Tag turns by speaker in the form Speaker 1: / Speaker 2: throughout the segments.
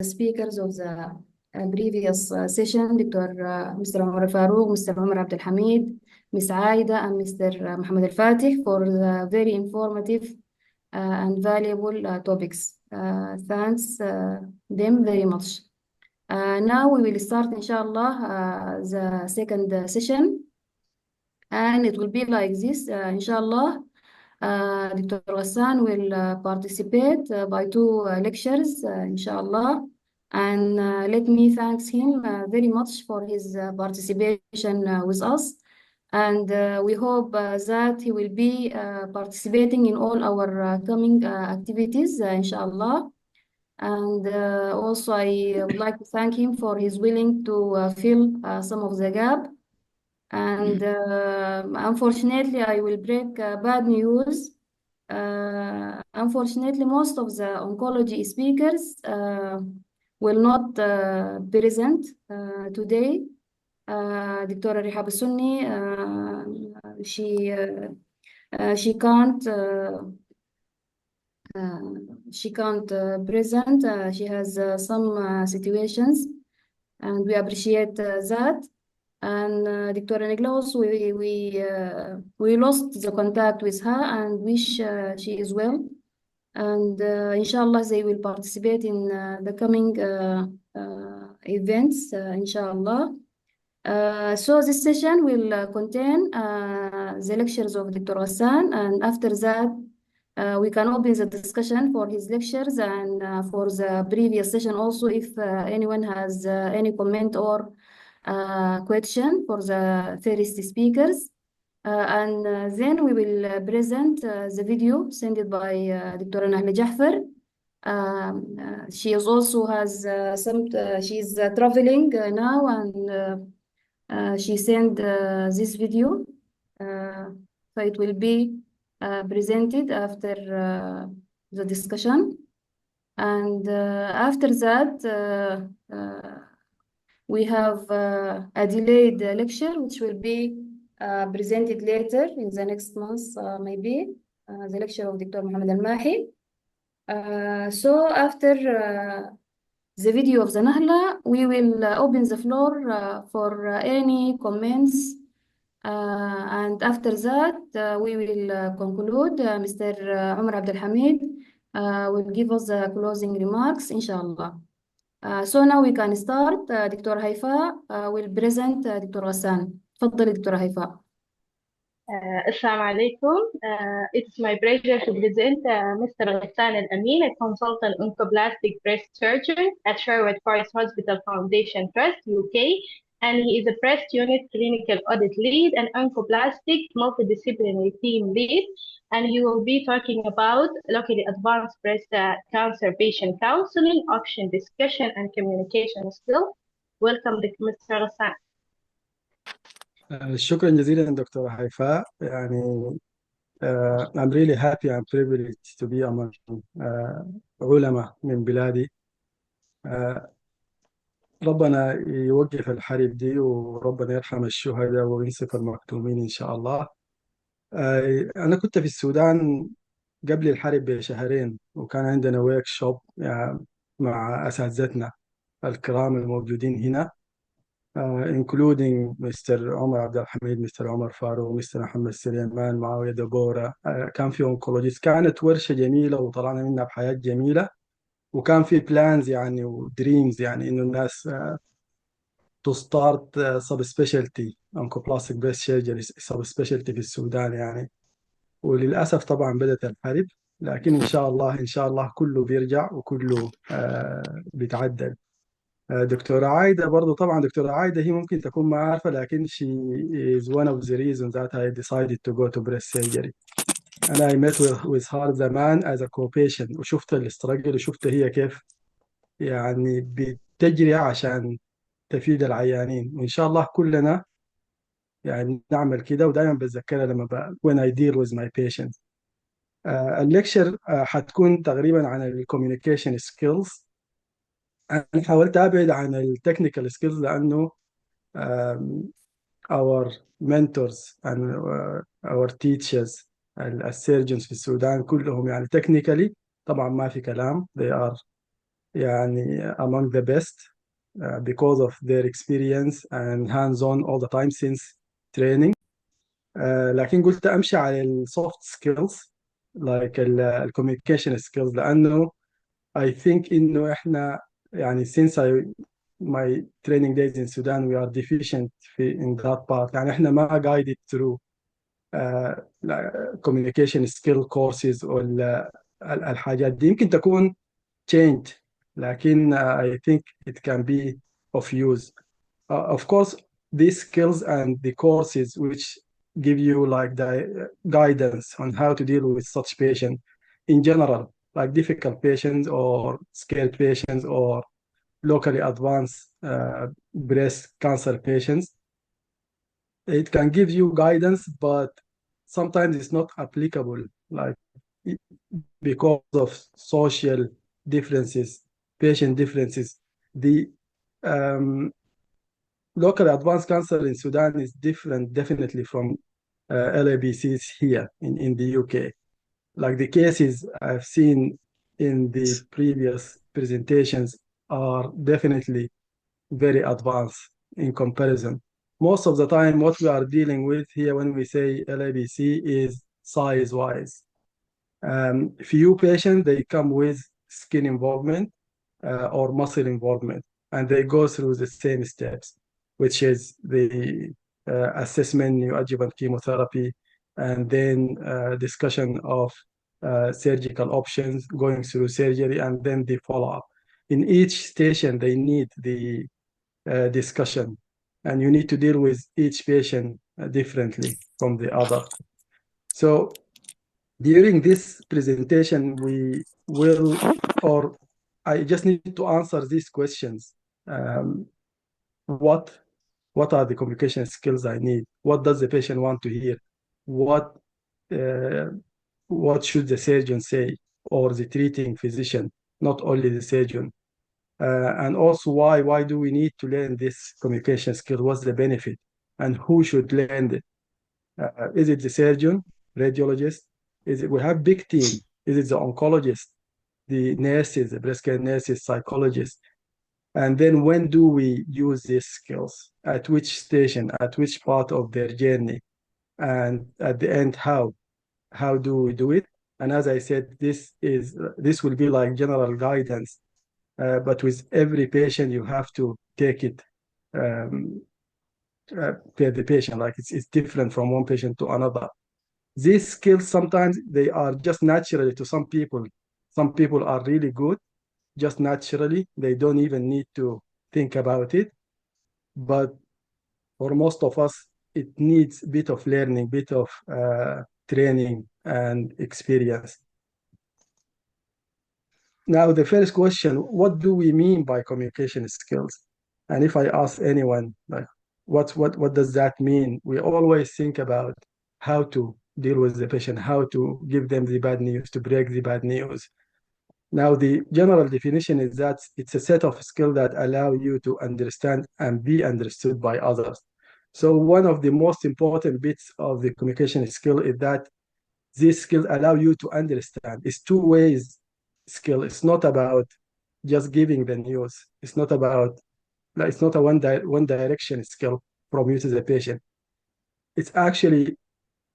Speaker 1: speakers of the previous session, Dr. Mr. Omar Farouk, Mr. Omar Abdul Hamid, Ms. Aida, and Mr. Mohammed Al Fatih for the very informative and valuable topics. Thanks them very much. Now we will start, inshallah, the second session, and it will be like this, inshallah. Dr. Ghassan will participate by two lectures, inshallah. And let me thank him very much for his participation with us. And we hope that he will be participating in all our coming activities, inshallah. And also, I would like to thank him for his willing to fill some of the gap. And unfortunately, I will break bad news. Unfortunately, most of the oncology speakers will not present today. Dr. Rihab Sunni, she can't present. She has some situations, and we appreciate that. And Dr. Neglaus, we lost the contact with her and wish she is well. And inshallah, they will participate in the coming events, inshallah. So this session will contain the lectures of Dr. Ghassan, and after that, we can open the discussion for his lectures and for the previous session also, if anyone has any comment or question for the first speakers. And then we will present the video sent by Dr. Naha Dr. She is also has she's traveling now, and she sent this video. So it will be presented after the discussion. And after that, we have a delayed lecture, which will be presented later in the next month, maybe, the lecture of Dr. Mohammed Al-Mahi. So after the video of the Nahla, we will open the floor for any comments. And after that, we will conclude. Mr. Omar Abdul Hamid will give us the closing remarks, inshallah. So now we can start. Dr. Haifa will present Dr. Ghassan. تفضلي دكتورة هيفاء.
Speaker 2: Assalamu alaikum. It's my pleasure to present Mr. Ghassan Al-Amin, a consultant oncoplastic breast surgeon at Sherwood Forest Hospital Foundation Trust, UK, and he is a breast unit clinical audit lead and oncoplastic multidisciplinary team lead, and he will be talking about locally advanced breast cancer patient counseling, option discussion, and communication skills. Welcome, Mr. Ghassan.
Speaker 3: شكرا جزيلا دكتورة هيفاء. I'm really happy and privileged to be among علماء من بلادي. ربنا يوقف الحرب دي وربنا يرحم الشهداء وينصف المقتولين إن شاء الله. أنا كنت في السودان قبل الحرب بشهرين، وكان عندنا ورك شوب مع أساتذتنا الكرام الموجودين هنا، including Mr. عمر عبد الحميد، Mr. عمر فاروق، Mr. محمد سليمان، معاوية دبورة. كان في oncologist. كانت ورشة جميلة وطلعنا منها بحياة جميلة، وكان في plans ودريمز إنه الناس to start subspecialty oncoplastic breast surgery subspecialty في السودان وللأسف طبعا بدأت الحرب، لكن إن شاء الله كله بيرجع وكله بيتعدل. دكتورة عايدة برضو، طبعا دكتورة عايدة هي ممكن تكون ما عارفة، لكن she is one of the reasons that I decided to go to breast surgery. and I met with her زمان as a co-patient، وشفت الاستراجل وشفت هي كيف بتجري عشان تفيد العيانين، وإن شاء الله كلنا نعمل كده، ودائما بتذكرها لما when I deal with my patients. الليكشر حتكون تقريبا عن الكوميونيكيشن سكيلز. أنا حاولت أبعد عن التكنيكال سكيلز لأنه our mentors and our teachers السيرجنز في السودان كلهم technically طبعا ما في كلام، they are يعني among the best because of their experience and hands-on all the time since training. لكن قلت أمشي على ال soft skills like ال communication skills لأنه I think إنه إحنا يعني since my training days in Sudan we are deficient in that part. يعني إحنا ما guided through communication skill courses ولا الحاجات دي يمكن تكون changed لكن I think it can be of use. Of course, these skills and the courses which give you like the guidance on how to deal with such patient in general, like difficult patients or scared patients or locally advanced breast cancer patients. It can give you guidance, but sometimes it's not applicable, like because of social differences, patient differences. The local advanced cancer in Sudan is different, definitely, from LABCs here in the UK. Like the cases I've seen in the previous presentations are definitely very advanced in comparison. Most of the time, what we are dealing with here when we say LABC is size-wise. Few patients, they come with skin involvement or muscle involvement, and they go through the same steps, which is the assessment, neoadjuvant chemotherapy, and then discussion of surgical options, going through surgery, and then the follow-up. In each station, they need the discussion, and you need to deal with each patient differently from the other. So during this presentation, we will, or I just need to answer these questions. What are the communication skills I need? What does the patient want to hear? What should the surgeon say or the treating physician, not only the surgeon? And also why do we need to learn this communication skill? What's the benefit? And who should learn it? Is it the surgeon, radiologist? We have big team. Is it the oncologist, the nurses, the breast care nurses, psychologists? And then when do we use these skills? At which station? At which part of their journey? And at the end, how? How do we do it? And as I said, this will be like general guidance, but with every patient, you have to take it per the patient. Like it's different from one patient to another. These skills, sometimes they are just naturally to some people. Some people are really good, just naturally. They don't even need to think about it. But for most of us, it needs a bit of learning, bit of training and experience. Now, the first question, what do we mean by communication skills? And if I ask anyone, like, what does that mean? We always think about how to deal with the patient, how to give them the bad news, to break the bad news. Now, the general definition is that it's a set of skills that allow you to understand and be understood by others. So one of the most important bits of the communication skill is that these skills allow you to understand. It's two ways skill. It's not about just giving the news. It's not a one direction skill from you to the patient. It's actually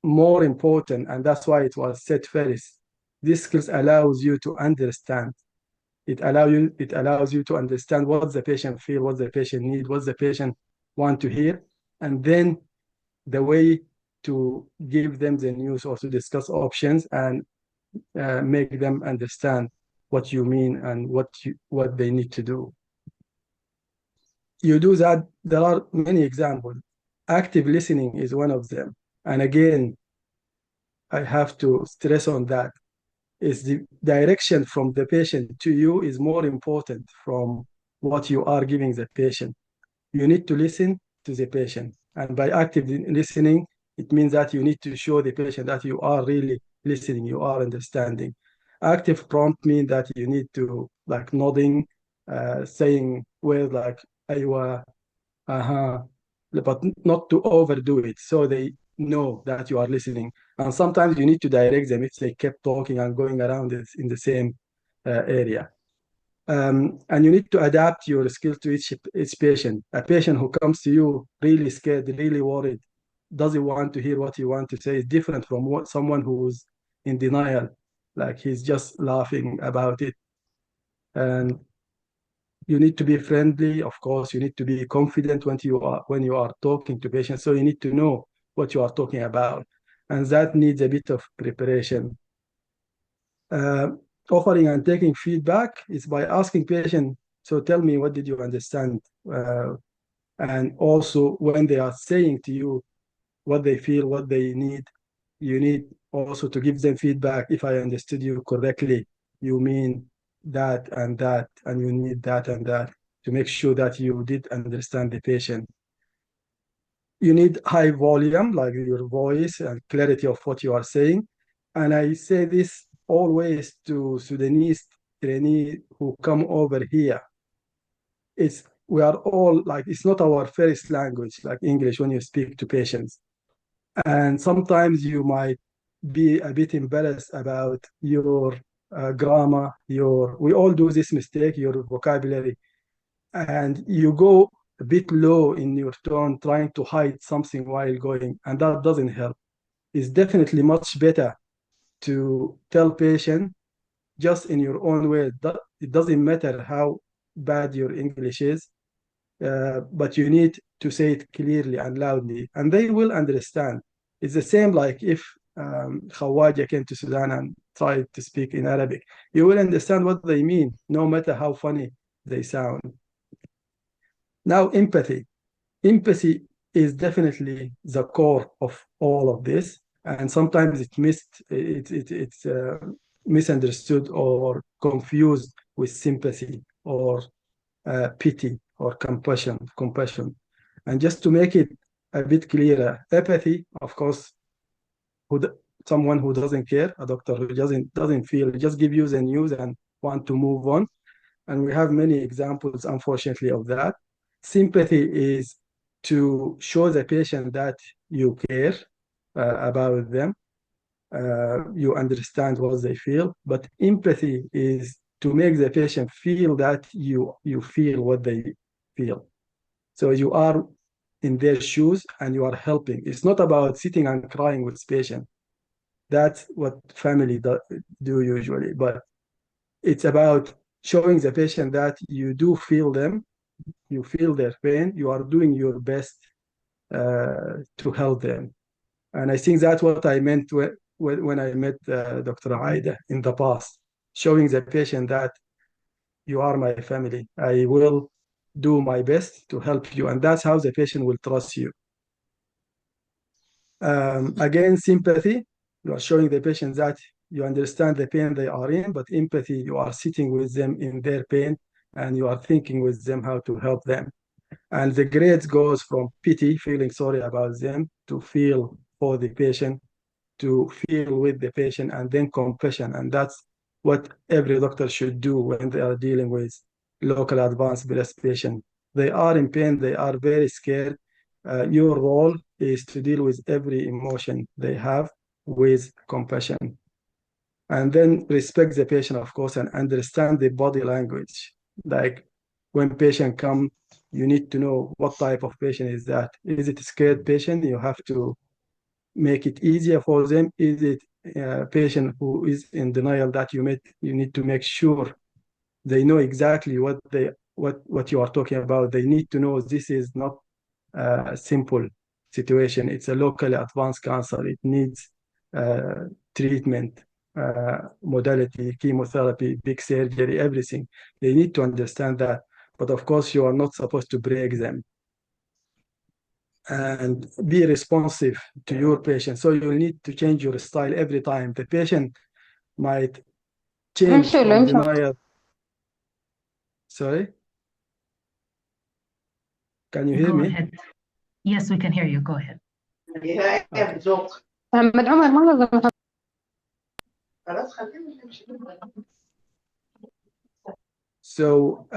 Speaker 3: more important, and that's why it was set first. These skills allows you to understand. It allows you to understand what the patient feel, what the patient need, what the patient want to hear, and then the way to give them the news or to discuss options and make them understand what you mean and what they need to do. You do that, there are many examples. Active listening is one of them. And again, I have to stress on that. Is the direction from the patient to you is more important from what you are giving the patient. You need to listen to the patient. And by active listening, it means that you need to show the patient that you are really listening, you are understanding. Active prompt means that you need to like nodding, saying words like aywa, uh-huh, but not to overdo it. So they know that you are listening. And sometimes you need to direct them if they kept talking and going around in the same area. And you need to adapt your skills to each patient. A patient who comes to you really scared, really worried, doesn't want to hear what you want to say is different from someone who's in denial, like he's just laughing about it. And you need to be friendly, of course. You need to be confident when you are talking to patients. So you need to know what you are talking about, and that needs a bit of preparation. Uh, Offering and taking feedback is by asking patient, so tell me, what did you understand? And also when they are saying to you what they feel, what they need, you need also to give them feedback. If I understood you correctly, you mean that, and you need that and that, to make sure that you did understand the patient. You need high volume, like your voice and clarity of what you are saying. And I say this always to Sudanese trainees who come over here. We are all like, it's not our first language, like English, when you speak to patients. And sometimes you might be a bit embarrassed about your grammar, we all do this mistake, your vocabulary, and you go a bit low in your tone, trying to hide something while going, and that doesn't help. It's definitely much better to tell patient just in your own way. That it doesn't matter how bad your English is, but you need to say it clearly and loudly, and they will understand. It's the same like if Khawaja came to Sudan and tried to speak in Arabic. You will understand what they mean, no matter how funny they sound. Now, empathy. Empathy is definitely the core of all of this, and sometimes it's misunderstood or confused with sympathy or pity or compassion. And just to make it a bit clearer, apathy, of course, someone who doesn't care, a doctor who doesn't feel, just give you the news and want to move on. And we have many examples, unfortunately, of that. Sympathy is to show the patient that you care about them, you understand what they feel. But empathy is to make the patient feel that you feel what they feel. So you are in their shoes and you are helping. It's not about sitting and crying with patient. That's what family do usually. But it's about showing the patient that you do feel them, you feel their pain, you are doing your best to help them. And I think that's what I meant when I met Dr. Aida in the past, showing the patient that you are my family. I will do my best to help you. And that's how the patient will trust you. Again, sympathy, you are showing the patient that you understand the pain they are in, but empathy, you are sitting with them in their pain and you are thinking with them how to help them. And the grades goes from pity, feeling sorry about them, to feel for the patient, to feel with the patient, and then compassion. And that's what every doctor should do when they are dealing with local advanced breast patient. They are in pain, they are very scared. Your role is to deal with every emotion they have with compassion. And then respect the patient, of course, and understand the body language. Like when patient come, you need to know what type of patient is that. Is it a scared patient? You have to make it easier for them. Is it a patient who is in denial that you need to make sure they know exactly what you are talking about. They need to know this is not a simple situation. It's a locally advanced cancer. It needs treatment, modality, chemotherapy, big surgery, everything. They need to understand that. But of course, you are not supposed to break them. And be responsive to your patient. So you need to change your style every time. The patient might change from denial. Sorry? Can you hear
Speaker 4: Go
Speaker 3: me?
Speaker 4: ahead. Yes, we can hear you. Go ahead.
Speaker 3: Okay. So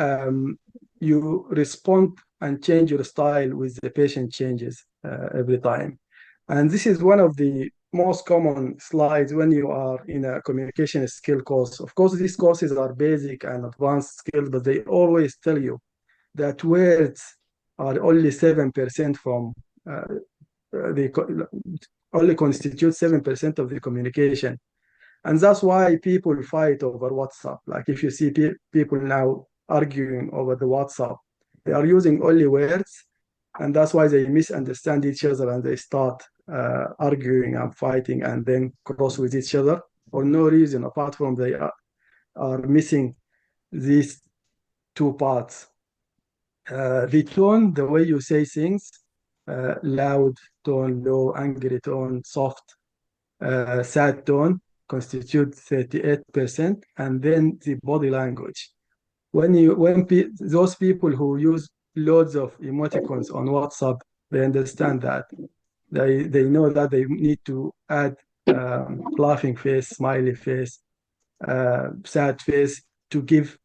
Speaker 3: you respond and change your style with the patient changes every time. And this is one of the most common slides when you are in a communication skill course. Of course, these courses are basic and advanced skills, but they always tell you that words are only 7% from only constitute 7% of the communication. And that's why people fight over WhatsApp. Like if you see people now arguing over the WhatsApp, they are using only words, and that's why they misunderstand each other and they start arguing and fighting and then cross with each other for no reason apart from they are missing these two parts. The tone, the way you say things, loud tone, low, angry tone, soft, sad tone constitute 38%, and then the body language. Those people who use loads of emoticons on WhatsApp, they understand that. They know that they need to add laughing face, smiley face, sad face to give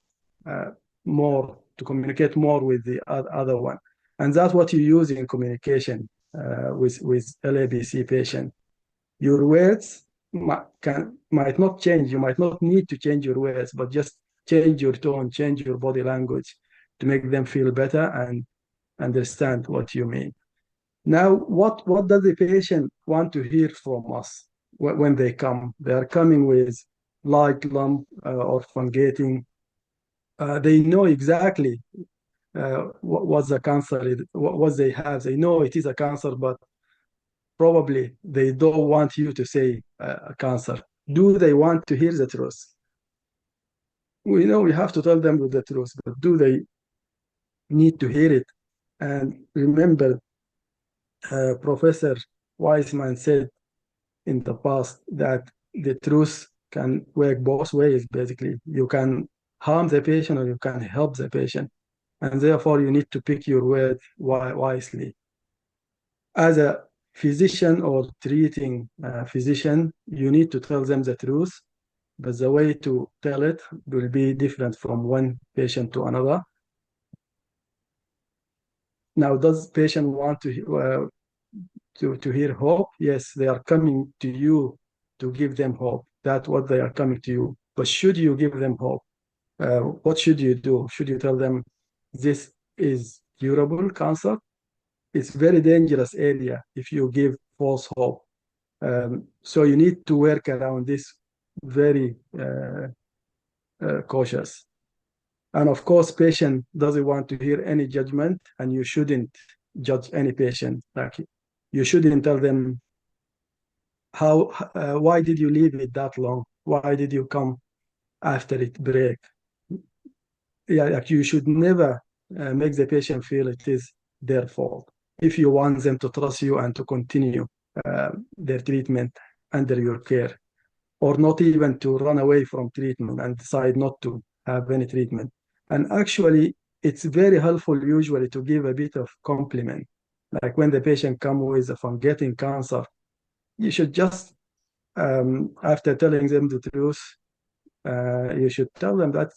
Speaker 3: more, to communicate more with the other one. And that's what you use in communication with LABC patient. Your words might not change. You might not need to change your words, but just change your tone, change your body language to make them feel better and understand what you mean. Now, what does the patient want to hear from us when they come? They are coming with light lump or fungating. They know exactly what the cancer is, what they have. They know it is a cancer, but probably they don't want you to say cancer. Do they want to hear the truth? We know we have to tell them the truth, but do they need to hear it? And remember, Professor Weissman said in the past that the truth can work both ways, basically. You can harm the patient or you can help the patient. And therefore, you need to pick your words wisely. As a physician or treating physician, you need to tell them the truth, but the way to tell it will be different from one patient to another. Now, does patient want to hear hope? Yes, they are coming to you to give them hope. That's what they are coming to you. But should you give them hope? What should you do? Should you tell them this is curable cancer? It's very dangerous area if you give false hope. So you need to work around this very cautious. And of course, patient doesn't want to hear any judgment, and you shouldn't judge any patient. Like you shouldn't tell them why did you leave it that long? Why did you come after it break? Yeah, like you should never make the patient feel it is their fault. If you want them to trust you and to continue their treatment under your care, or not even to run away from treatment and decide not to have any treatment. And actually, it's very helpful usually to give a bit of compliment. Like when the patient comes with from getting cancer, you should just, after telling them the truth, you should tell them that,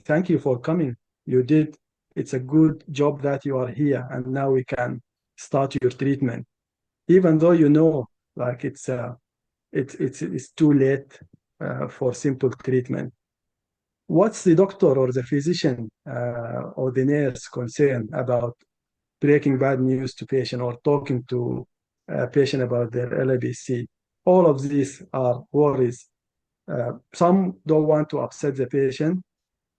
Speaker 3: thank you for coming. You did, it's a good job that you are here, and now we can start your treatment. Even though you know, like it's too late for simple treatment. What's the doctor or the physician or the nurse concerned about breaking bad news to patient or talking to a patient about their LABC? All of these are worries. Some don't want to upset the patient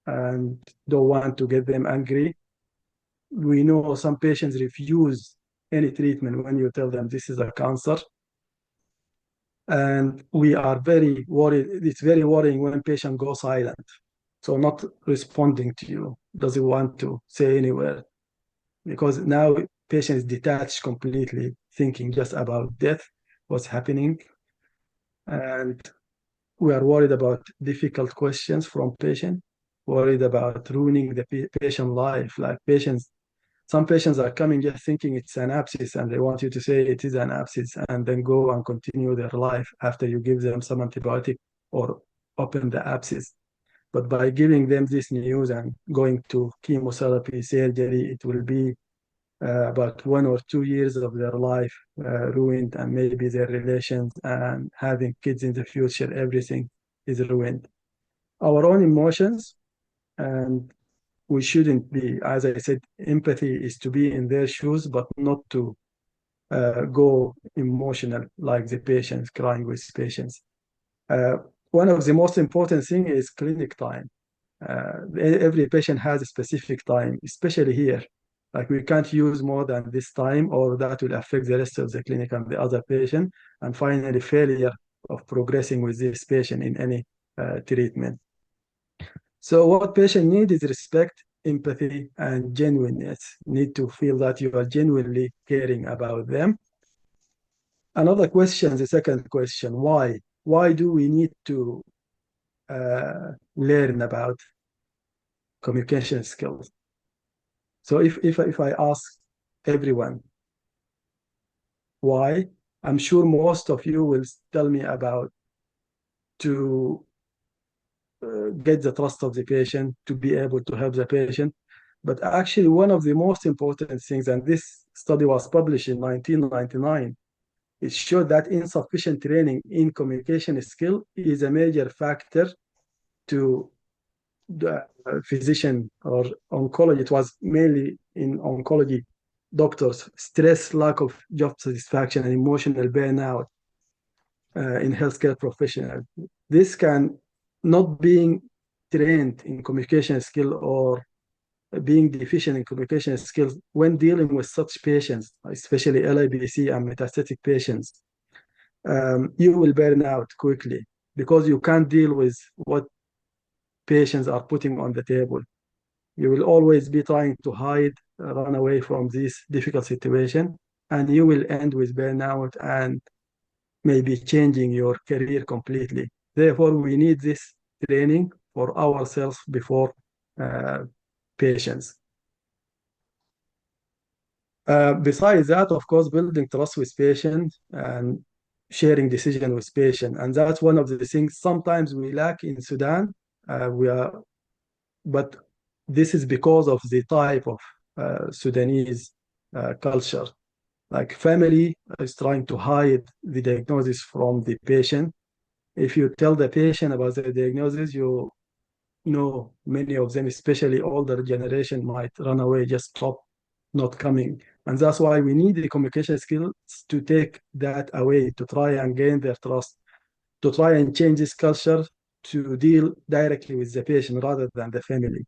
Speaker 3: and don't want to get them angry. We know some patients refuse any treatment when you tell them this is a cancer. And we are very worried. It's very worrying when patient goes silent. So not responding to you, doesn't want to say anywhere. Because now patient is detached completely, thinking just about death, what's happening. And we are worried about difficult questions from patient, worried about ruining the patient life. Like some patients are coming just thinking it's an abscess and they want you to say it is an abscess and then go and continue their life after you give them some antibiotic or open the abscess. But by giving them this news and going to chemotherapy, surgery, it will be about 1 or 2 years of their life ruined, and maybe their relations and having kids in the future, everything is ruined. Our own emotions, and we shouldn't be, as I said, empathy is to be in their shoes, but not to go emotional like the patients, crying with patients. One of the most important thing is clinic time. Every patient has a specific time, especially here. Like we can't use more than this time, or that will affect the rest of the clinic and the other patient. And finally, failure of progressing with this patient in any treatment. So what patient need is respect, empathy, and genuineness. Need to feel that you are genuinely caring about them. Another question, the second question, why? Why do we need to learn about communication skills? So if I ask everyone why, I'm sure most of you will tell me about to get the trust of the patient, to be able to help the patient. But actually, one of the most important things, and this study was published in 1999, it showed that insufficient training in communication skill is a major factor to the physician or oncology. It was mainly in oncology doctors, stress, lack of job satisfaction, and emotional burnout in healthcare professionals. This can not being trained in communication skill or being deficient in communication skills when dealing with such patients, especially LIBC and metastatic patients, you will burn out quickly because you can't deal with what patients are putting on the table. You will always be trying to hide, run away from this difficult situation, and you will end with burnout and maybe changing your career completely. Therefore, we need this training for ourselves before patients. Besides that, of course, building trust with patients and sharing decision with patients. And that's one of the things sometimes we lack in Sudan. But this is because of the type of Sudanese culture. Like family is trying to hide the diagnosis from the patient. If you tell the patient about the diagnosis, you know many of them, especially older generation, might run away, just stop not coming. And that's why we need the communication skills to take that away, to try and gain their trust, to try and change this culture to deal directly with the patient rather than the family,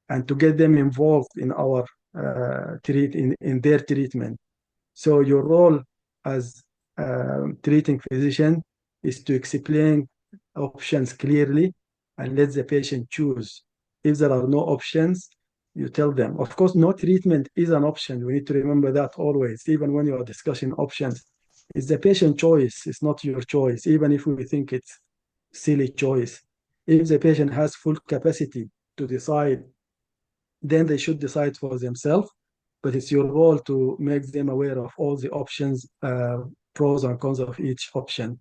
Speaker 3: and to get them involved in our in their treatment. So your role as treating physician is to explain options clearly and let the patient choose. If there are no options, you tell them. Of course, no treatment is an option. We need to remember that always, even when you are discussing options. It's the patient choice, it's not your choice, even if we think it's silly choice. If the patient has full capacity to decide, then they should decide for themselves. But it's your role to make them aware of all the options, pros and cons of each option.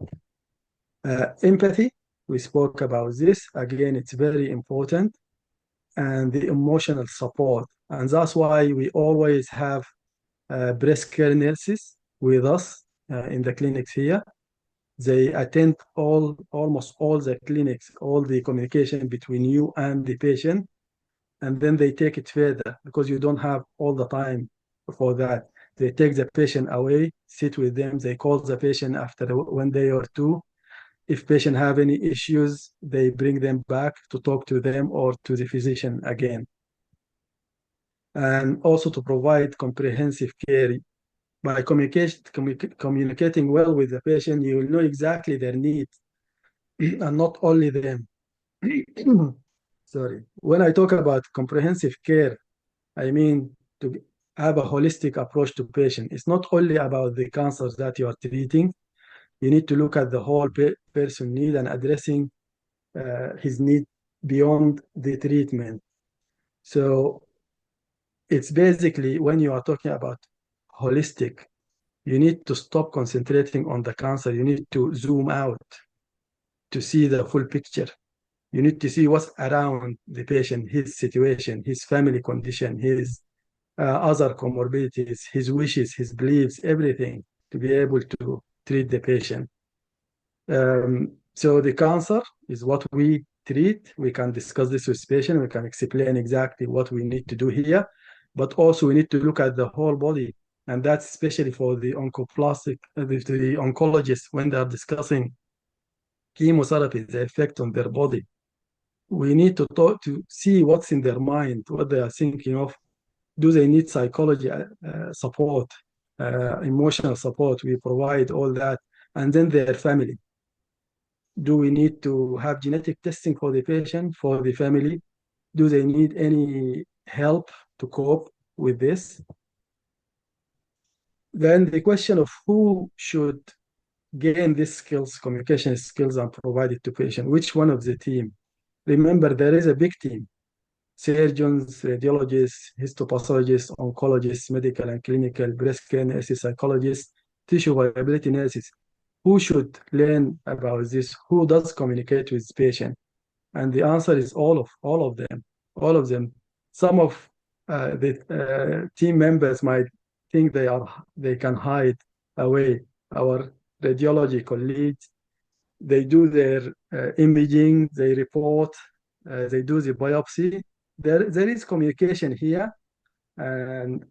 Speaker 3: Empathy, we spoke about this. Again, it's very important. And the emotional support. And that's why we always have breast care nurses with us in the clinics here. They attend almost all the clinics, all the communication between you and the patient, and then they take it further because you don't have all the time for that. They take the patient away, sit with them, they call the patient after 1 day or two. If patient have any issues, they bring them back to talk to them or to the physician again. And also to provide comprehensive care. By communicating well with the patient, you will know exactly their needs and not only them. Sorry. When I talk about comprehensive care, I mean to have a holistic approach to patient. It's not only about the cancers that you are treating. You need to look at the whole person need and addressing his need beyond the treatment. So it's basically when you are talking about holistic, you need to stop concentrating on the cancer. You need to zoom out to see the full picture. You need to see what's around the patient, his situation, his family condition, his other comorbidities, his wishes, his beliefs, everything to be able to treat the patient. So the cancer is what we treat. We can discuss this with patient. We can explain exactly what we need to do here, but also we need to look at the whole body. And that's especially for the the oncologists when they are discussing chemotherapy, the effect on their body. We need to talk to see what's in their mind, what they are thinking of. Do they need psychology support, emotional support? We provide all that. And then their family. Do we need to have genetic testing for the patient, for the family? Do they need any help to cope with this? Then the question of who should gain these skills, communication skills, and provide it to patient. Which one of the team? Remember, there is a big team. Surgeons, radiologists, histopathologists, oncologists, medical and clinical, breast care nurses, psychologists, tissue viability nurses. Who should learn about this? Who does communicate with patient? And the answer is all of them, all of them. Some of the team members might think they can hide away. Our radiology colleagues, they do their imaging, they report, they do the biopsy. There is communication here, and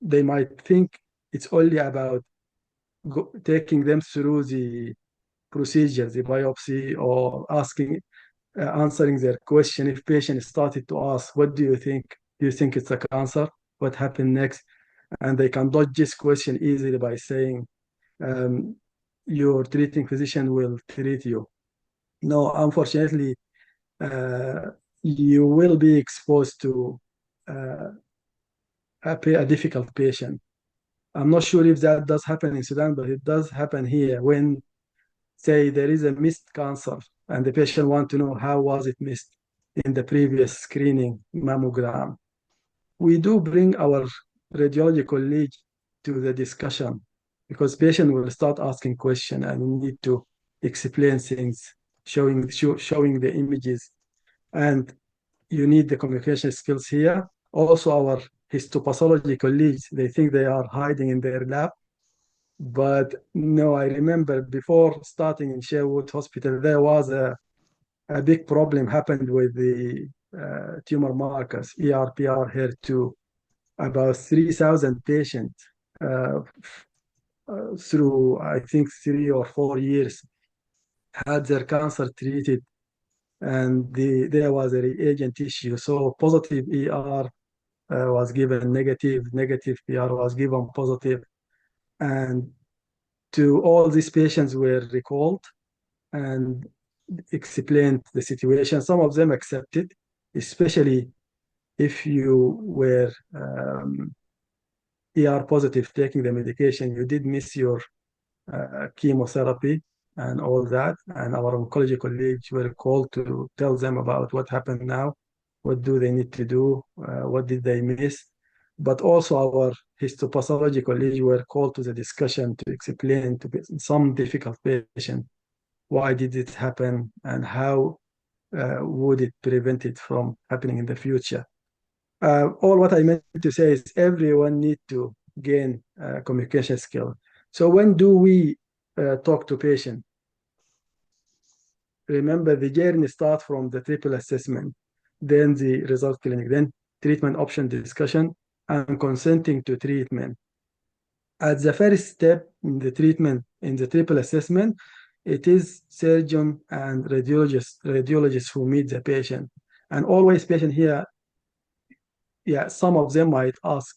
Speaker 3: they might think it's only about taking them through the procedure, the biopsy, or answering their question. If patient started to ask, what do you think? Do you think it's a cancer? What happened next? And they can dodge this question easily by saying, your treating physician will treat you. No, unfortunately, you will be exposed to a difficult patient. I'm not sure if that does happen in Sudan, but it does happen here when, say, there is a missed cancer and the patient wants to know how was it missed in the previous screening mammogram. We do bring our radiology colleague to the discussion because patient will start asking questions and we need to explain things, showing the images, and you need the communication skills here. Also, our histopathology colleagues, they think they are hiding in their lab. But no, I remember before starting in Sherwood Hospital, there was a big problem happened with the tumor markers, ER, PR, HER2. About 3,000 patients through, I think, 3 or 4 years had their cancer treated, and there was a reagent issue. So positive ER was given negative, negative PR was given positive, and to all these patients were recalled and explained the situation. Some of them accepted, especially if you were ER positive taking the medication, you did miss your chemotherapy and all that. And our oncology colleagues were called to tell them about what happened now, what do they need to do, what did they miss. But also our histopathology colleagues were called to the discussion to explain to some difficult patient why did it happen and how would it prevent it from happening in the future. All what I meant to say is everyone need to gain communication skill. So when do we talk to patient? Remember, the journey starts from the triple assessment, then the result clinic, then treatment option discussion, and consenting to treatment. At the first step in the treatment, in the triple assessment, it is surgeon and radiologist who meet the patient. And always patient here, yeah, some of them might ask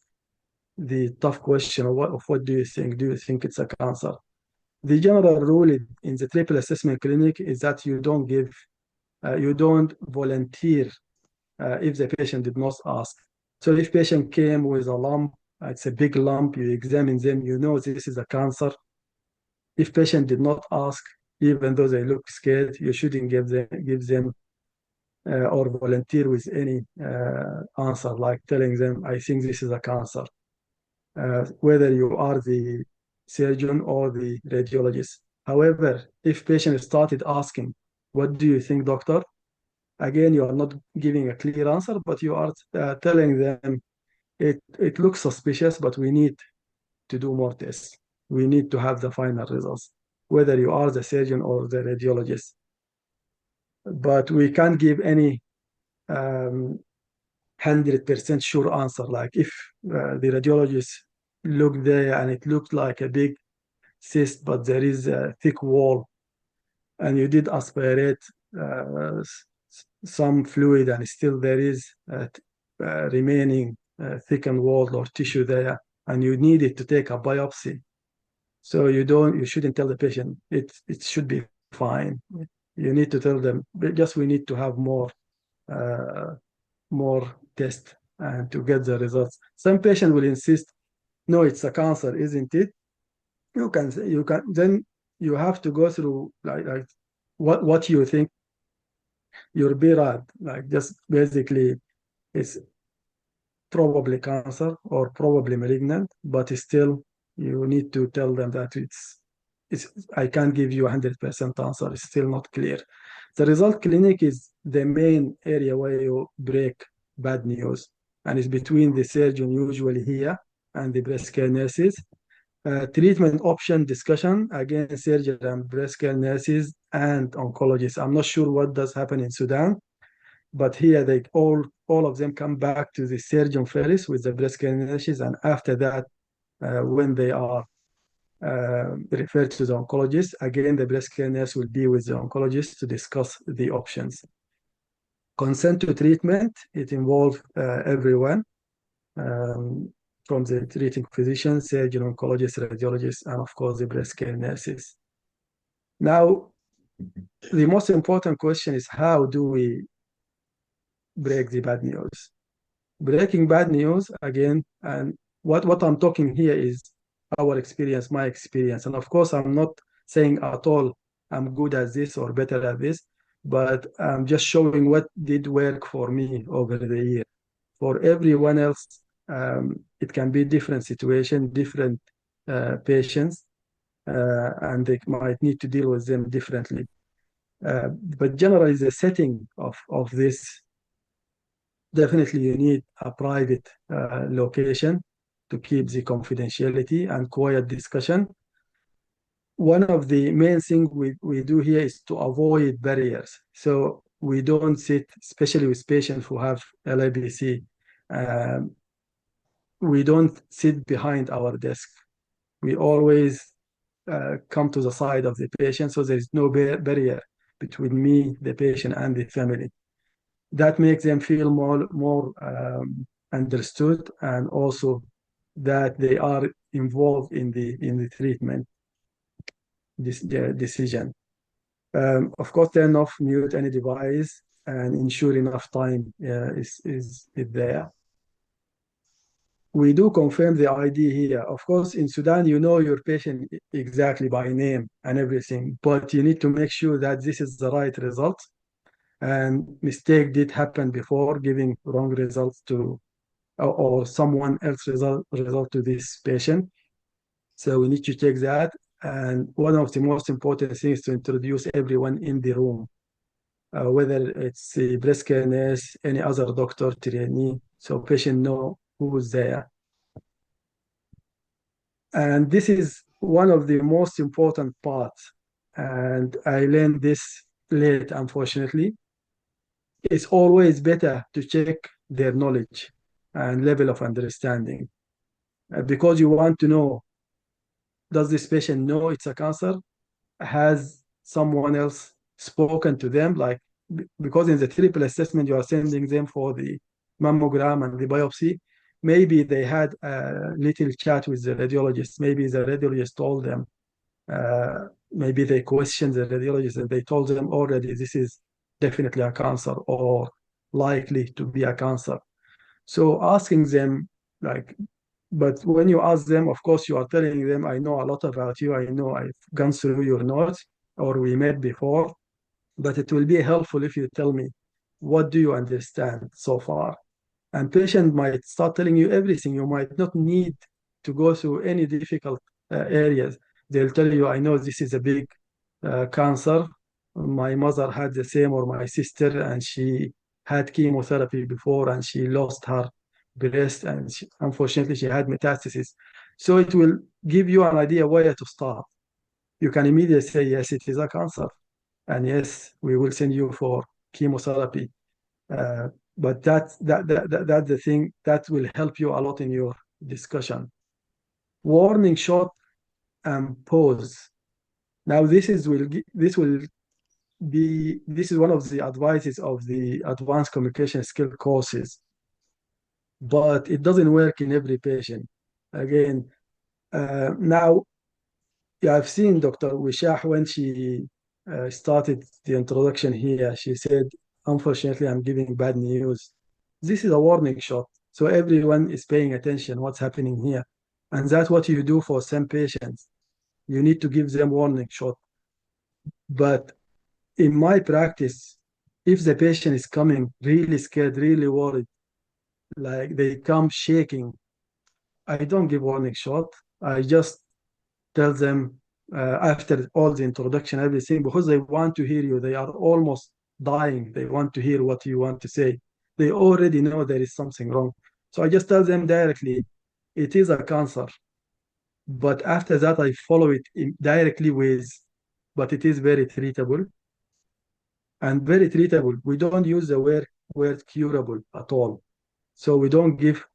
Speaker 3: the tough question of what do you think? Do you think it's a cancer? The general rule in the triple assessment clinic is that you don't volunteer if the patient did not ask. So if patient came with a lump, it's a big lump, you examine them, you know this is a cancer. If patient did not ask, even though they look scared, you shouldn't give them or volunteer with any answer, like telling them, I think this is a cancer, whether you are the surgeon or the radiologist. However, if patient started asking, what do you think, doctor? Again, you are not giving a clear answer, but you are telling them it looks suspicious, but we need to do more tests. We need to have the final results, whether you are the surgeon or the radiologist. But we can't give any 100% sure answer. Like if the radiologist looked there and it looked like a big cyst, but there is a thick wall, and you did aspirate some fluid and still there is remaining thickened wall or tissue there, and you needed to take a biopsy. So you shouldn't tell the patient it should be fine. You need to tell them, just we need to have more tests and to get the results. Some patient will insist, no, it's a cancer, isn't it? You can then you have to go through like what you think your BRAD, like just basically it's probably cancer or probably malignant, but still you need to tell them that it's I can't give you 100% answer. It's still not clear. The result clinic is the main area where you break bad news, and it's between the surgeon usually here and the breast care nurses. Treatment option discussion, again, surgeon and breast care nurses and oncologists. I'm not sure what does happen in Sudan, but here they all of them come back to the surgeon first with the breast care nurses, and after that, when they are referred to the oncologist, again, the breast care nurse will be with the oncologist to discuss the options. Consent to treatment, it involves everyone, from the treating physician, surgeon, oncologist, radiologist, and of course the breast care nurses. Now, the most important question is, how do we break the bad news? Breaking bad news, again, and what I'm talking here is our experience, my experience. And of course, I'm not saying at all I'm good at this or better at this, but I'm just showing what did work for me over the year. For everyone else, it can be different situation, different patients, and they might need to deal with them differently. But generally, the setting of this, definitely you need a private location to keep the confidentiality and quiet discussion. One of the main things we do here is to avoid barriers. So we don't sit, especially with patients who have LIBC, we don't sit behind our desk. We always come to the side of the patient, so there is no barrier between me, the patient, and the family. That makes them feel more understood, and also that they are involved in the treatment decision. Of course, turn off, mute any device, and ensure enough time is there. We do confirm the ID here. Of course, in Sudan, you know your patient exactly by name and everything, but you need to make sure that this is the right result. And mistake did happen before, giving wrong results to, or someone else result to this patient. So we need to check that. And one of the most important things to introduce everyone in the room, whether it's a breast care nurse, any other doctor, trainee, so patient know who's there. And this is one of the most important parts. And I learned this late, unfortunately. It's always better to check their knowledge and level of understanding, because you want to know, does this patient know it's a cancer? Has someone else spoken to them? Like, because in the triple assessment, you are sending them for the mammogram and the biopsy. Maybe they had a little chat with the radiologist. Maybe the radiologist told them, maybe they questioned the radiologist and they told them already this is definitely a cancer or likely to be a cancer. So asking them, like, but when you ask them, of course, you are telling them, I know a lot about you. I know I've gone through your notes, or we met before, but it will be helpful if you tell me, what do you understand so far? And patient might start telling you everything. You might not need to go through any difficult areas. They'll tell you, I know this is a big cancer. My mother had the same, or my sister, and she had chemotherapy before and she lost her breast, and unfortunately she had metastasis. So it will give you an idea where to start. You can immediately say, yes, it is a cancer. And yes, we will send you for chemotherapy. But that's the thing that will help you a lot in your discussion. Warning shot and pause. Now this is one of the advices of the advanced communication skill courses, but it doesn't work in every patient. Again, now I've seen Dr. Wishah when she started the introduction here. She said, unfortunately, I'm giving bad news. This is a warning shot. So everyone is paying attention what's happening here. And that's what you do for some patients. You need to give them warning shot. But in my practice, if the patient is coming really scared, really worried, like they come shaking, I don't give warning shot. I just tell them after all the introduction, everything, because they want to hear you. They are almost dying. They want to hear what you want to say. They already know there is something wrong. So I just tell them directly, it is a cancer. But after that, I follow it directly with, but it is very treatable. And very treatable. We don't use the word curable at all. So we don't give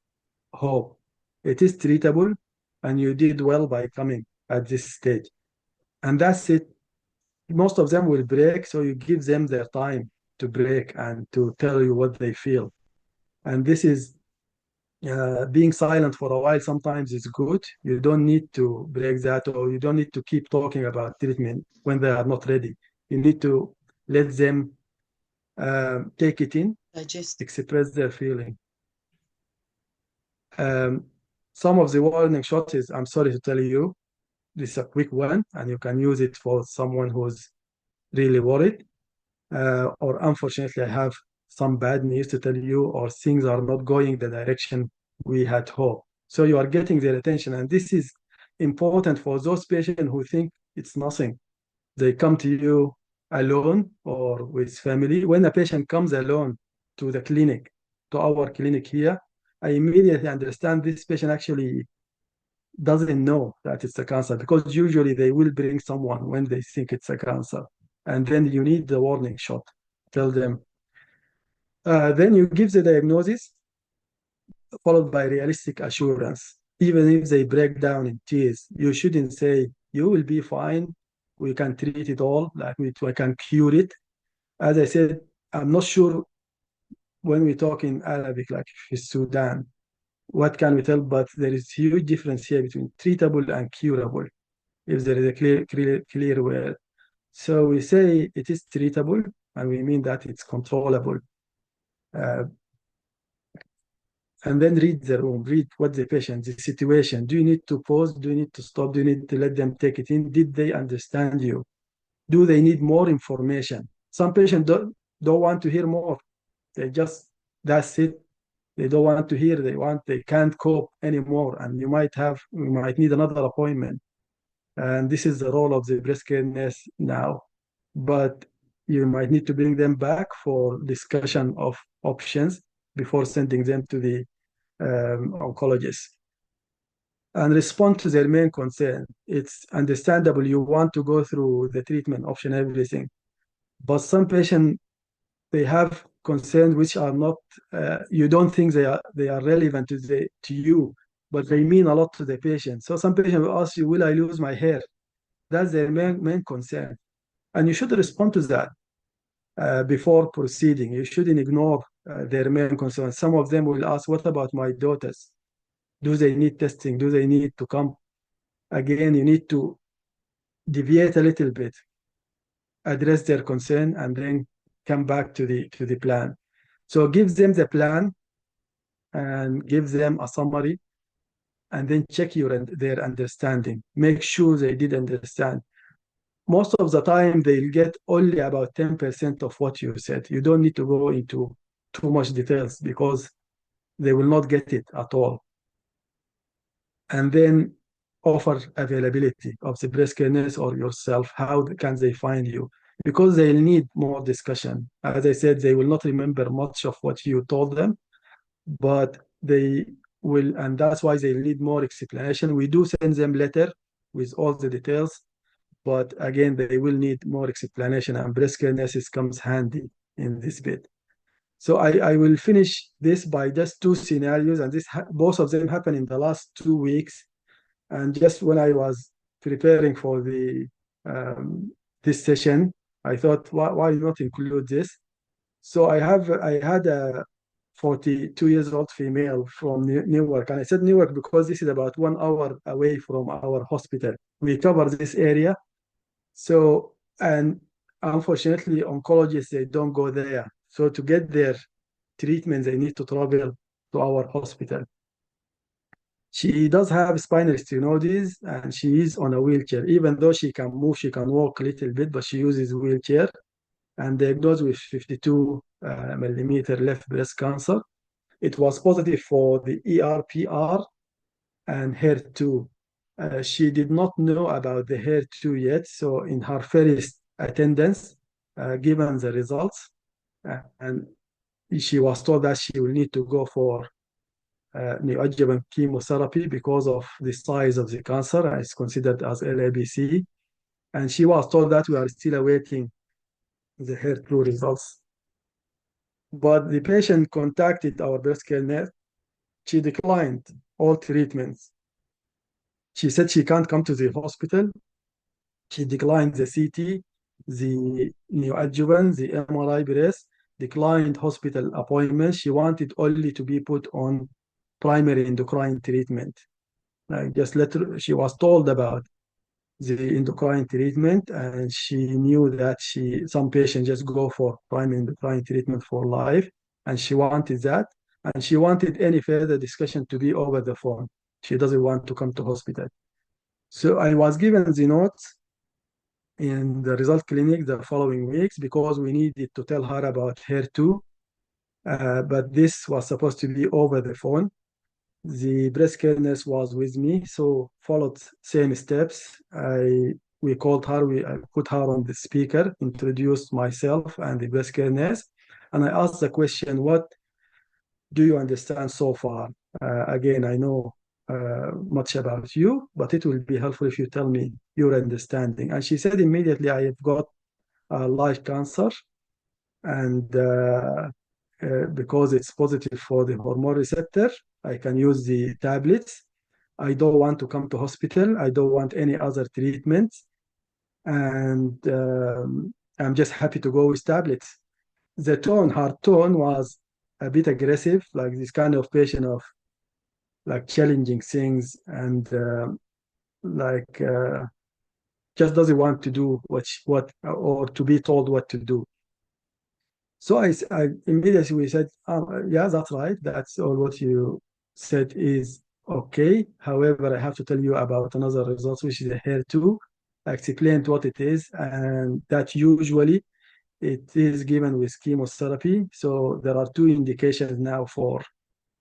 Speaker 3: hope. It is treatable, and you did well by coming at this stage. And that's it. Most of them will break, so you give them their time to break and to tell you what they feel. And this is being silent for a while sometimes is good. You don't need to break that, or you don't need to keep talking about treatment when they are not ready. You need to let them take it in, express their feeling. Some of the warning shots is, I'm sorry to tell you, this is a quick one, and you can use it for someone who's really worried. Or unfortunately, I have some bad news to tell you, or things are not going the direction we had hoped. So you are getting their attention, and this is important for those patients who think it's nothing. They come to you alone or with family. When a patient comes alone to the clinic, to our clinic here, I immediately understand this patient actually doesn't know that it's a cancer, because usually they will bring someone when they think it's a cancer. And then you need the warning shot. Tell them. Then you give the diagnosis, followed by realistic assurance. Even if they break down in tears, you shouldn't say, you will be fine. We can treat it all, like we can cure it. As I said, I'm not sure when we talk in Arabic, like Sudan, what can we tell? But there is huge difference here between treatable and curable, if there is a clear word. So we say it is treatable, and we mean that it's controllable. And then read the room, read what the patient, the situation. Do you need to pause? Do you need to stop? Do you need to let them take it in? Did they understand you? Do they need more information? Some patients don't want to hear more. They just, that's it. They don't want to hear. They can't cope anymore. And you might need another appointment. And this is the role of the breast care nurse now. But you might need to bring them back for discussion of options before sending them to the oncologist. And respond to their main concern. It's understandable you want to go through the treatment option, everything. But some patients, they have concerns which are not, you don't think they are relevant to you, but they mean a lot to the patient. So some patient will ask you, will I lose my hair? That's their main concern. And you should respond to that before proceeding. You shouldn't ignore their main concern. Some of them will ask, what about my daughters? Do they need testing? Do they need to come? Again, you need to deviate a little bit, address their concern, and then come back to the plan. So give them the plan and give them a summary, and then check their understanding. Make sure they did understand. Most of the time, they'll get only about 10% of what you said. You don't need to go into too much details, because they will not get it at all. And then offer availability of the breast care nurse or yourself. How can they find you? Because they'll need more discussion. As I said, they will not remember much of what you told them, but they will, and that's why they need more explanation. We do send them letter with all the details, but again, they will need more explanation, and breast care nurses comes handy in this bit. So I will finish this by just two scenarios, and both of them happened in the last 2 weeks. And just when I was preparing for this session, I thought, why not include this? So I had a 42 years old female from Newark, and I said Newark because this is about 1 hour away from our hospital. We cover this area. So, and unfortunately, oncologists, they don't go there. So to get their treatment, they need to travel to our hospital. She does have spinal stenosis, and she is on a wheelchair. Even though she can move, she can walk a little bit, but she uses wheelchair, and diagnosed with 52 millimeter left breast cancer. It was positive for the ERPR and HER2. She did not know about the HER2 yet, so in her first attendance, given the results, and she was told that she will need to go for neoadjuvant chemotherapy because of the size of the cancer. It's considered as LABC. And she was told that we are still awaiting the HER2 results. But the patient contacted our breast care nurse. She declined all treatments. She said she can't come to the hospital. She declined the CT, the neoadjuvant, the MRI breast, declined hospital appointments. She wanted only to be put on primary endocrine treatment. Like just she was told about the endocrine treatment, and she knew that some patients just go for primary endocrine treatment for life, and she wanted that, and she wanted any further discussion to be over the phone. She doesn't want to come to hospital. So I was given the notes in the result clinic the following weeks because we needed to tell her about HER2, but this was supposed to be over the phone. The breast care nurse was with me, so followed same steps. We called her, I put her on the speaker, introduced myself and the breast care nurse, and I asked the question, what do you understand so far? Again, I know much about you, but it will be helpful if you tell me your understanding. And she said immediately, I have got live cancer, and because it's positive for the hormone receptor, I can use the tablets. I don't want to come to hospital. I don't want any other treatment. And I'm just happy to go with tablets. Her tone was a bit aggressive, like this kind of patient of like challenging things and just doesn't want to do what or to be told what to do. So I immediately said, yeah, that's right. That's all what you said is okay. However, I have to tell you about another result, which is the HER2. I explained what it is, and that usually it is given with chemotherapy. So there are two indications now for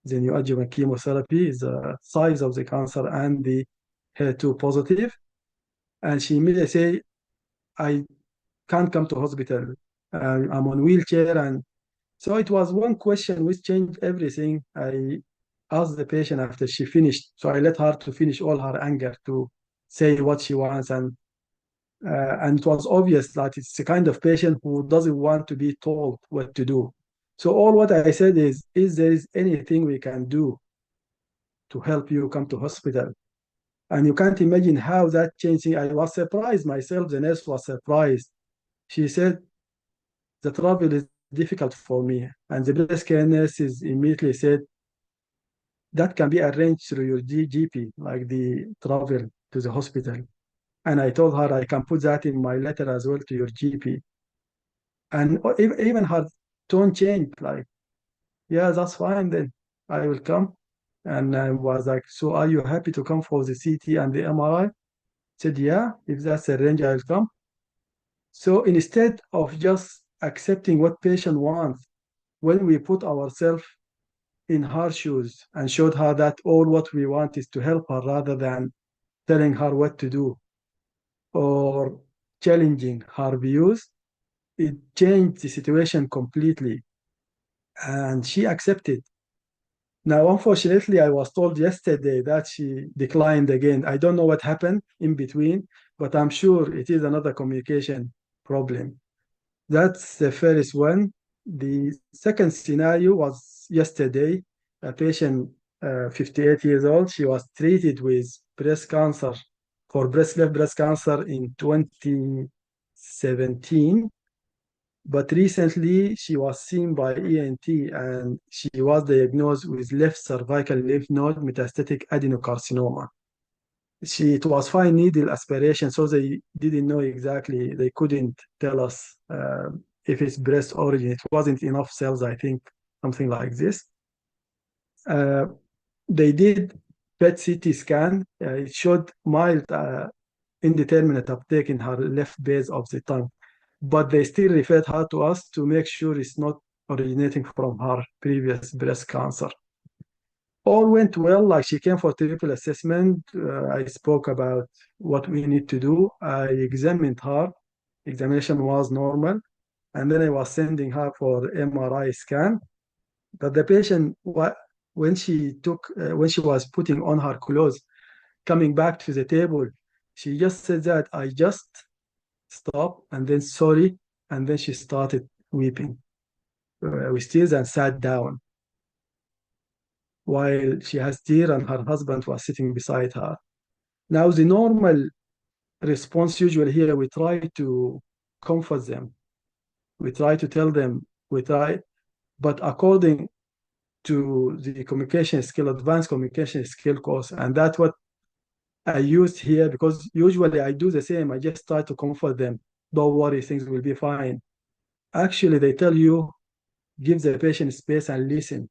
Speaker 3: the neoadjuvant chemotherapy, is the size of the cancer and the HER2 positive. And she immediately said, I can't come to hospital. I'm on wheelchair. And so it was one question which changed everything. I asked the patient after she finished. So I let her to finish all her anger to say what she wants. And it was obvious that it's the kind of patient who doesn't want to be told what to do. So all what I said is there is anything we can do to help you come to hospital? And you can't imagine how that changed. I was surprised myself. The nurse was surprised. She said, the travel is difficult for me. And the breast care nurses immediately said, that can be arranged through your GP, like the travel to the hospital. And I told her I can put that in my letter as well to your GP. And even her tone changed, like, yeah, that's fine then. I will come. And I was like, so are you happy to come for the CT and the MRI? Said, yeah, if that's arranged, I'll come. So instead of just accepting what patient wants, when we put ourselves in her shoes and showed her that all what we want is to help her rather than telling her what to do or challenging her views, it changed the situation completely. And she accepted Now, unfortunately, I was told yesterday that she declined again. I don't know what happened in between, but I'm sure it is another communication problem. That's the first one. The second scenario was yesterday. A patient, 58 years old, she was treated with breast cancer for left breast cancer in 2017. But recently, she was seen by ENT and she was diagnosed with left cervical lymph node metastatic adenocarcinoma. It was fine needle aspiration, so they didn't know exactly. They couldn't tell us if it's breast origin. It wasn't enough cells, I think, something like this. They did PET CT scan. It showed mild indeterminate uptake in her left base of the tongue, but they still referred her to us to make sure it's not originating from her previous breast cancer. All went well, like she came for triple assessment. I spoke about what we need to do. I examined her. Examination was normal. And then I was sending her for MRI scan. But the patient, when she was putting on her clothes, coming back to the table, she just said that I just stopped and then sorry, and then she started weeping with tears and sat down while she has tears and her husband was sitting beside her. Now, the normal response usually here, we try to comfort them. We try to tell them, but according to the communication skill, advanced communication skill course, and that's what I used here, because usually I do the same. I just try to comfort them. Don't worry, things will be fine. Actually, they tell you, give the patient space and listen.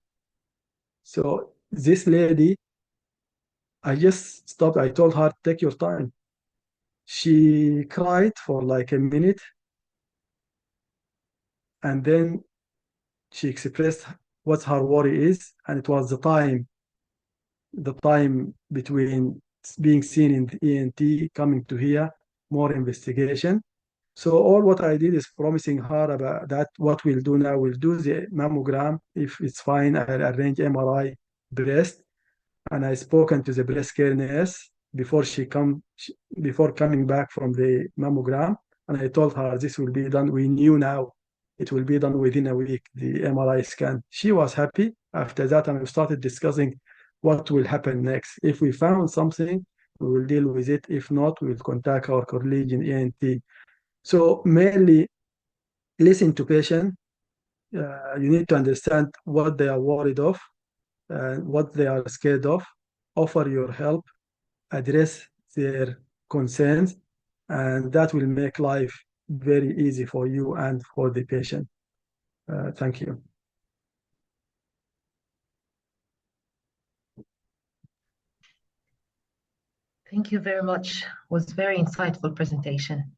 Speaker 3: So this lady, I just stopped. I told her, take your time. She cried for like a minute, and then she expressed what her worry is, and it was the time between being seen in the ENT, coming to here, more investigation. So all what I did is promising her about that. What we'll do now, we'll do the mammogram. If it's fine, I'll arrange MRI breast. And I spoken to the breast care nurse before coming back from the mammogram. And I told her this will be done. We knew now it will be done within a week, the MRI scan. She was happy. After that, and we started discussing what will happen next. If we found something, we will deal with it. If not, we will contact our colleague in ENT. So mainly listen to patient. You need to understand what they are worried of, what they are scared of, offer your help, address their concerns, and that will make life very easy for you and for the patient. Thank you.
Speaker 4: Thank you very much. It was a very insightful presentation.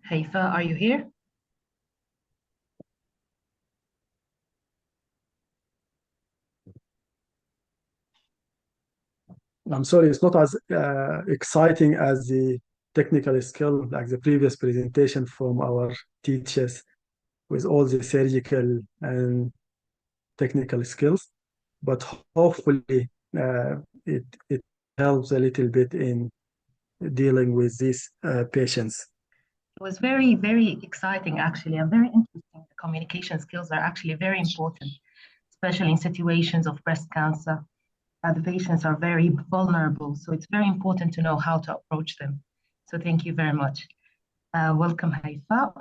Speaker 4: Haifa, are you here?
Speaker 3: I'm sorry, it's not as exciting as the technical skill like the previous presentation from our teachers with all the surgical and technical skills, but hopefully it helps a little bit in dealing with these patients.
Speaker 4: It was very, very exciting, actually, and very interesting. The communication skills are actually very important, especially in situations of breast cancer. The patients are very vulnerable, so it's very important to know how to approach them. So thank you very much. Welcome, Haifa.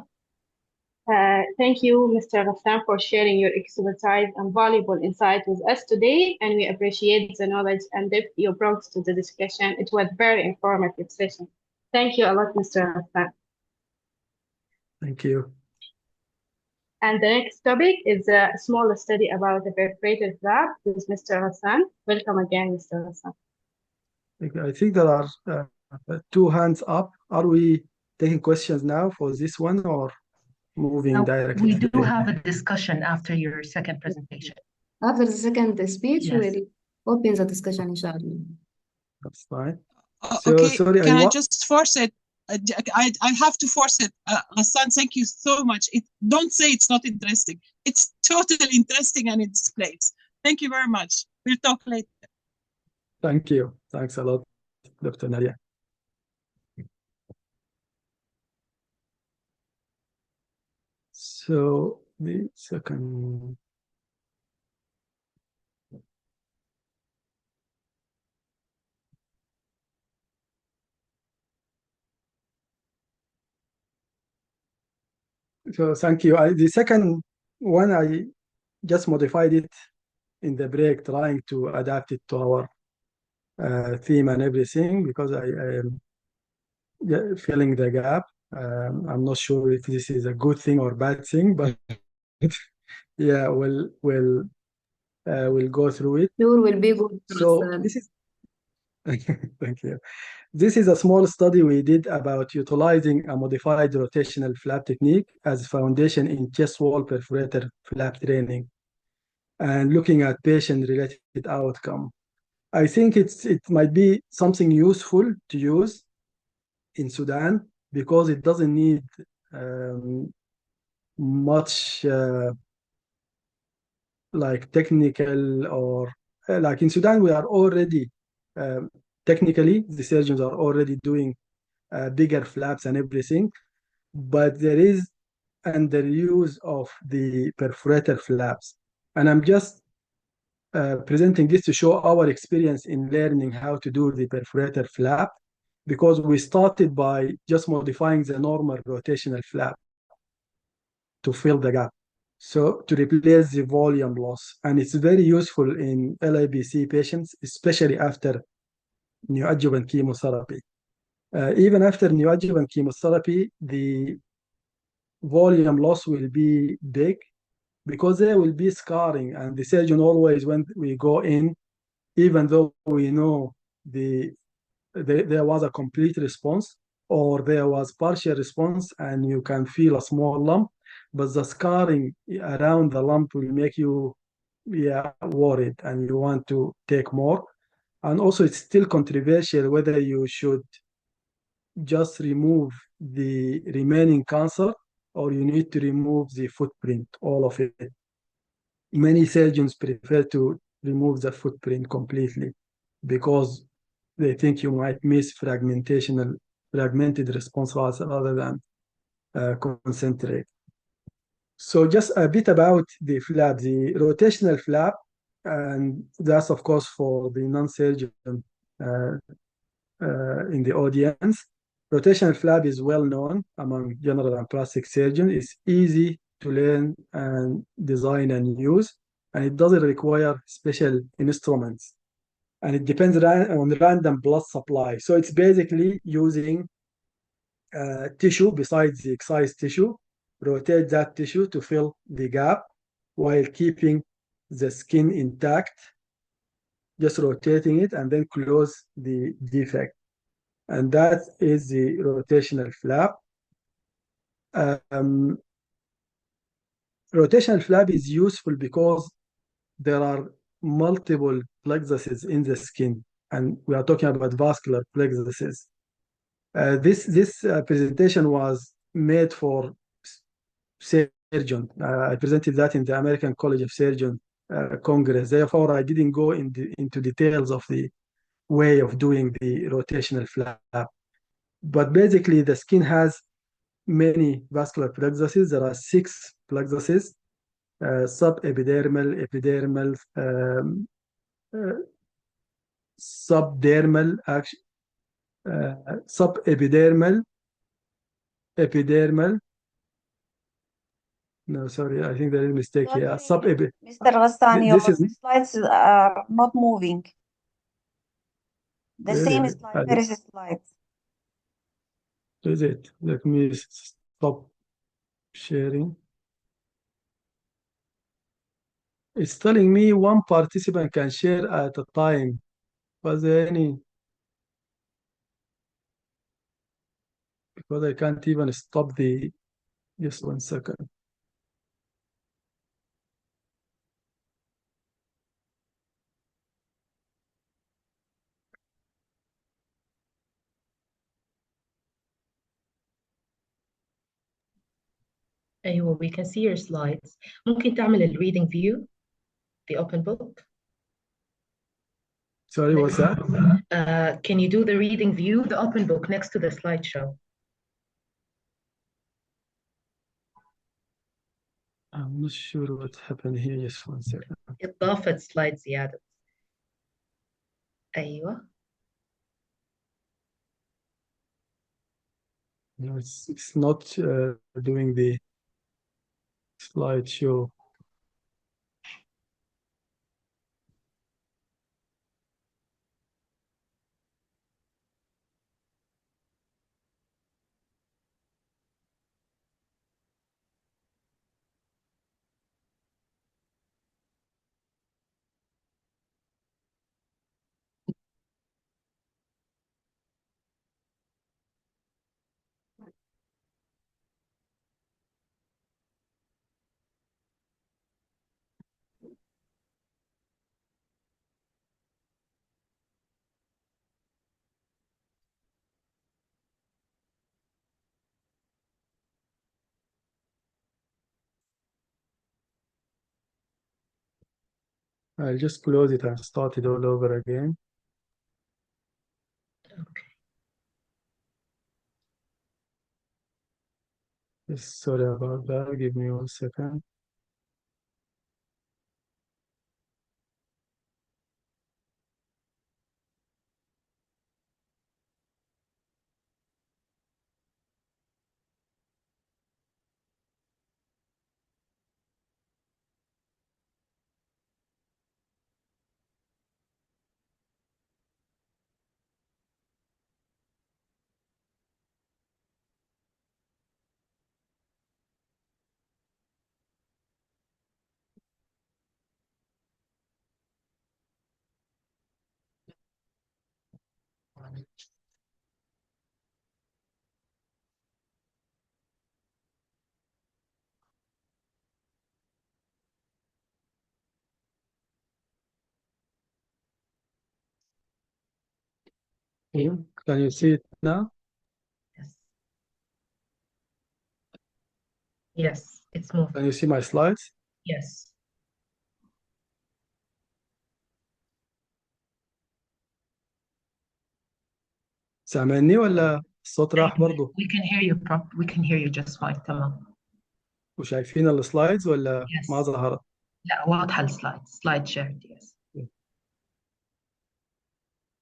Speaker 2: Thank you, Mr. Ghassan, for sharing your expertise and valuable insight with us today, and we appreciate the knowledge and depth you brought to the discussion. It was a very informative session. Thank you a lot, Mr. Ghassan.
Speaker 3: Thank you.
Speaker 2: And the next topic is a small study about the perforated graft with Mr. Ghassan. Welcome again, Mr. Ghassan.
Speaker 3: I think there are two hands up. Are we taking questions now for this one or moving directly?
Speaker 4: We do have a discussion after your second presentation.
Speaker 1: After the second speech,
Speaker 4: Yes.
Speaker 1: we'll open the discussion, inshallah.
Speaker 3: That's fine.
Speaker 5: Okay,
Speaker 3: Sorry,
Speaker 5: can I just force it? I have to force it. Ghassan, thank you so much. Don't say it's not interesting. It's totally interesting and in its place. Thank you very much. We'll talk later.
Speaker 3: Thank you. Thanks a lot, Dr. Nadia. So the second. So thank you. The second one, I just modified it in the break, trying to adapt it to our theme and everything, because I am filling the gap. I'm not sure if this is a good thing or bad thing, but yeah, we'll go through it.
Speaker 1: Sure, will be good,
Speaker 3: So
Speaker 1: Ghassan.
Speaker 3: this is thank you. This is a small study we did about utilizing a modified rotational flap technique as foundation in chest wall perforator flap training and looking at patient-related outcome. I think it might be something useful to use in Sudan because it doesn't need much like technical or like in Sudan we are already technically the surgeons are already doing bigger flaps and everything, but there is underuse of the perforator flaps, and I'm just presenting this to show our experience in learning how to do the perforator flap, because we started by just modifying the normal rotational flap to fill the gap. So to replace the volume loss. And it's very useful in LIBC patients, especially after neoadjuvant chemotherapy. Even after neoadjuvant chemotherapy, the volume loss will be big because there will be scarring. And the surgeon always, when we go in, even though we know there was a complete response or there was partial response and you can feel a small lump, but the scarring around the lump will make you worried and you want to take more. And also it's still controversial whether you should just remove the remaining cancer or you need to remove the footprint, all of it. Many surgeons prefer to remove the footprint completely because they think you might miss fragmented response rather than concentrate. So just a bit about the flap, the rotational flap, and that's of course for the non-surgeon in the audience. Rotational flap is well known among general and plastic surgeons. It's easy to learn and design and use, and it doesn't require special instruments. And it depends on random blood supply. So it's basically using tissue besides the excised tissue, rotate that tissue to fill the gap while keeping the skin intact, just rotating it and then close the defect. And that is the rotational flap. Rotational flap is useful because there are multiple plexuses in the skin, and we are talking about vascular plexuses. This presentation was made for surgeon. I presented that in the American College of Surgeons Congress. Therefore, I didn't go into details of the way of doing the rotational flap. But basically, the skin has many vascular plexuses. There are 6 plexuses, subepidermal, epidermal, subdermal, subepidermal, epidermal. No, sorry, I think there is a mistake here.
Speaker 6: Mr. Ghassan, your
Speaker 3: This is
Speaker 6: slides are not moving. The same
Speaker 3: really,
Speaker 6: slide, first slide.
Speaker 3: is it? Let me stop sharing. It's telling me one participant can share at a time. Was there any? Because I can't even stop the. Just 1 second.
Speaker 4: أيوة, we can see your slides. ممكن تعمل ال reading view, the open book?
Speaker 3: Sorry, what's that?
Speaker 4: Can you do the reading view, the open book next to the slideshow?
Speaker 3: I'm not sure what happened here. Just one second.
Speaker 4: اتضافت سلايد زيادة. أيوة.
Speaker 3: No, it's not doing the slideshow. I'll just close it and start it all over again.
Speaker 4: Okay.
Speaker 3: Yes, sorry about that. Give me 1 second. Can you see it now?
Speaker 4: Yes. Yes, it's moving.
Speaker 3: Can you see my slides?
Speaker 4: Yes.
Speaker 3: سامعني ولا الصوت راح برضه؟
Speaker 4: We can hear you we can hear you just fine. تمام.
Speaker 3: وشايفين السلايدز ولا
Speaker 4: Yes.
Speaker 3: ما ظهرت؟
Speaker 4: لا, واضحة السلايد. Slide shared, yes.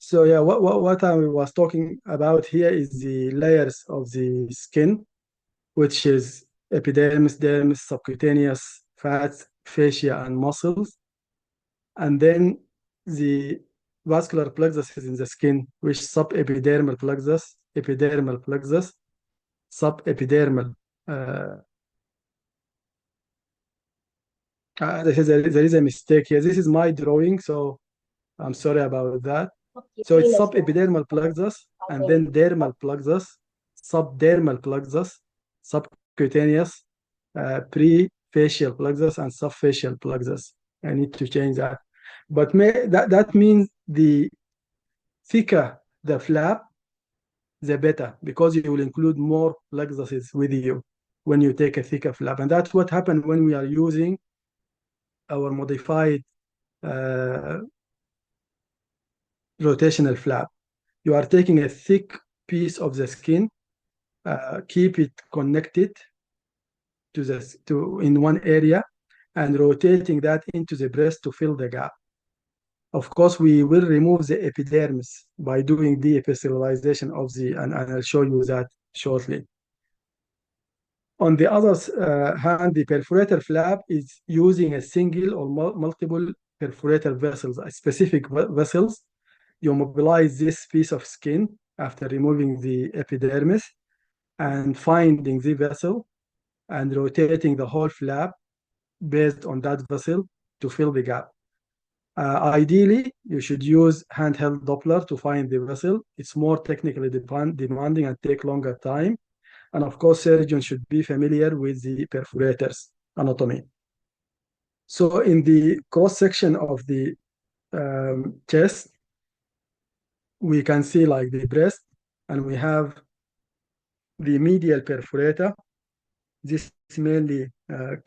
Speaker 3: So yeah, what I was talking about here is the layers of the skin, which is epidermis, dermis, subcutaneous fats, fascia, and muscles. And then the vascular plexus is in the skin, which subepidermal plexus, epidermal plexus, subepidermal. There is a mistake here. This is my drawing, so I'm sorry about that. So it's subepidermal plexus, and then dermal plexus, subdermal plexus, subcutaneous, prefacial plexus, and subfacial plexus. I need to change that. But that means the thicker the flap, the better, because you will include more plexuses with you when you take a thicker flap. And that's what happened when we are using our modified rotational flap. You are taking a thick piece of the skin, keep it connected to in one area, and rotating that into the breast to fill the gap. Of course, we will remove the epidermis by doing de-epithelialization of and I'll show you that shortly. On the other hand, the perforator flap is using a single or multiple perforator vessels, specific vessels. You mobilize this piece of skin after removing the epidermis and finding the vessel and rotating the whole flap based on that vessel to fill the gap. Ideally, you should use handheld Doppler to find the vessel. It's more technically demanding and take longer time. And of course, surgeons should be familiar with the perforators anatomy. So in the cross-section of the chest, we can see like the breast, and we have the medial perforator This is mainly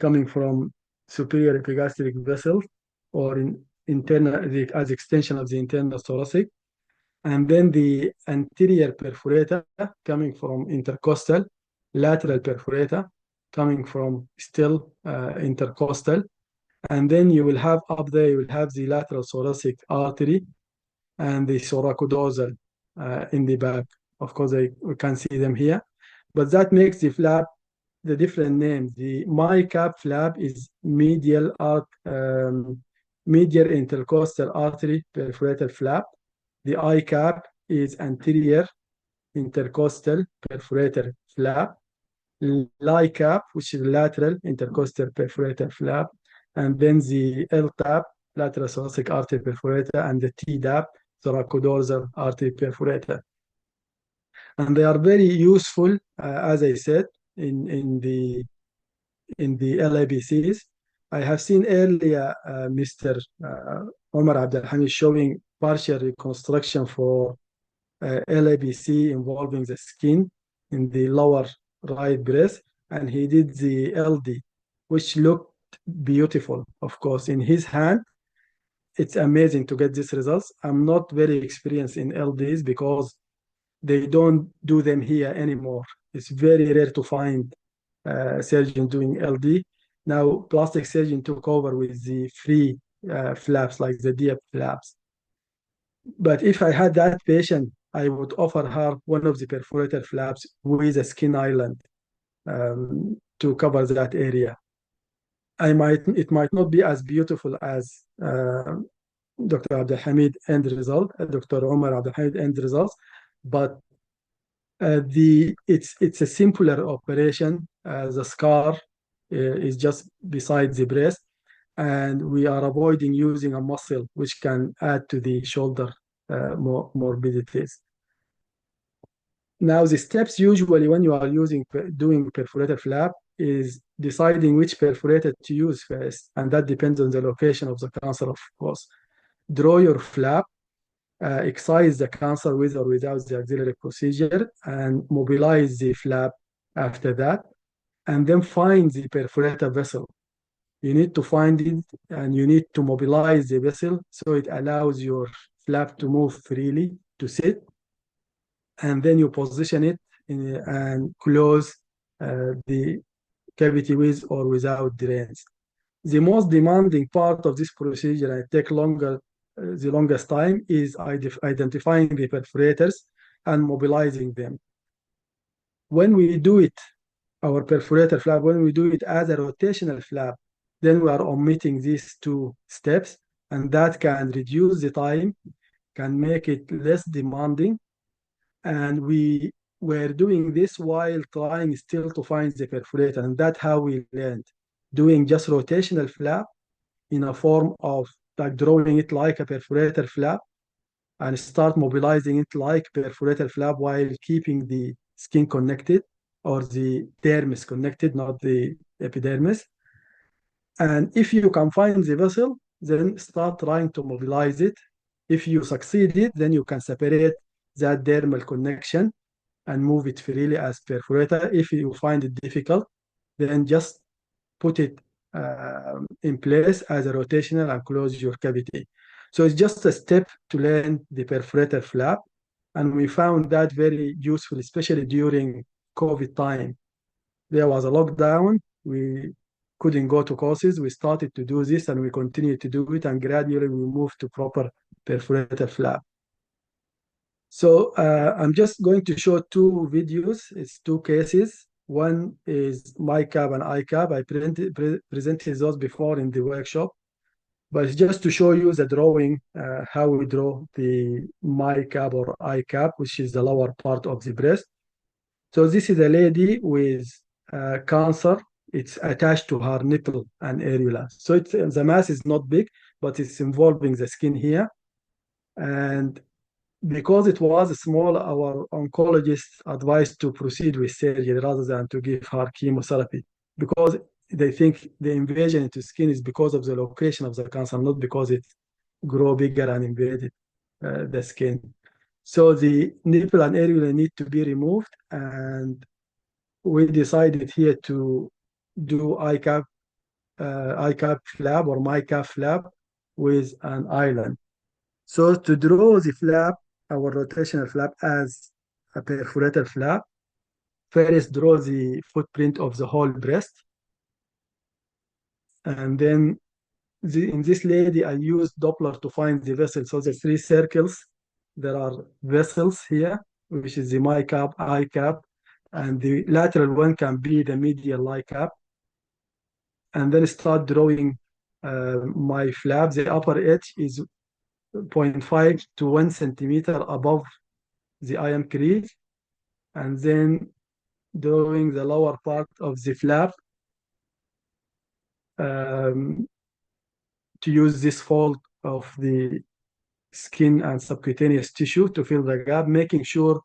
Speaker 3: coming from superior epigastric vessels or as extension of the internal thoracic. And then the anterior perforator coming from intercostal, lateral perforator coming from still intercostal. And then you will have up there, you will have the lateral thoracic artery and the thoracodorsal in the back. Of course, we can see them here. But that makes the flap the different names. The MICAP flap is medial intercostal artery perforator flap. The ICAP is anterior intercostal perforator flap. LICAP, which is lateral intercostal perforator flap. And then the LTAP, lateral thoracic artery perforator, and the TDAP, thoracodorsal artery perforator. And they are very useful, as I said, in the LABCs. I have seen earlier Mr. Omar Abdelhamid showing partial reconstruction for LABC involving the skin in the lower right breast, and he did the LD, which looked beautiful, of course, in his hand. It's amazing to get these results. I'm not very experienced in LDs because they don't do them here anymore. It's very rare to find surgeon doing LD. Now, plastic surgeon took over with the free flaps, like the DIAP flaps. But if I had that patient, I would offer her one of the perforator flaps with a skin island to cover that area. It might not be as beautiful as Dr. Abdelhamid end result, Dr. Omar Abdelhamid end results, but it's a simpler operation. The scar is just beside the breast, and we are avoiding using a muscle which can add to the shoulder morbidities. Now, the steps usually when you are doing perforator flap is deciding which perforator to use first, and that depends on the location of the cancer, of course. Draw your flap, excise the cancer with or without the auxiliary procedure, and mobilize the flap after that, and then find the perforator vessel. You need to find it, and you need to mobilize the vessel so it allows your flap to move freely, to sit, and then you position it and close the cavity with or without drains. The most demanding part of this procedure, and take the longest time, is identifying the perforators and mobilizing them. When we do it, our perforator flap, when we do it as a rotational flap, then we are omitting these two steps, and that can reduce the time, can make it less demanding. And we were doing this while trying still to find the perforator, and that's how we learned, doing just rotational flap in a form of like drawing it like a perforator flap and start mobilizing it like perforator flap while keeping the skin connected, or the dermis connected, not the epidermis. And if you can find the vessel, then start trying to mobilize it. If you succeeded, then you can separate that dermal connection and move it freely as perforator. If you find it difficult, then just put it in place as a rotational and close your cavity. So it's just a step to learn the perforator flap. And we found that very useful, especially during COVID time. There was a lockdown. We couldn't go to courses. We started to do this, and we continued to do it, and gradually we moved to proper perforator flap. So I'm just going to show two videos. It's two cases. One is MICAP and ICAP. I presented those before in the workshop, but it's just to show you the drawing, how we draw the MICAP or ICAP, which is the lower part of the breast. So this is a lady with cancer. It's attached to her nipple and areola. So the mass is not big, but it's involving the skin here. And because it was small, our oncologist advised to proceed with surgery rather than to give her chemotherapy, because they think the invasion into skin is because of the location of the cancer, not because it grow bigger and invaded the skin. So the nipple and areola need to be removed, and we decided here to do ICAP flap or MyCap flap with an island. So to draw the flap, our rotational flap as a perforated flap, first draw the footprint of the whole breast. And then in this lady, I used Doppler to find the vessel. So the 3 circles, there are vessels here, which is the MyCap, ICAP, and the lateral one can be the medial ICAP. And then start drawing my flap. The upper edge is 0.5 to 1 centimeter above the IM crease. And then drawing the lower part of the flap to use this fold of the skin and subcutaneous tissue to fill the gap, making sure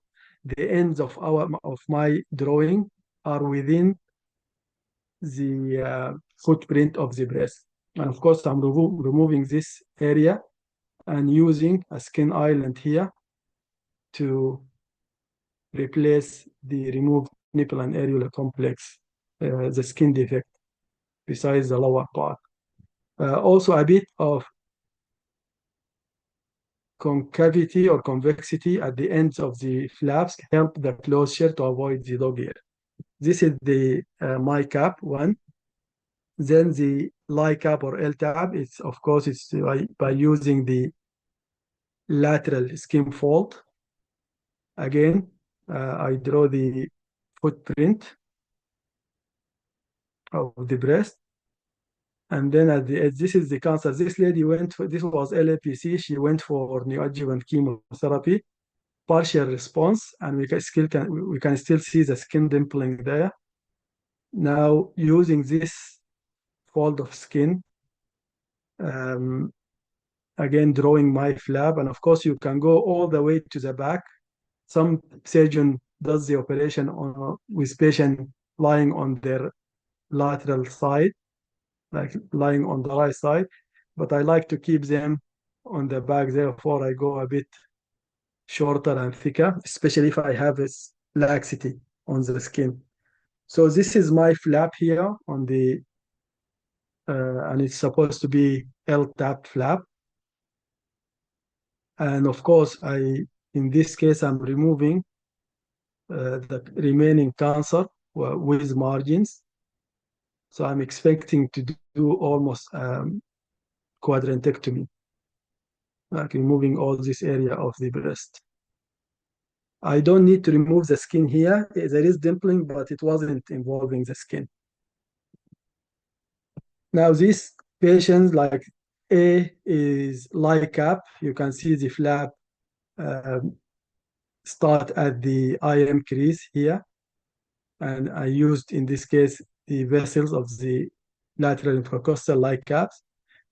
Speaker 3: the ends of my drawing are within the footprint of the breast. And of course, I'm removing this area and using a skin island here to replace the removed nipple and areola complex, the skin defect, besides the lower part. Also a bit of concavity or convexity at the ends of the flaps help the closure to avoid the dog ear. This is the MyCap one. Then the LICAP or LTAP, it's by using the lateral skin fold. Again, I draw the footprint of the breast. And then at the edge, this is the cancer. This lady this was LAPC. She went for neoadjuvant chemotherapy, partial response, and we can still see the skin dimpling there. Now, using this fold of skin, again, drawing my flap, and of course, you can go all the way to the back. Some surgeon does the operation with patient lying on their lateral side, like lying on the right side, but I like to keep them on the back. Therefore, I go a bit shorter and thicker, especially if I have a laxity on the skin. So this is my flap here on the, and it's supposed to be L-tapped flap. And of course, in this case, I'm removing the remaining cancer with margins. So I'm expecting to do almost quadrantectomy, like removing all this area of the breast. I don't need to remove the skin here. There is dimpling, but it wasn't involving the skin. Now these patients, like A is LICAP. You can see the flap start at the IM crease here. And I used, in this case, the vessels of the lateral intercostal LICAPs.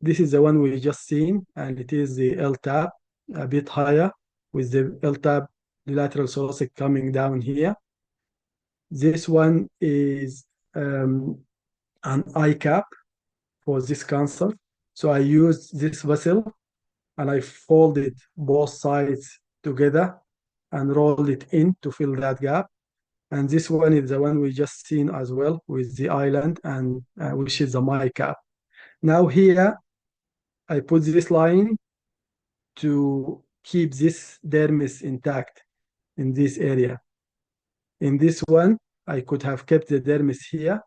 Speaker 3: This is the one we just seen, and it is the L-tap, a bit higher, with the L-tap, the lateral thoracic coming down here. This one is an ICAP for this cancer. So I used this vessel and I folded both sides together and rolled it in to fill that gap. And this one is the one we just seen as well with the island, and which is the MyCap. Now here, I put this line to keep this dermis intact in this area. In this one, I could have kept the dermis here.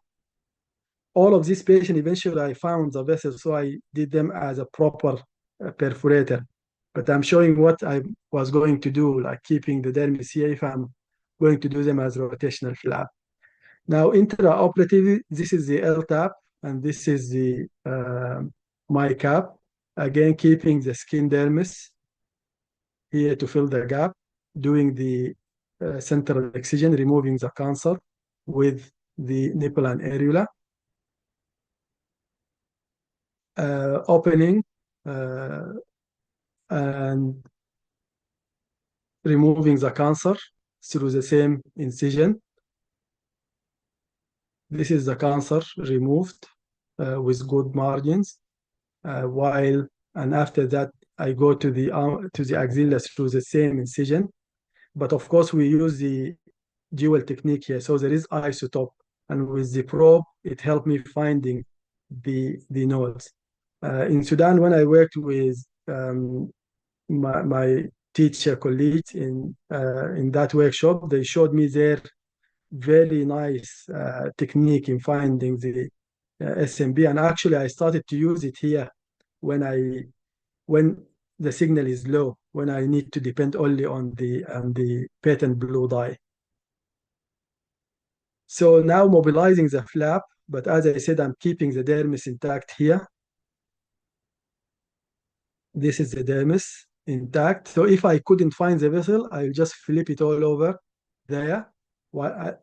Speaker 3: All of these patients, eventually I found the vessels, so I did them as a proper perforator. But I'm showing what I was going to do, like keeping the dermis here if I'm going to do them as rotational flap. Now, intraoperatively, this is the L-tap, and this is the MyCap. Again, keeping the skin dermis here to fill the gap, doing the central excision, removing the cancer with the nipple and areola. Opening and removing the cancer through the same incision. This is the cancer removed with good margins. And after that, I go to the axilla through the same incision. But of course, we use the dual technique here. So there is isotope, and with the probe, it helped me finding the nodes. In Sudan, when I worked with my teacher colleagues in that workshop, they showed me their very nice technique in finding the SMB, and actually I started to use it here when the signal is low, when I need to depend only on the patent blue dye. So now mobilizing the flap, but as I said, I'm keeping the dermis intact here. This is the dermis intact. So if I couldn't find the vessel, I'll just flip it all over there.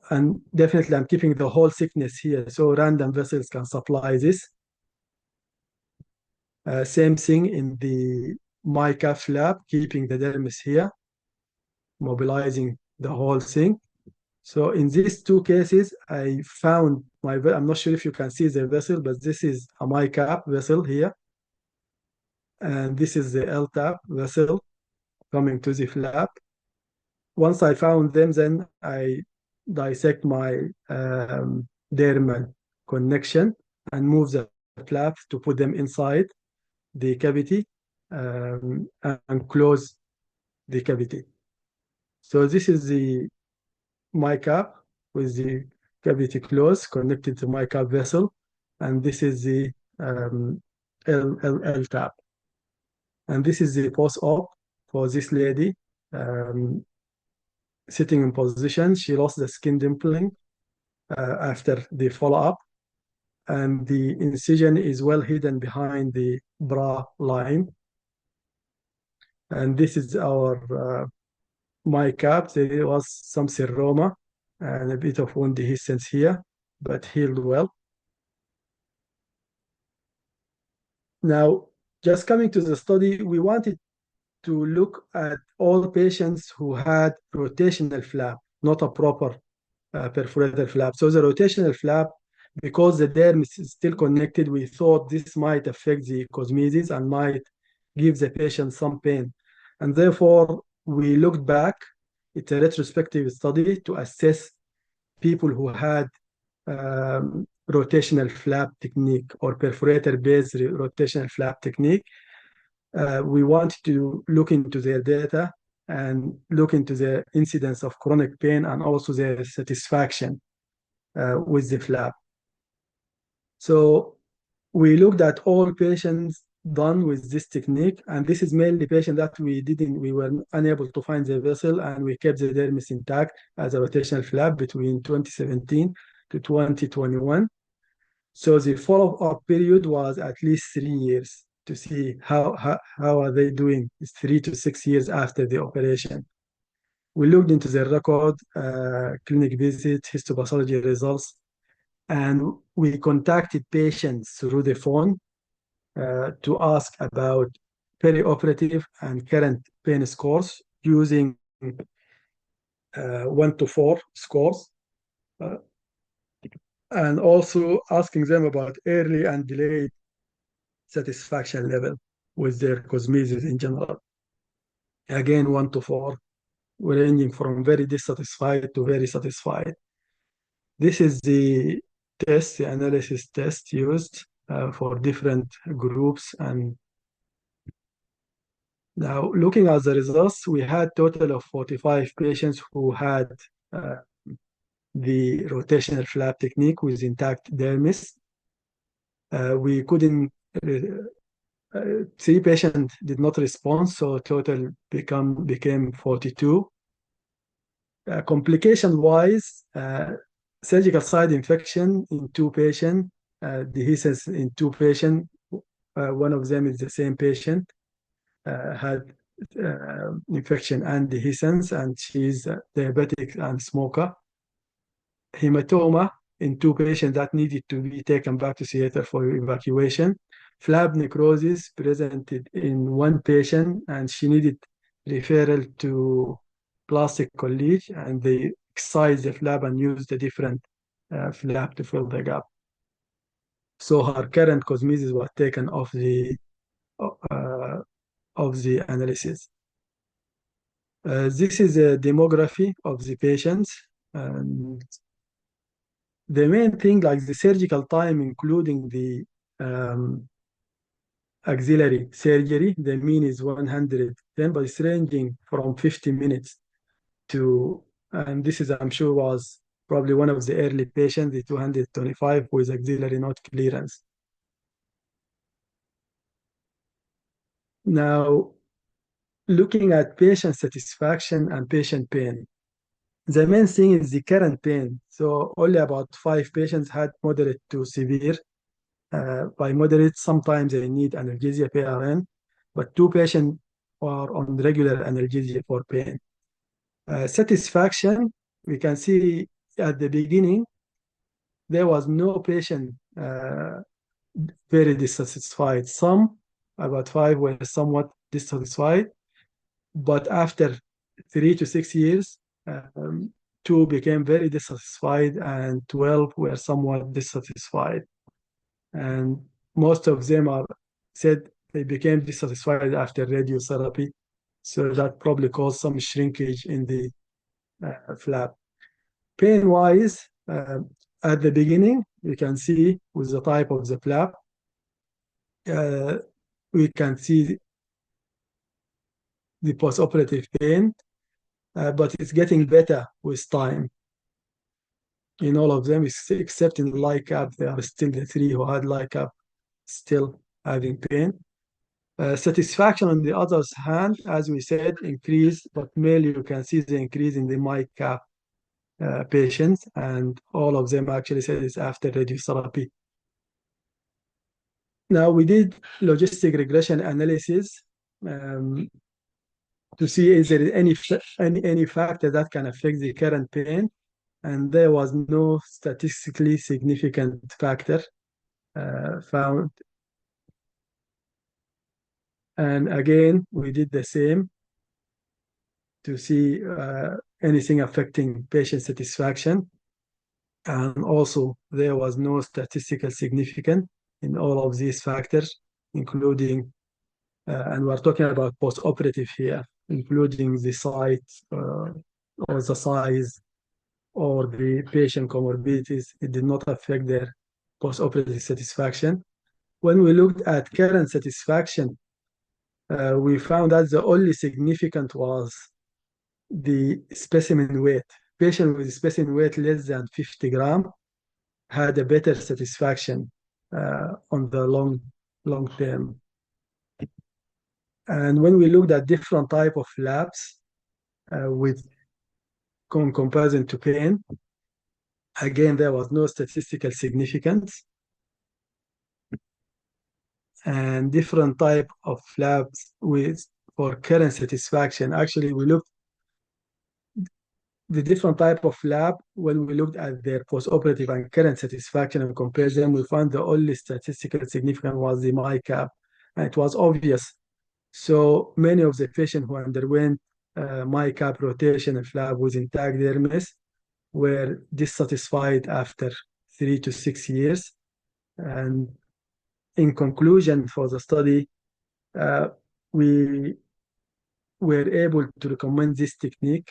Speaker 3: And definitely I'm keeping the whole thickness here, so random vessels can supply this. Same thing in the mica flap, keeping the dermis here, mobilizing the whole thing. So in these two cases, I found I'm not sure if you can see the vessel, but this is a mica vessel here. And this is the L-tap vessel coming to the flap. Once I found them, then I dissect my dermal connection and move the flaps to put them inside the cavity and close the cavity. So this is the mica with the cavity closed, connected to mica vessel, and this is the L-tap. And this is the post-op for this lady sitting in position. She lost the skin dimpling after the follow-up, and the incision is well hidden behind the bra line. And this is our mica. There was some seroma and a bit of wound dehiscence here, but healed well. Now, just coming to the study, we wanted to look at all patients who had rotational flap, not a proper perforated flap. So the rotational flap, because the dermis is still connected, we thought this might affect the cosmesis and might give the patient some pain. And therefore, we looked back. It's a retrospective study to assess people who had rotational flap technique or perforator-based rotational flap technique. We want to look into their data and look into the incidence of chronic pain and also their satisfaction with the flap. So we looked at all patients done with this technique, and this is mainly patients that we were unable to find the vessel, and we kept the dermis intact as a rotational flap between 2017 to 2021. So the follow-up period was at least 3 years to see how are they doing. It's 3 to 6 years after the operation. We looked into their record, clinic visit, histopathology results, and we contacted patients through the phone to ask about perioperative and current pain scores using 1 to 4 scores, and also asking them about early and delayed satisfaction level with their cosmesis in general. Again, 1 to 4, ranging from very dissatisfied to very satisfied. This is the test, the analysis test used for different groups. And now looking at the results, we had total of 45 patients who had the rotational flap technique with intact dermis. We couldn't, 3 patients did not respond, so total became 42. Complication-wise, surgical site infection in 2 patients, dehiscence in 2 patients. One of them is the same patient, had infection and dehiscence, and she's diabetic and smoker. Hematoma in 2 patients that needed to be taken back to theater for evacuation. Flap necrosis presented in 1 patient, and she needed referral to plastic colleague, and they excised the flap and used a different flap to fill the gap. So her current cosmesis was taken off the analysis. This is a demography of the patients. And the main thing, like the surgical time, including the axillary surgery, the mean is 110, but it's ranging from 50 minutes to, and this is, I'm sure, was probably one of the early patients, the 225 with axillary node clearance. Now, looking at patient satisfaction and patient pain, the main thing is the current pain. So only about 5 patients had moderate to severe. By moderate, sometimes they need analgesia PRN, but 2 patients are on regular analgesia for pain. Satisfaction, we can see at the beginning, there was no patient very dissatisfied. Some, about 5, were somewhat dissatisfied, but after 3 to 6 years, 2 became very dissatisfied and 12 were somewhat dissatisfied. And most of them are said they became dissatisfied after radiotherapy. So that probably caused some shrinkage in the flap. Pain-wise, at the beginning, you can see with the type of the flap, we can see the postoperative pain, but it's getting better with time. In all of them, except in LICAP, there are still the 3 who had LICAP still having pain. Satisfaction, on the other hand, as we said, increased, but mainly you can see the increase in the MICAP patients, and all of them actually said it's after radiotherapy. Now, we did logistic regression analysis to see is there any factor that can affect the current pain, and there was no statistically significant factor found. And again, we did the same to see anything affecting patient satisfaction. And also, there was no statistical significance in all of these factors, including, and we're talking about post-operative here, including the site or the size or the patient comorbidities. It did not affect their post-operative satisfaction. When we looked at current satisfaction, we found that the only significant was the specimen weight. Patient with specimen weight less than 50 grams had a better satisfaction on the long term. And when we looked at different type of labs with comparison to pain, again, there was no statistical significance. And different type of labs for current satisfaction. Actually, we looked the different type of lab, when we looked at their postoperative and current satisfaction and compared them, we found the only statistical significance was the MICAP, and it was obvious. So many of the patients who underwent MICAP rotation and flap with intact dermis were dissatisfied after 3 to 6 years. And in conclusion for the study, we were able to recommend this technique,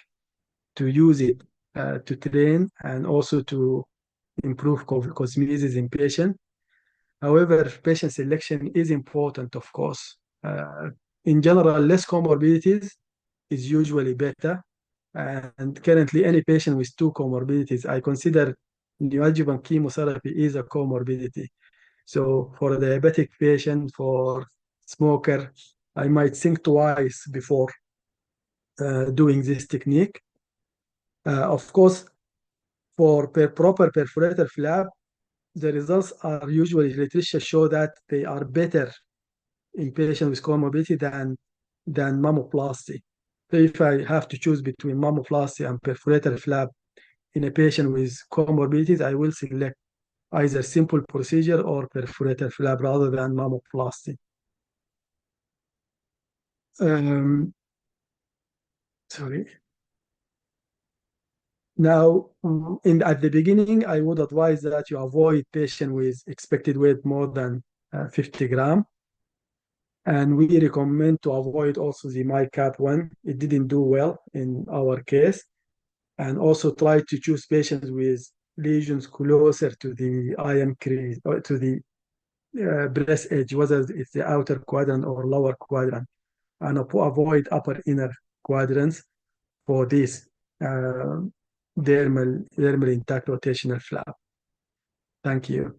Speaker 3: to use it to train and also to improve cosmesis in patients. However, patient selection is important, of course. In general, less comorbidities is usually better. And currently, any patient with 2 comorbidities, I consider neoadjuvant chemotherapy is a comorbidity. So for a diabetic patient, for smoker, I might think twice before doing this technique. Of course, for proper perforator flap, the results are usually, literature show that they are better in patients with comorbidity than mammoplasty. So if I have to choose between mammoplasty and perforator flap in a patient with comorbidities, I will select either simple procedure or perforator flap rather than mammoplasty. Sorry. Now, at the beginning, I would advise that you avoid patient with expected weight more than 50 grams. And we recommend to avoid also the MICAP one. It didn't do well in our case. and also try to choose patients with lesions closer to the IM crease or to the breast edge, whether it's the outer quadrant or lower quadrant, and avoid upper inner quadrants for this dermal intact rotational flap. Thank you.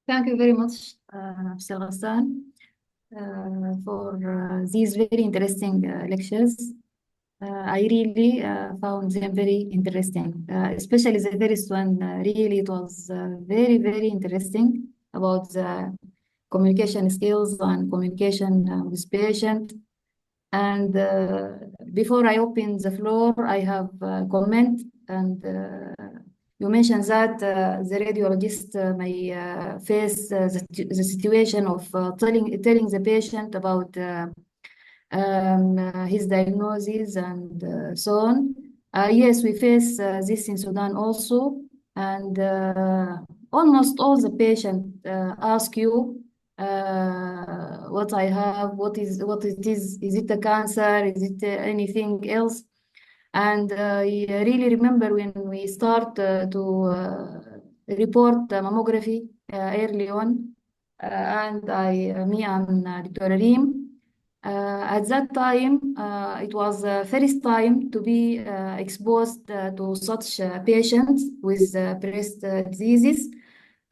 Speaker 1: Thank you very much, Mr. Ghassan, for these very interesting lectures. I really found them very interesting, especially the first one. Really, it was very, very interesting about the communication skills and communication with patient. And before I open the floor, I have a comment. And you mentioned that the radiologist may face the situation of telling the patient about his diagnosis and so on. Yes, we face this in Sudan also, and almost all the patients ask you what I have, what it is it a cancer, is it anything else? And I really remember when we start to report mammography early on, and me and Dr. Reem, at that time, it was the first time to be exposed to such patients with breast diseases.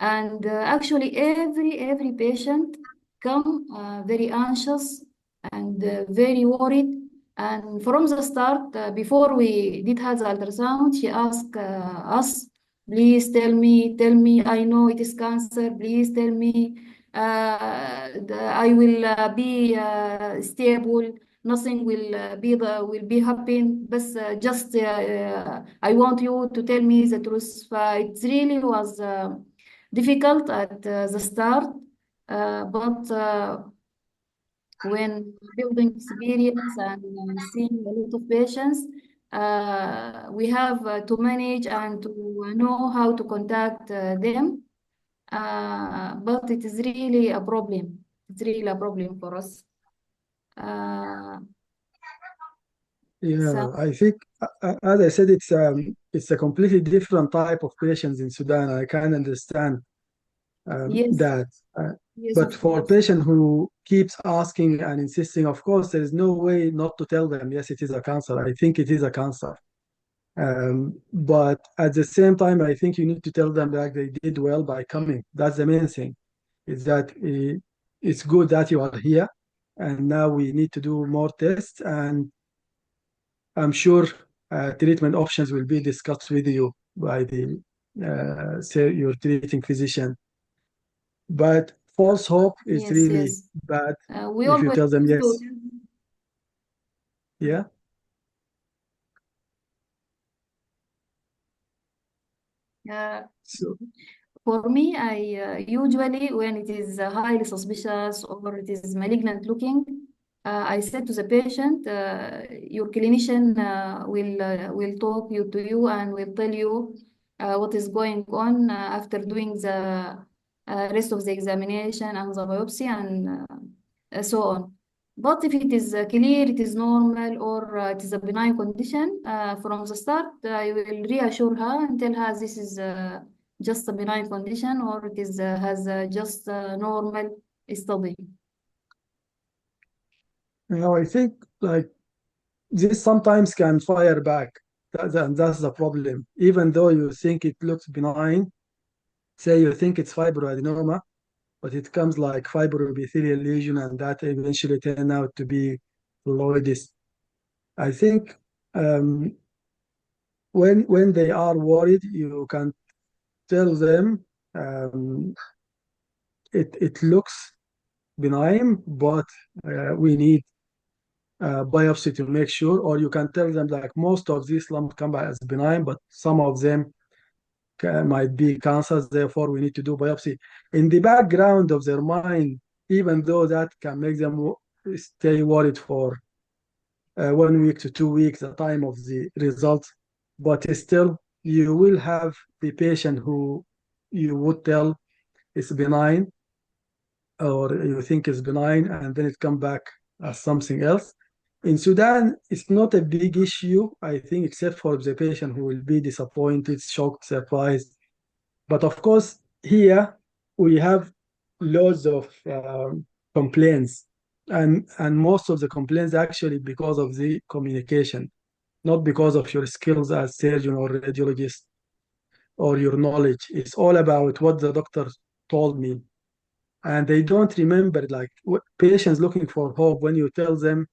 Speaker 1: And actually, every patient come very anxious and very worried. And from the start, before we did have the ultrasound, she asked us, please tell me, I know it is cancer, please tell me. I will be stable. Nothing will be happen. But just I want you to tell me the truth. It really was difficult at the start, but when building experience and seeing a lot of patients, we have to manage and to know how to contact them. But it is really a problem. It's really a problem for us.
Speaker 3: Yeah,
Speaker 1: So
Speaker 3: I think, as I said, it's a completely different type of patients in Sudan. I can understand
Speaker 1: yes,
Speaker 3: that.
Speaker 1: yes,
Speaker 3: But
Speaker 1: of
Speaker 3: for a
Speaker 1: course.
Speaker 3: patient who keeps asking and insisting, of course, there is no way not to tell them, yes, it is a cancer. I think it is a cancer. But at the same time, I think you need to tell them that they did well by coming. That's the main thing, is that it's good that you are here, and now we need to do more tests, and I'm sure treatment options will be discussed with you by the say your treating physician. But false hope is
Speaker 1: Yes,
Speaker 3: really
Speaker 1: yes.
Speaker 3: bad
Speaker 1: We
Speaker 3: if you
Speaker 1: always
Speaker 3: tell them
Speaker 1: used
Speaker 3: yes. Yeah. So
Speaker 1: for me, I usually, when it is highly suspicious or it is malignant looking, I said to the patient, your clinician will talk to you and will tell you what is going on after doing the rest of the examination and the biopsy and so on. But if it is clear, it is normal, or it is a benign condition, from the start, I will reassure her and tell her this is just a benign condition, or it is has just a normal study.
Speaker 3: I think like this sometimes can fire back. That's the problem. Even though you think it looks benign, say you think it's fibroadenoma, but it comes like fibroepithelial lesion, and that eventually turn out to be phylloides. I think um, when they are worried, you can tell them it looks benign, but we need biopsy to make sure. Or you can tell them like most of these lumps come back as benign, but some of them might be cancers, therefore we need to do biopsy. In the background of their mind, even though that can make them stay worried for 1 week to 2 weeks, the time of the result, but still you will have the patient who you would tell is benign, or you think is benign, and then it come back as something else. In Sudan, it's not a big issue, I think, except for the patient who will be disappointed, shocked, surprised. But of course, here we have loads of complaints, and most of the complaints actually because of the communication, not because of your skills as surgeon or radiologist or your knowledge. It's all about what the doctor told me. And they don't remember, like patients looking for hope, when you tell them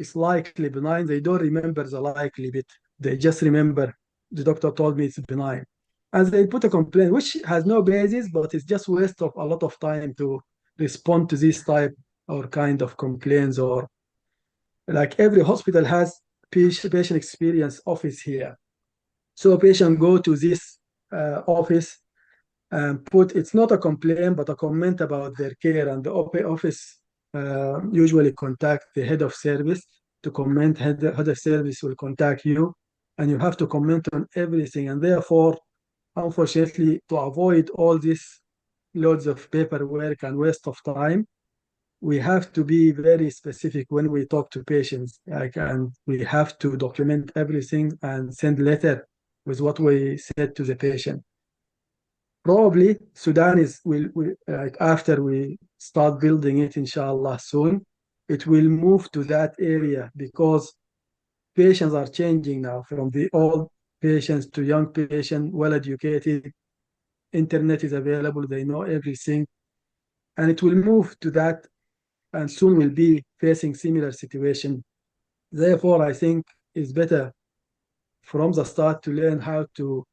Speaker 3: it's likely benign, they don't remember the likely bit. They just remember the doctor told me it's benign. And they put a complaint, which has no basis, but it's just waste of a lot of time to respond to this type or kind of complaints. Or like every hospital has patient experience office here. So a patient go to this office and put, it's not a complaint, but a comment about their care, and the office usually contact the head of service to comment. Head of service will contact you, and you have to comment on everything. And therefore, unfortunately, to avoid all this loads of paperwork and waste of time, we have to be very specific when we talk to patients, and we have to document everything and send letter with what we said to the patient. Probably Sudan will like after we start building it, inshallah, soon, it will move to that area, because patients are changing now from the old patients to young patients, well educated, internet is available, they know everything, and it will move to that, and soon we'll be facing similar situation. Therefore, I think it's better from the start to learn how to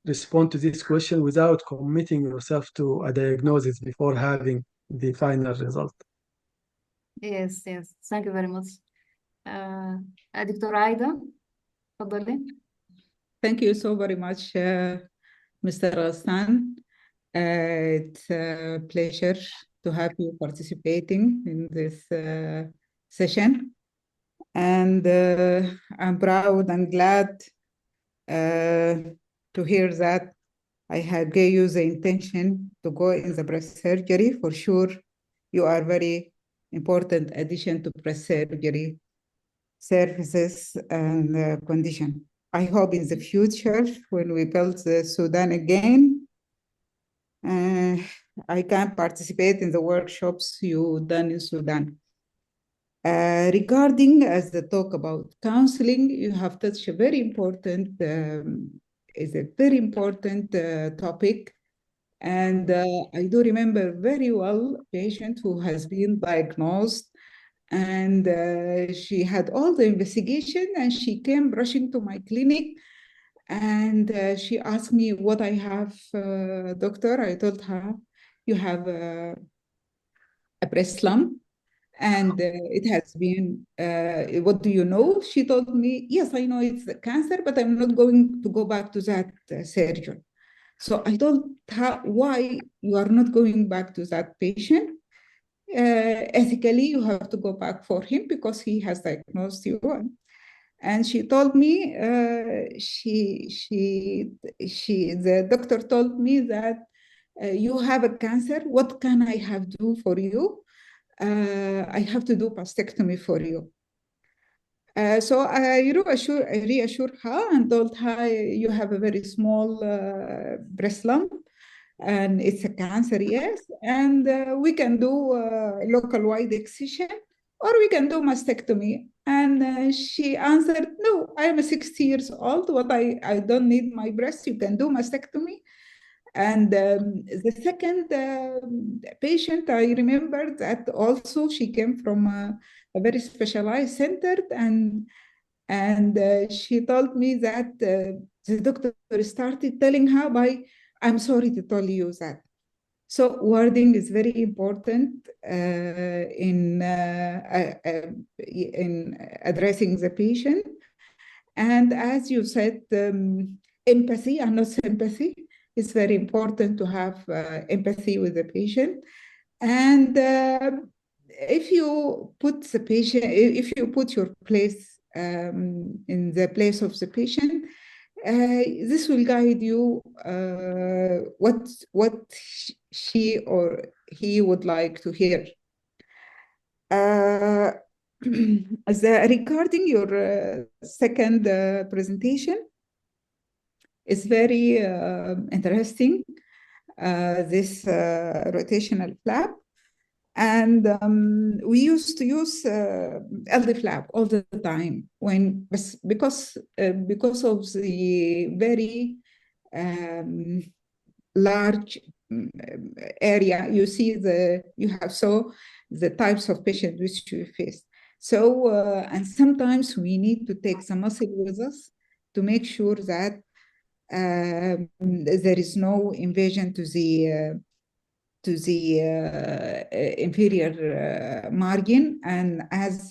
Speaker 3: respond to this question without committing yourself to a diagnosis before having the final result.
Speaker 1: Yes, yes. Thank you very much. دكتورة عايدة تفضلي.
Speaker 7: Thank you so very much, Mr. Ghassan. It's a pleasure to have you participating in this session. And I'm proud and glad to hear that I have gave you the intention to go in the breast surgery. For sure, you are very important addition to breast surgery services and condition. I hope in the future, when we build Sudan again, I can participate in the workshops you done in Sudan. Regarding as the talk about counseling, you have touched a very important, is a very important topic. And I do remember very well a patient who has been diagnosed, and she had all the investigation, and she came rushing to my clinic, and she asked me what I have, doctor. I told her, you have a breast lump, and it has been, what do you know? She told me, yes, I know it's cancer, but I'm not going to go back to that surgeon. So I told her, why you are not going back to that patient? Ethically, you have to go back for him because he has diagnosed you. And she told me, the doctor told me that you have a cancer. What can I have do for you? I have to do mastectomy for you. So I reassured her and told her, you have a very small breast lump, and it's a cancer, yes, and we can do local wide excision, or we can do mastectomy. And she answered, no, I am 60 years old, what I don't need my breast, you can do mastectomy. And the second patient, I remember that also she came from a very specialized center, and she told me that the doctor started telling her by, I'm sorry to tell you that. So wording is very important in addressing the patient. And as you said, empathy and not sympathy. It's very important to have empathy with the patient. And if you put the patient, if you put your place in the place of the patient, this will guide you what she or he would like to hear. Regarding your second presentation, it's very interesting, this rotational flap. And we used to use LD flap all the time because of the very large area. You have the types of patients which we face. So and sometimes we need to take the muscle with us to make sure that there is no invasion to the inferior margin. And as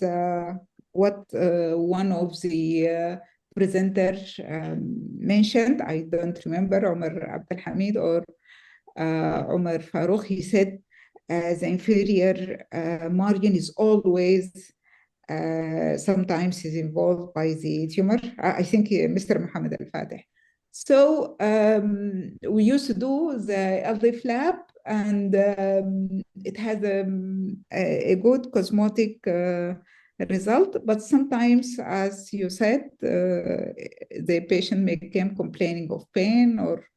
Speaker 7: what one of the presenters mentioned, I don't remember, Omar Abdel Hamid or Omar Farouk, he said the inferior margin is always sometimes is involved by the tumor. I think Mr. Mohammed Al-Fatih. So we used to do the LD flap, and it has a good cosmetic result. But sometimes, as you said, the patient became complaining of pain or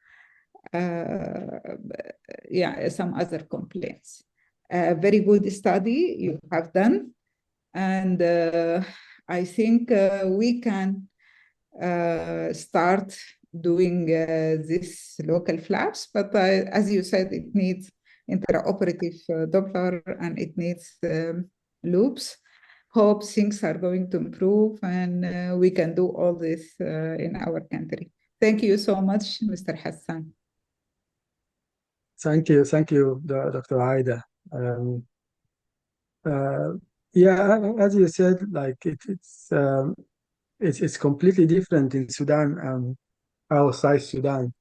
Speaker 7: some other complaints. Very good study you have done. And I think we can start doing this local flaps, but as you said, it needs intraoperative Doppler and it needs loops. Hope things are going to improve and we can do all this in our country. Thank you so much, Mr. Ghassan.
Speaker 3: Thank you, Dr. Aida. As you said, like it's completely different in Sudan and outside Sudan.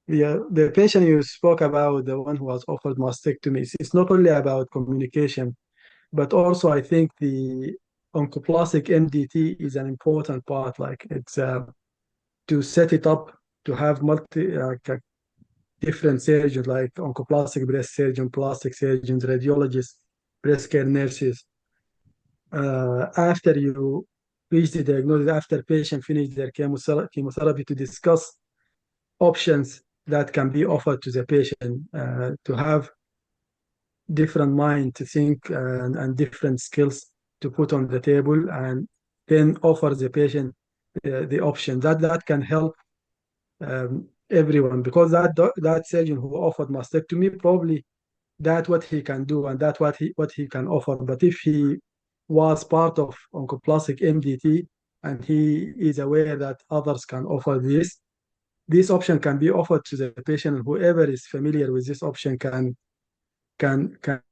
Speaker 3: The patient you spoke about, the one who was offered mastectomy, it's not only about communication, but also I think the oncoplastic MDT is an important part. Like it's to set it up to have different surgeons like oncoplastic breast surgeon, plastic surgeons, radiologists, breast care nurses. After you reach the diagnosis, after patient finish their chemotherapy, to discuss options that can be offered to the patient, to have different mind to think and different skills to put on the table, and then offer the patient the option that can help everyone, because that surgeon who offered mastectomy, probably that's what he can do and that's what he can offer. But if he was part of oncoplastic MDT and he is aware that others can offer this option can be offered to the patient, and whoever is familiar with this option can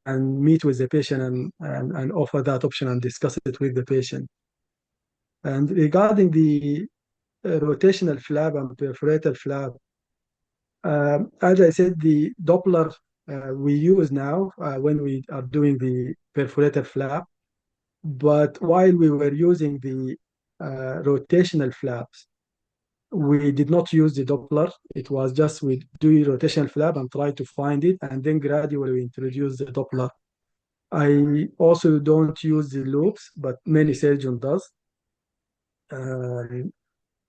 Speaker 3: meet with the patient and offer that option and discuss it with the patient. And regarding the rotational flap and perforator flap, as I said, the Doppler we use now when we are doing the perforator flap, but while we were using the rotational flaps, we did not use the Doppler. It was just we do rotational flap and try to find it, and then gradually we introduce the Doppler. I also don't use the loops, but many surgeons does.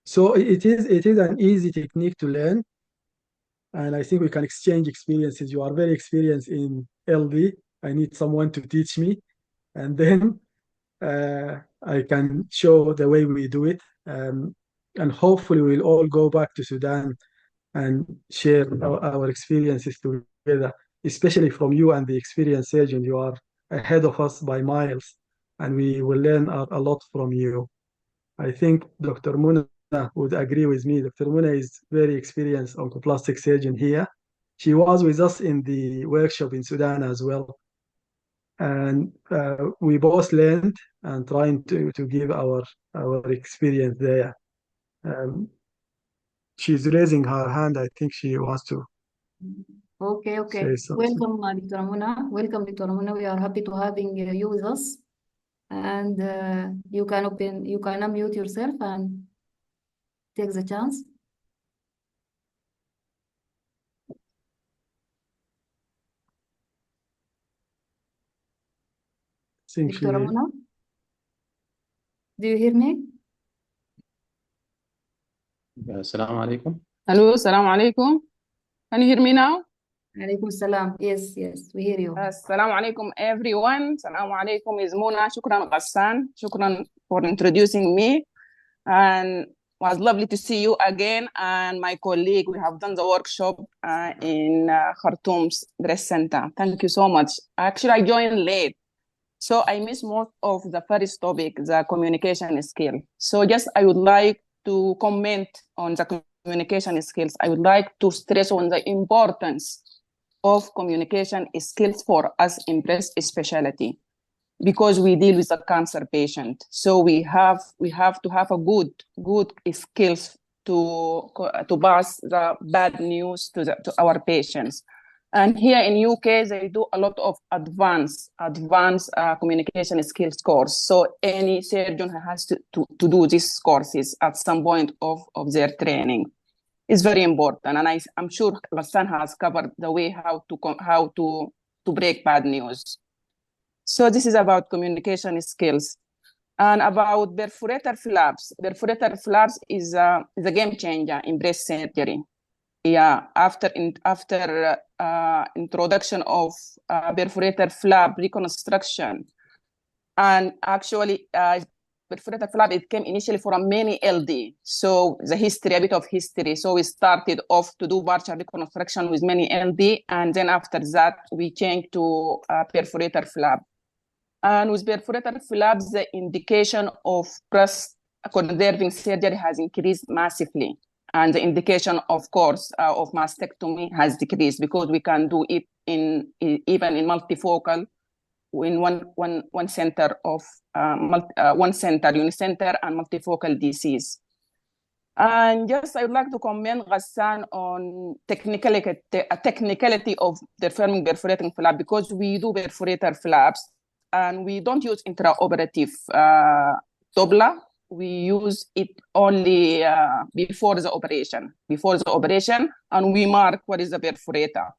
Speaker 3: So it is an easy technique to learn, and I think we can exchange experiences. You are very experienced in LD. I need someone to teach me, and then I can show the way we do it. And hopefully we'll all go back to Sudan and share our experiences together, especially from you and the experienced surgeon. You are ahead of us by miles, and we will learn a lot from you. I think Dr. Muna would agree with me. Dr. Muna is very experienced oncoplastic surgeon here. She was with us in the workshop in Sudan as well. And we both learned and trying to give our experience there. She's raising her hand. I think she wants to
Speaker 1: Okay.
Speaker 3: say something.
Speaker 1: Welcome, Dr. Amina. Welcome, Dr. Amina. We are happy to having you with us. And you can unmute yourself and take the chance.
Speaker 3: I think
Speaker 1: Dr. Amina? Do you hear me?
Speaker 8: السلام عليكم.
Speaker 9: Hello, Assalamu alaikum. Can you hear me now?
Speaker 1: Alaikum salam. Yes, we hear you.
Speaker 9: Assalamu alaikum, everyone. Assalamu alaikum is Mona. Shukran, Ghassan. Shukran for introducing me. And it was lovely to see you again and my colleague. We have done the workshop in Khartoum's Dress Center. Thank you so much. Actually, I joined late, so I missed most of the first topic, the communication skill. So just I would like to comment on the communication skills. I would like to stress on the importance of communication skills for us in breast specialty, because we deal with a cancer patient. So we have to have a good skills to pass the bad news to our patients. And here in UK, they do a lot of advanced communication skills course. So any surgeon has to do these courses at some point of their training. It's very important, and I'm sure Ghassan has covered the way how to break bad news. So this is about communication skills. And about perforator flaps. Perforator flaps is a game changer in breast surgery. Yeah, after introduction of perforator flap reconstruction, and actually perforator flap, it came initially for a mini LD. So a bit of history. So we started off to do partial reconstruction with mini LD, and then after that we changed to perforator flap. And with perforator flaps, the indication of breast conserving surgery has increased massively. And the indication, of course, of mastectomy has decreased, because we can do it even in multifocal, in one center of unicenter and multifocal disease. And just I would like to commend Ghassan on technicality of performing perforating flap, because we do perforator flaps and we don't use intraoperative Doppler. We use it only before the operation, and we mark what is the perforator.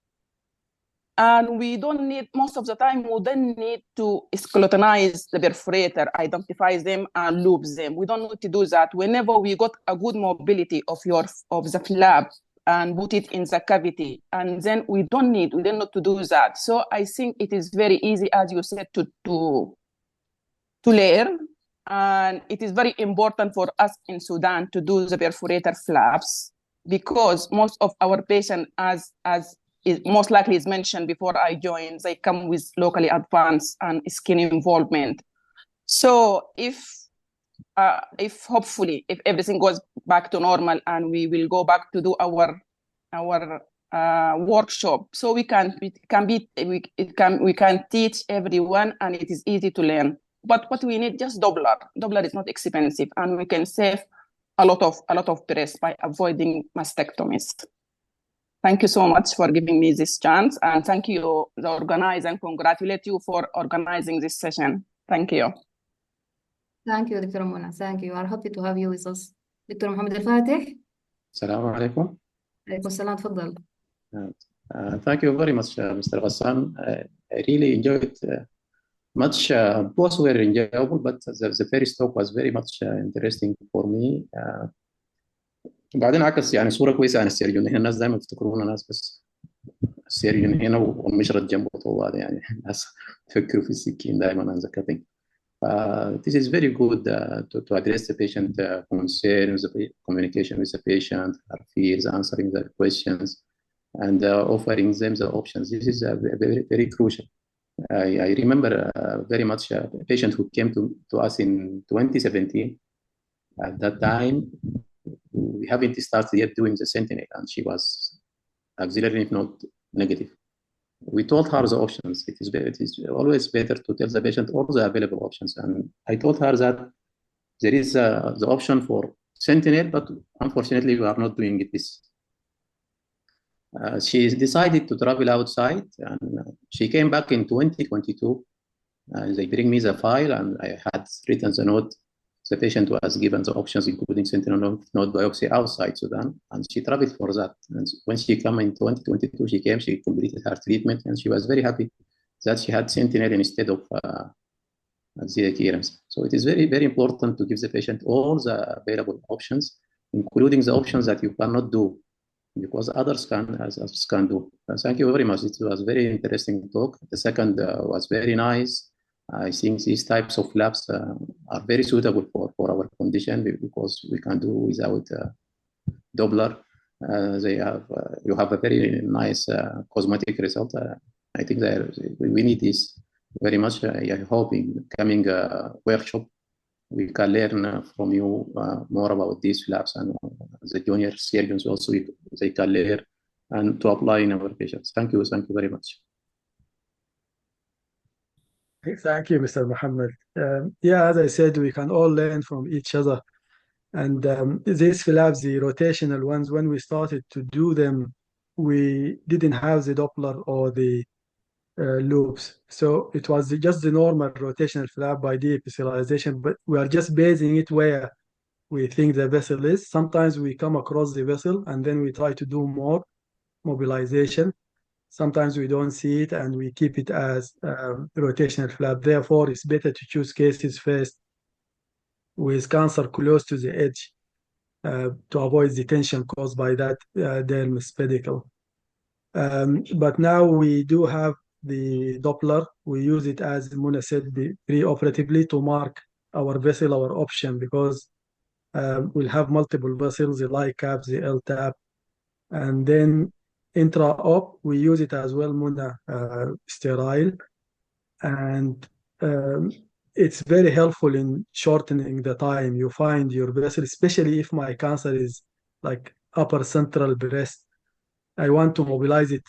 Speaker 9: And we don't need, most of the time, we don't need to scrutinize the perforator, identify them and loop them. We don't need to do that. Whenever we got a good mobility of the flap and put it in the cavity, and then we don't need to do that. So I think it is very easy, as you said, to learn. And it is very important for us in Sudan to do the perforator flaps, because most of our patients, as is most likely is mentioned before I joined, they come with locally advanced and skin involvement. So if hopefully, if everything goes back to normal and we will go back to do our workshop, so we can teach everyone, and it is easy to learn. But what we need, just Doppler. Doppler is not expensive, and we can save a lot of breast by avoiding mastectomies. Thank you so much for giving me this chance, and thank you, the organizer, and congratulate you for organizing this session. Thank you.
Speaker 1: Thank you, Dr. Mona. Thank you. We are happy to have you with us. Dr. Mohammed Al-Fatih.
Speaker 8: السلام عليكم.
Speaker 1: عليكم السلام. تفضل.
Speaker 8: Thank you very much, Mr. Ghassan. I really enjoyed much. Both were enjoyable, but the first talk was very much interesting for me. بعدين عكس يعني صورة كويسة عن السيرجون. هنا الناس دائما يفتكرونا ناس بس السيرجون هنا والمشرط جنبه طوال، يعني الناس تفكروا في السكين دائما عن the cutting. This is very good to address the patient concerns, the communication with the patient, her fears, answering the questions, and offering them the options. This is very, very crucial. I remember very much a patient who came to us in 2017. At that time, we haven't started yet doing the Sentinel, and she was axillary lymph node negative. We told her the options. It is always better to tell the patient all the available options. And I told her that there is the option for Sentinel, but unfortunately, we are not doing it this. She decided to travel outside, and she came back in 2022. They bring me the file, and I had written the note. The patient was given the options, including sentinel node biopsy outside Sudan, and she traveled for that. And when she came in 2022, she completed her treatment, and she was very happy that she had sentinel instead of the adherence. So it is very, very important to give the patient all the available options, including the options that you cannot do, because others can do. Thank you very much. It was a very interesting talk. The second was very nice. I think these types of labs are very suitable for our condition because we can do without Doppler. You have a very nice cosmetic result. I think that we need this very much. I hope in coming workshop we can learn from you more about these labs, and the junior surgeons also they can learn and to apply in our patients. Thank you very much.
Speaker 3: Thank you, Mr. Mohammed. Yeah, as I said, we can all learn from each other. And these labs, the rotational ones, when we started to do them, we didn't have the Doppler or the loops. So it was just the normal rotational flap by deepicellization, but we are just basing it where we think the vessel is. Sometimes we come across the vessel and then we try to do more mobilization. Sometimes we don't see it and we keep it as rotational flap. Therefore, it's better to choose cases first with cancer close to the edge to avoid the tension caused by that dermis pedicle. But now we do have the Doppler. We use it, as Muna said, pre-operatively to mark our vessel, our option, because we'll have multiple vessels, the LICAP, the LTAP, and then intra-op, we use it as well, Muna, sterile. And it's very helpful in shortening the time you find your vessel, especially if my cancer is like upper central breast. I want to mobilize it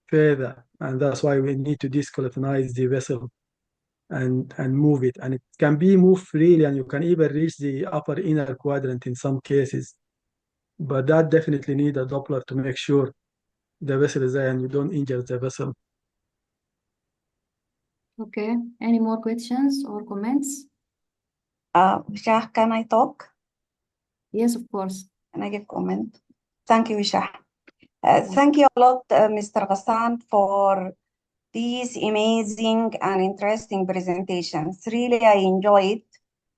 Speaker 3: further, and that's why we need to deskeletonize the vessel and move it. And it can be moved freely, and you can even reach the upper inner quadrant in some cases. But that definitely need a Doppler to make sure the vessel is there and you don't injure the vessel.
Speaker 1: Okay. Any more questions or comments?
Speaker 6: Shah, can I talk?
Speaker 1: Yes, of course.
Speaker 6: Can I give comment? Thank you, Shah. Thank you a lot, Mr. Ghassan, for these amazing and interesting presentations. Really, I enjoyed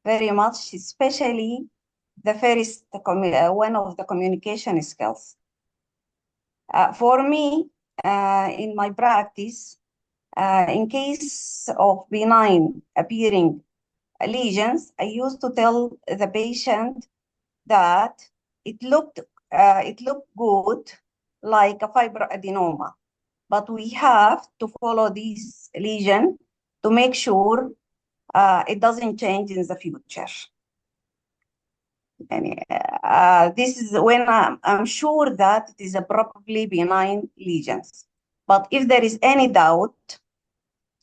Speaker 6: very much, especially the first one of the communication skills. For me, in my practice, in case of benign appearing lesions, I used to tell the patient that it looked good, like a fibroadenoma, but we have to follow this lesion to make sure it doesn't change in the future. And this is when I'm sure that it is a probably benign lesions. But if there is any doubt,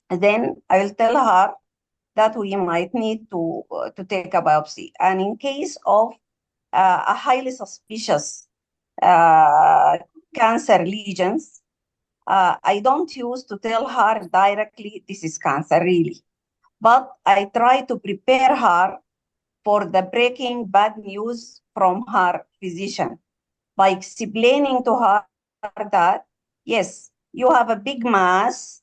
Speaker 6: then I will tell her that we might need to take a biopsy. And in case of a highly suspicious cancer lesions, I don't use to tell her directly this is cancer really, but I try to prepare her for the breaking bad news from her physician by explaining to her that, yes, you have a big mass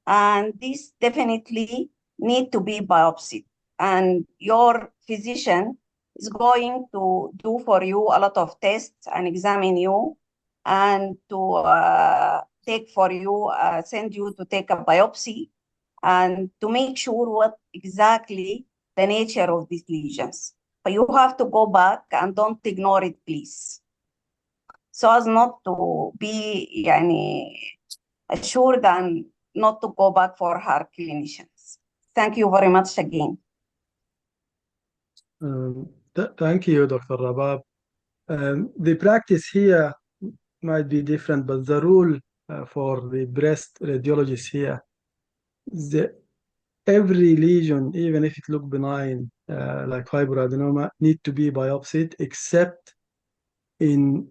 Speaker 6: and this definitely need to be biopsied. And your physician is going to do for you a lot of tests and examine you and to take for you, send you to take a biopsy and to make sure what exactly the nature of these lesions. But you have to go back and don't ignore it, please. So as not to be assured and not to go back for her clinicians. Thank you very much again.
Speaker 3: Thank you, Dr. Rabab. The practice here might be different, but the rule for the breast radiologists here, every lesion, even if it look benign, like fibroadenoma, need to be biopsied, except in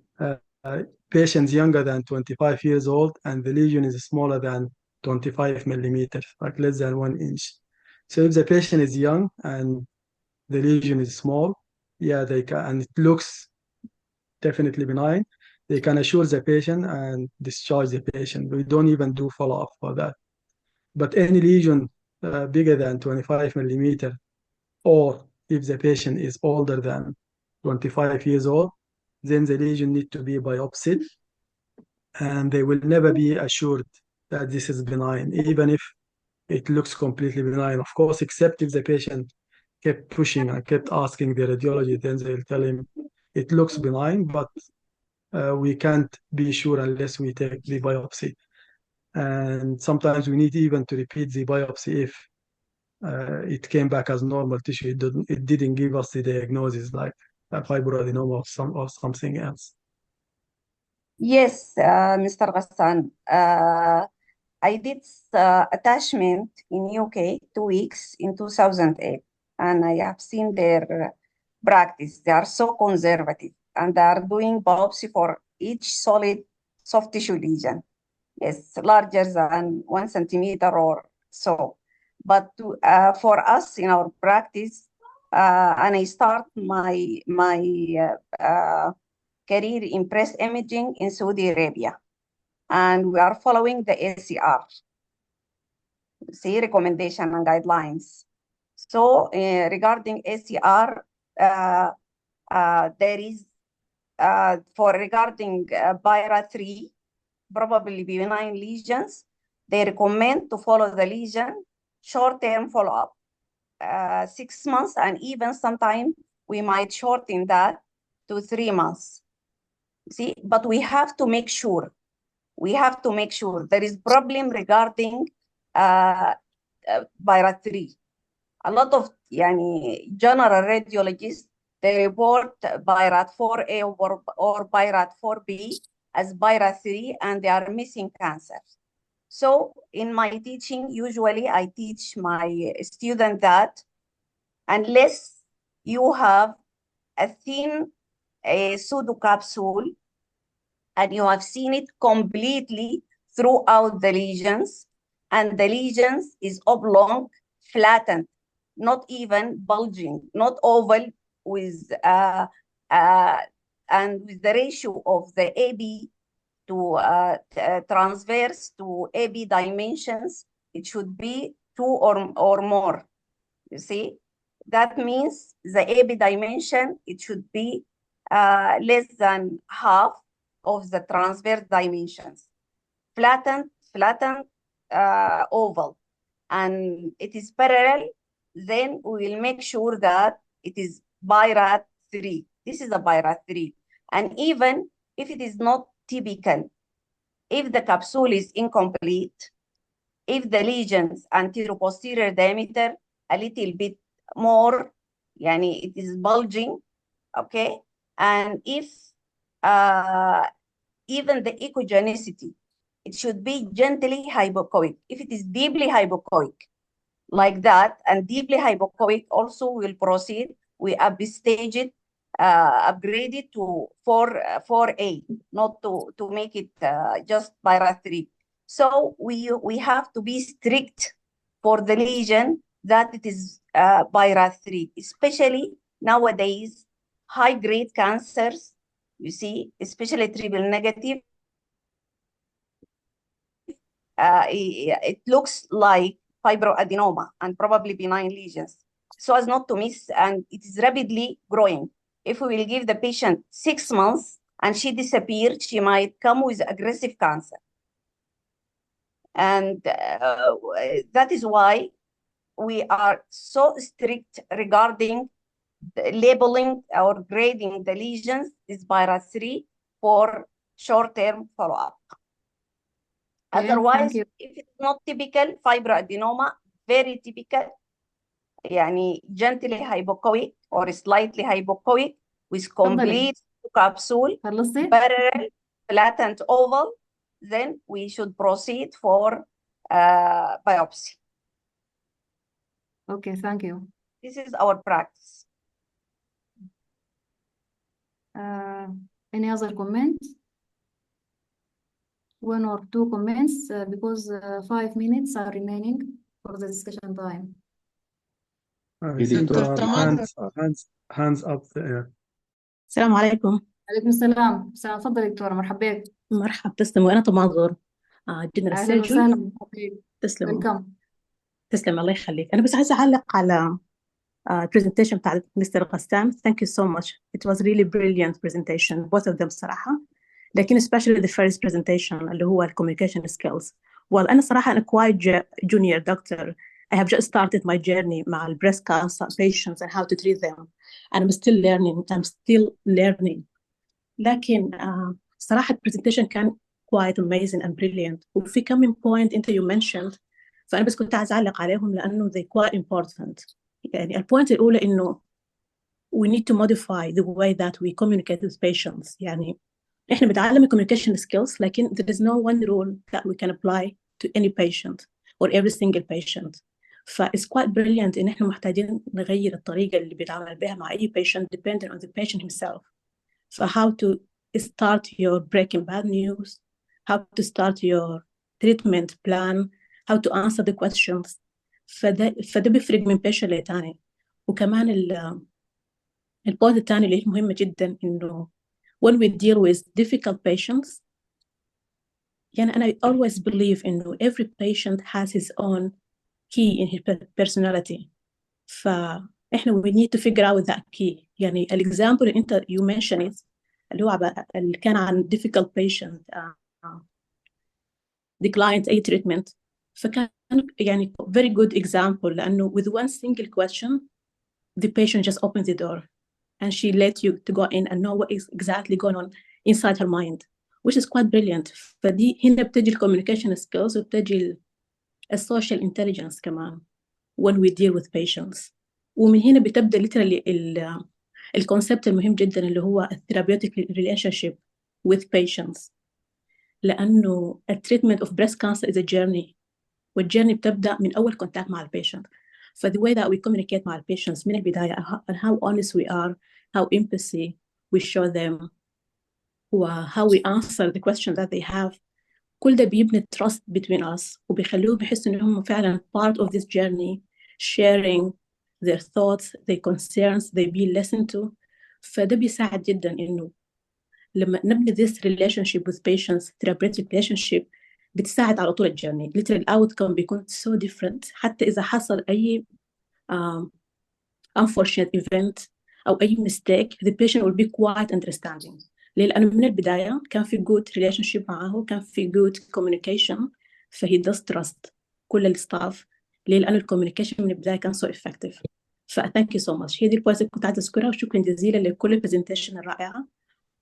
Speaker 3: patients younger than 25 years old, and the lesion is smaller than 25 millimeters, like less than 1 inch. So if the patient is young and the lesion is small, yeah, they can, and it looks definitely benign, they can assure the patient and discharge the patient. We don't even do follow-up for that. But any lesion bigger than 25 millimeter, or if the patient is older than 25 years old, then the lesion need to be biopsied, and they will never be assured that this is benign, even if it looks completely benign, of course, except if the patient kept pushing and kept asking the radiology, then they'll tell him it looks benign, but we can't be sure unless we take the biopsy. And sometimes we need even to repeat the biopsy if it came back as normal tissue. It didn't give us the diagnosis like a fibroadenoma or something else.
Speaker 6: Yes, Mr. Ghassan. I did attachment in UK 2 weeks in 2008, and I have seen their practice. They are so conservative, and they are doing biopsy for each solid soft tissue lesion. Yes, larger than 1 centimeter or so. But for us in our practice, and I start my career in breast imaging in Saudi Arabia, and we are following the ACR, recommendation and guidelines. So regarding ACR, there is for regarding BIRA 3, probably benign lesions, they recommend to follow the lesion short-term follow-up, 6 months, and even sometimes we might shorten that to 3 months. See, but we have to make sure. We have to make sure there is problem regarding BIRA 3. A lot of general radiologists, they report BIRAT 4A or BIRAT 4B as BIRAT 3, and they are missing cancer. So in my teaching, usually I teach my student that unless you have a thin pseudo capsule and you have seen it completely throughout the lesions, and the lesions is oblong, flattened, not even bulging, not oval, with and with the ratio of the AB to transverse to AB dimensions, it should be 2 or more. You see, that means the AB dimension, it should be less than half of the transverse dimensions. Flattened oval, and it is parallel, then we will make sure that it is BIRAT 3. This is a BIRAT 3. And even if it is not typical, if the capsule is incomplete, if the lesions anterior-posterior diameter a little bit more, it is bulging, okay? And if even the echogenicity, it should be gently hypoechoic. If it is deeply hypoechoic, like that, and deeply hypoechoic, also will proceed. We upstage it, upgrade it to 4A, not to make it just BIRAT 3. So we have to be strict for the lesion that it is BIRAT 3, especially nowadays, high-grade cancers, you see, especially triple negative, it looks like fibroadenoma and probably benign lesions, so as not to miss, and it is rapidly growing. If we will give the patient 6 months and she disappeared, she might come with aggressive cancer. And that is why we are so strict regarding the labeling or grading the lesions is BIRAT 3 for short-term follow-up.
Speaker 1: Okay,
Speaker 6: Otherwise,
Speaker 1: thank you.
Speaker 6: if it's not typical, fibroadenoma, very typical, gently hypoechoic or slightly hypoechoic with complete capsule,
Speaker 1: خلصتي؟
Speaker 6: parallel, flattened oval, then we should proceed for biopsy.
Speaker 1: Okay, thank you.
Speaker 6: This is our practice.
Speaker 1: Any other comments? 1 or 2 comments, because 5 minutes are remaining for the discussion time.
Speaker 3: I think hands up there.
Speaker 10: السلام عليكم.
Speaker 1: عليكم السلام. تفضلي دكتورة، مرحبا بك.
Speaker 10: مرحبا، تسلموا. أنا طماط غور جنرال
Speaker 1: أهلا
Speaker 10: سيرجن.
Speaker 1: وسهلا. Okay.
Speaker 10: تسلموا.
Speaker 1: Welcome.
Speaker 10: تسلم الله يخليك. أنا بس عايزة أعلق على presentation بتاع مستر غسان. Thank you so much. It was really brilliant presentation, both of them صراحة. لكن especially the first presentation اللي هو ال communication skills. Well, أنا صراحة أنا quite junior doctor. I have just started my journey مع ال breast cancer patients and how to treat them. And I'm still learning. لكن صراحة ال presentation كان quite amazing and brilliant. وفي كم من point أنت you mentioned. فأنا بس كنت عايزة أعلق عليهم لأنه they quite important. يعني البوينت الأولى إنه we need to modify the way that we communicate with patients. يعني إحنا بنتعلم communication skills لكن there is no one rule that we can apply to any patient or every single patient. It's quite brilliant إن إحنا محتاجين نغير الطريقة اللي بيتعامل بها مع أي patient depending on the patient himself. How to start your breaking bad news, how to start your treatment plan, how to answer the questions. فده بيفرق من patient لتاني. وكمان البوينت الثاني اللي مهمة جدا إنه when we deal with difficult patients يعني I always believe إنه every patient has his own key in his personality. فإحنا we need to figure out that key. يعني الexample اللي أنت you mentioned it اللي هو اللي كان عن difficult patient declined أي treatment. فكان يعني very good example لأنه with one single question the patient just opened the door and she let you to go in and know what is exactly going on inside her mind, which is quite brilliant. فدي هنا بتجي communication skills وبتجي social intelligence كمان when we deal with patients. ومن هنا بتبدأ literally الكونسبت المهم جدا اللي هو therapeutic relationship with patients. لأنه treatment of breast cancer is a journey والjourney بتبدأ من أول contact مع البيشنت. The way that we communicate مع patients من البداية and how honest we are, how empathy we show them, how we answer the questions that they have, كل ده بيبني trust between us وبيخلوهم يحسوا إنهم فعلا part of this journey, sharing their thoughts, their concerns, they be listened to. فده بيساعد جدا إنه لما نبني this relationship with patients, therapeutic relationship بتساعد على طول الجيرني. literally outcome بيكون so different. حتى إذا حصل أي unfortunate event أو أي mistake the patient will be quite understanding. لأنه من البداية كان في good relationship معه كان في good communication فهي does trust كل الستاف لأنه communication من البداية كان so effective. thank you so much. هي دي البوينت اللي كنت عايزة أذكرها وشكرا جزيلا لكل البرزنتيشن الرائعة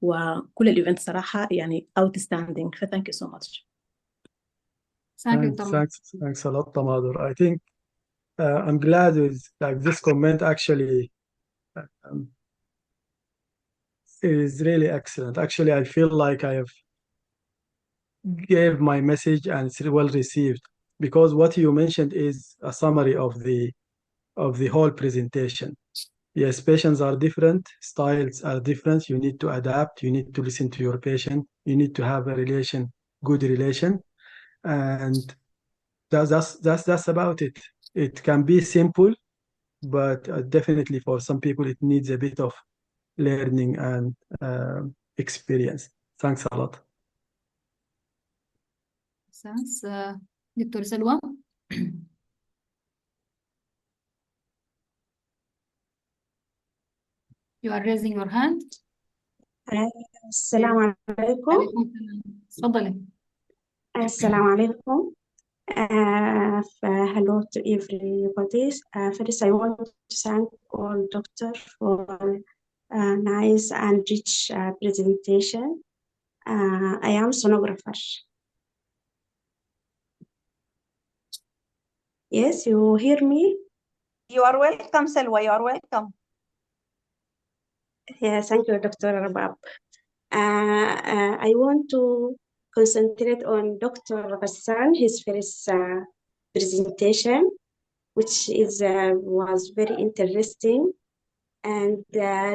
Speaker 10: وكل الإيفنت صراحة يعني outstanding. thank you so much.
Speaker 3: Thanks a lot, Tamadur. I think I'm glad with like this comment actually is really excellent. Actually, I feel like I have gave my message and it's well received because what you mentioned is a summary of the whole presentation. Yes, patients are different, styles are different. You need to adapt. You need to listen to your patient. You need to have a good relation, and that's about it. It can be simple, but definitely for some people it needs a bit of learning and experience. Thanks a lot.
Speaker 1: Thanks, Dr. Salwa. You are raising your hand.
Speaker 11: السلام عليكم.
Speaker 1: تفضلي.
Speaker 11: السلام عليكم. Hello to everybody. First, I want to thank all doctors for a nice and rich presentation. I am sonographer. Yes, you hear me?
Speaker 6: You are welcome, Salwa. You are welcome.
Speaker 11: Yes, thank you, Dr. Rabab. I want to concentrate on Dr. Ghassan, his first presentation, which was very interesting. And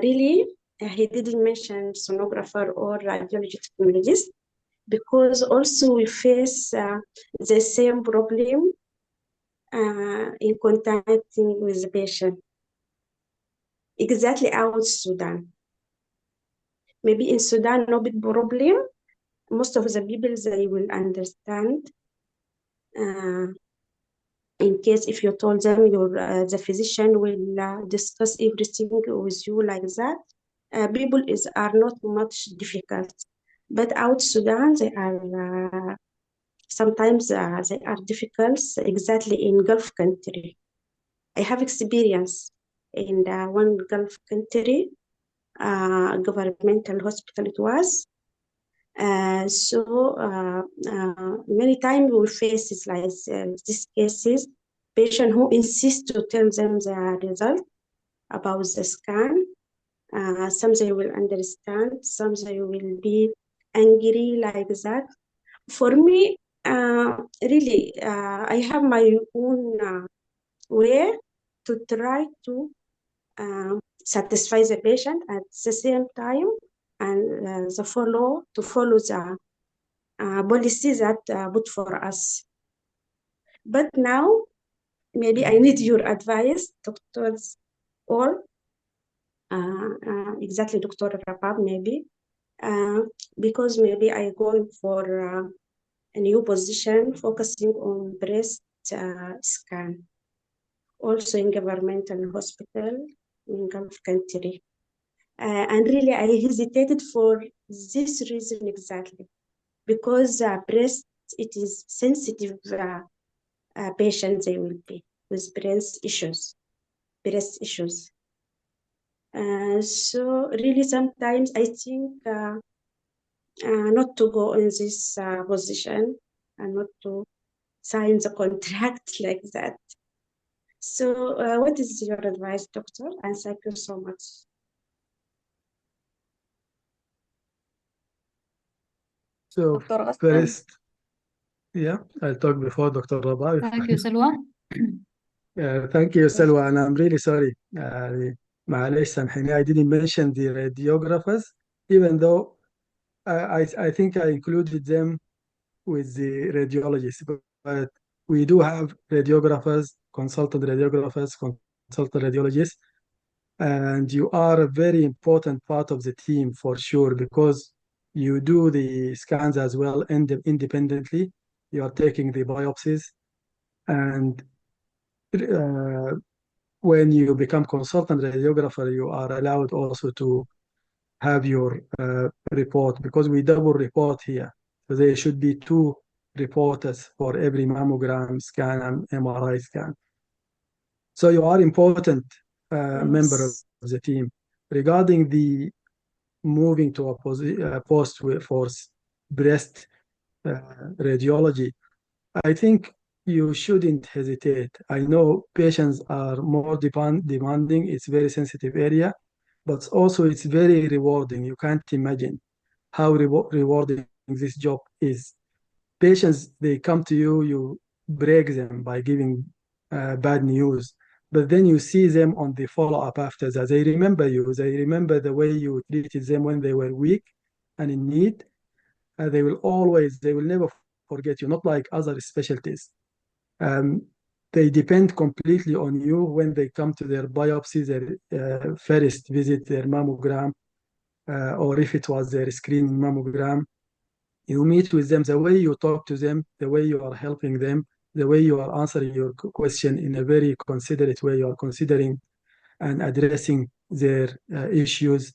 Speaker 11: really, he didn't mention sonographer or radiology technologist because also we face the same problem in contacting with the patient. Exactly out Sudan. Maybe in Sudan, no big problem. Most of the people, they will understand. in case if you told them the physician will discuss everything with you like that. People are not much difficult, but out Sudan they are sometimes they are difficult exactly in Gulf country. I have experience in one Gulf country, governmental hospital it was. Many times we face it like these cases, patient who insist to tell them the result about the scan. Some they will understand, some they will be angry like that. For me, really, I have my own way to try to satisfy the patient at the same time, and to follow the policy that put for us. But now, maybe I need your advice, doctors, or exactly Dr. Rabab, maybe, because maybe I going for a new position focusing on breast scan, also in governmental hospital in Gulf country. And really, I hesitated for this reason exactly, because breast, it is sensitive patients they will be with breast issues. So really, sometimes I think not to go in this position and not to sign the contract like that. So what is your advice, doctor? And thank you so much.
Speaker 3: So
Speaker 6: Dr. Ghassan.
Speaker 3: first, yeah, I'll talk before Dr. Rabab.
Speaker 1: Thank you, Salwa.
Speaker 3: Thank you, Salwa, and I'm really sorry. معلش سامحيني, I didn't mention the radiographers, even though I think I included them with the radiologists, but we do have radiographers, consultant radiologists, and you are a very important part of the team for sure, because you do the scans as well independently. You are taking the biopsies, and when you become consultant radiographer, you are allowed also to have your report, because we double report here. So there should be 2 reporters for every mammogram scan and MRI scan. So you are important member of the team. Regarding the moving to a post for breast radiology, I think you shouldn't hesitate. I know patients are more demanding. It's a very sensitive area, but also it's very rewarding. You can't imagine how rewarding this job is. Patients, they come to you, you break them by giving bad news, but then you see them on the follow-up after that. They remember you. They remember the way you treated them when they were weak and in need. They will never forget you, not like other specialties. They depend completely on you when they come to their biopsy, their first visit, their mammogram, or if it was their screening mammogram. You meet with them, the way you talk to them, the way you are helping them, the way you are answering your question in a very considerate way. You are considering and addressing their issues.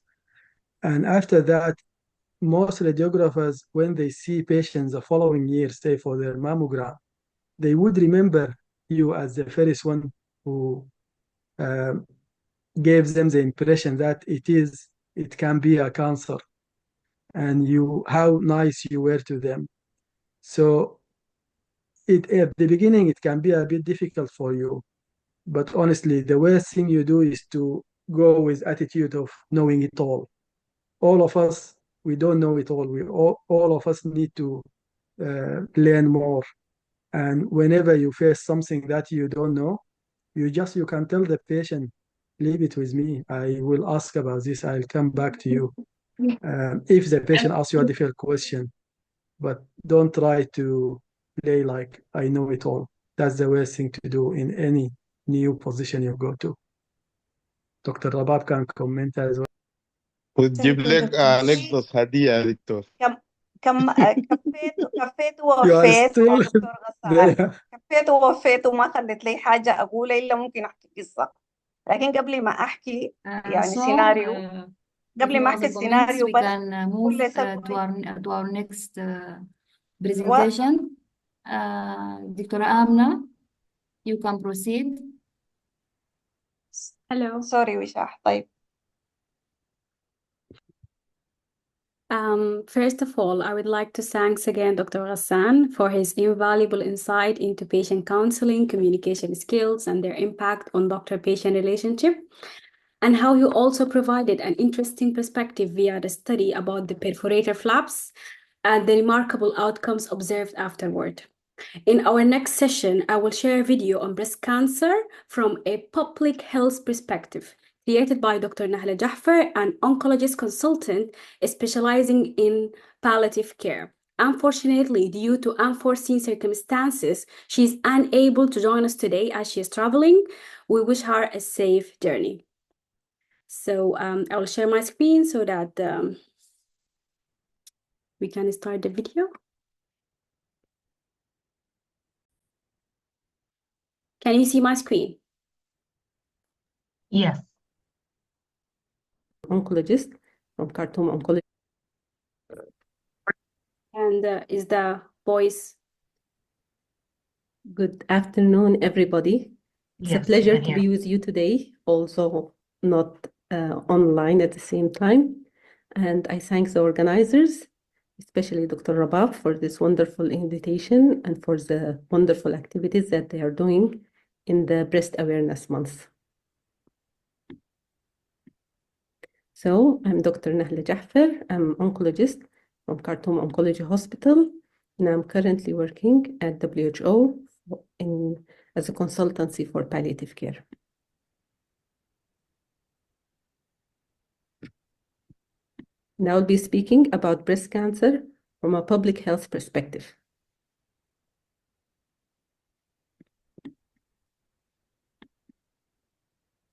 Speaker 3: And after that, most radiographers, when they see patients the following year, say for their mammogram, they would remember you as the first one who gave them the impression that it can be a cancer, and how nice you were to them. So at the beginning, it can be a bit difficult for you, but honestly, the worst thing you do is to go with attitude of knowing it all. All of us, we don't know it all. All of us need to learn more. And whenever you face something that you don't know, you can tell the patient, leave it with me. I will ask about this. I'll come back to you. If the patient asks you a difficult question, but don't try to play like I know it all. That's the worst thing to do in any new position you go to. Dr. Rabab can comment as well.
Speaker 12: وتجيب لك نقطة هدية يا دكتور.
Speaker 6: كفيت
Speaker 3: You are
Speaker 6: ووفيت
Speaker 3: still
Speaker 6: يا دكتور غسان.
Speaker 3: there.
Speaker 6: توفيت ووفيت وما خلت لي حاجة أقولها إلا ممكن أحكي قصة. لكن قبل ما أحكي يعني سيناريو، قبل ما أحكي السيناريو
Speaker 1: we
Speaker 6: بس
Speaker 1: can move
Speaker 6: كل
Speaker 1: to our next presentation. Dr. Amina, you can proceed.
Speaker 11: Hello.
Speaker 6: سوري وشاح. طيب.
Speaker 11: First of all, I would like to thank again Dr. Ghassan for his invaluable insight into patient counseling, communication skills, and their impact on doctor-patient relationship, and how he also provided an interesting perspective via the study about the perforator flaps and the remarkable outcomes observed afterward. In our next session, I will share a video on breast cancer from a public health perspective, created by Dr. Naha Dr, an oncologist consultant specializing in palliative care. Unfortunately, due to unforeseen circumstances, she is unable to join us today as she is traveling. We wish her a safe journey. So I will share my screen so that we can start the video. Can you see my screen?
Speaker 4: Yes.
Speaker 13: Oncologist from Khartoum Oncology.
Speaker 11: And is the voice?
Speaker 13: Good afternoon, everybody. It's
Speaker 4: Yes,
Speaker 13: a pleasure
Speaker 4: we can
Speaker 13: to
Speaker 4: hear.
Speaker 13: be with you today, also not online at the same time. And I thank the organizers, especially Dr. Rabab, for this wonderful invitation and for the wonderful activities that they are doing in the Breast Awareness Month. So I'm Dr. Naha Dr. I'm oncologist from Khartoum Oncology Hospital, and I'm currently working at WHO as a consultancy for palliative care. And I'll be speaking about breast cancer from a public health perspective.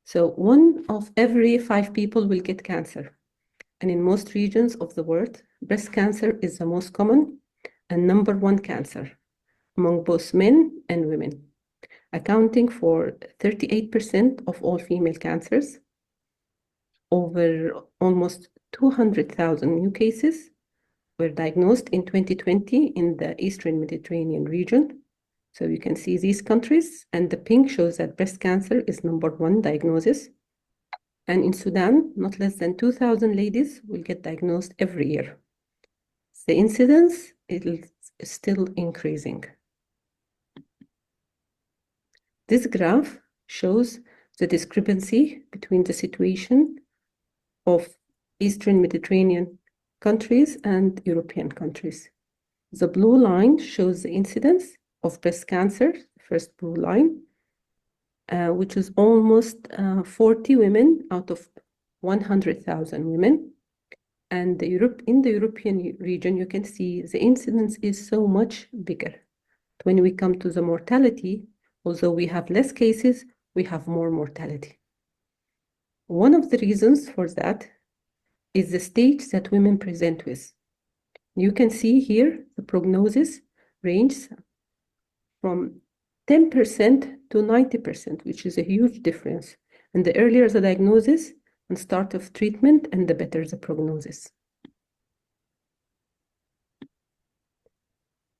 Speaker 13: So 1 of every 5 people will get cancer. And in most regions of the world, breast cancer is the most common and #1 cancer among both men and women, accounting for 38% of all female cancers. Over almost 200,000 new cases were diagnosed in 2020 in the Eastern Mediterranean region. So you can see these countries, and the pink shows that breast cancer is #1 diagnosis. And in Sudan, not less than 2,000 ladies will get diagnosed every year. The incidence is still increasing. This graph shows the discrepancy between the situation of Eastern Mediterranean countries and European countries. The blue line shows the incidence of breast cancer, first blue line, which is almost 40 women out of 100,000 women. And in the European region, you can see the incidence is so much bigger. When we come to the mortality, although we have less cases, we have more mortality. One of the reasons for that is the stage that women present with. You can see here the prognosis ranges from 10% to 90%, which is a huge difference. And the earlier the diagnosis and start of treatment, and the better the prognosis.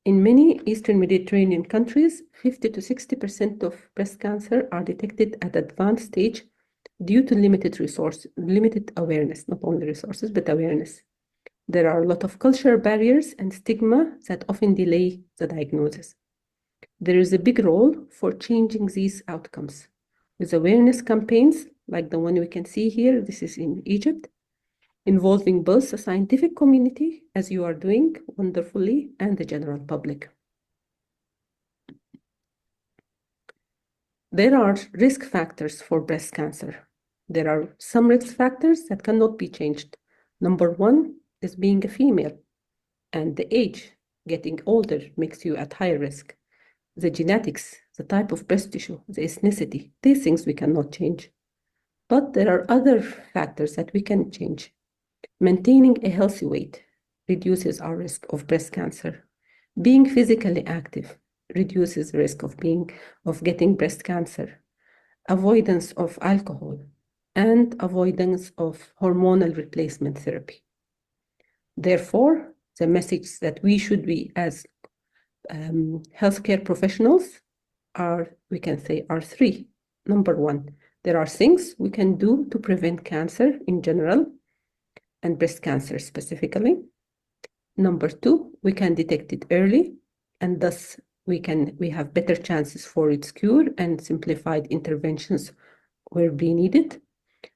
Speaker 13: In many Eastern Mediterranean countries, 50 to 60% of breast cancer are detected at advanced stage due to limited awareness, not only resources, but awareness. There are a lot of cultural barriers and stigma that often delay the diagnosis. There is a big role for changing these outcomes with awareness campaigns like the one we can see here. This is in Egypt, involving both the scientific community, as you are doing wonderfully, and the general public. There are risk factors for breast cancer. There are some risk factors that cannot be changed. #1 is being a female, and the age, getting older, makes you at higher risk. The genetics, the type of breast tissue, the ethnicity, these things we cannot change. But there are other factors that we can change. Maintaining a healthy weight reduces our risk of breast cancer. Being physically active reduces the risk of getting breast cancer, avoidance of alcohol, and avoidance of hormonal replacement therapy. Therefore, the message that we should be as healthcare professionals we can say, are three. Number one, there are things we can do to prevent cancer in general and breast cancer specifically. Number two, we can detect it early, and thus we have better chances for its cure and simplified interventions where be needed.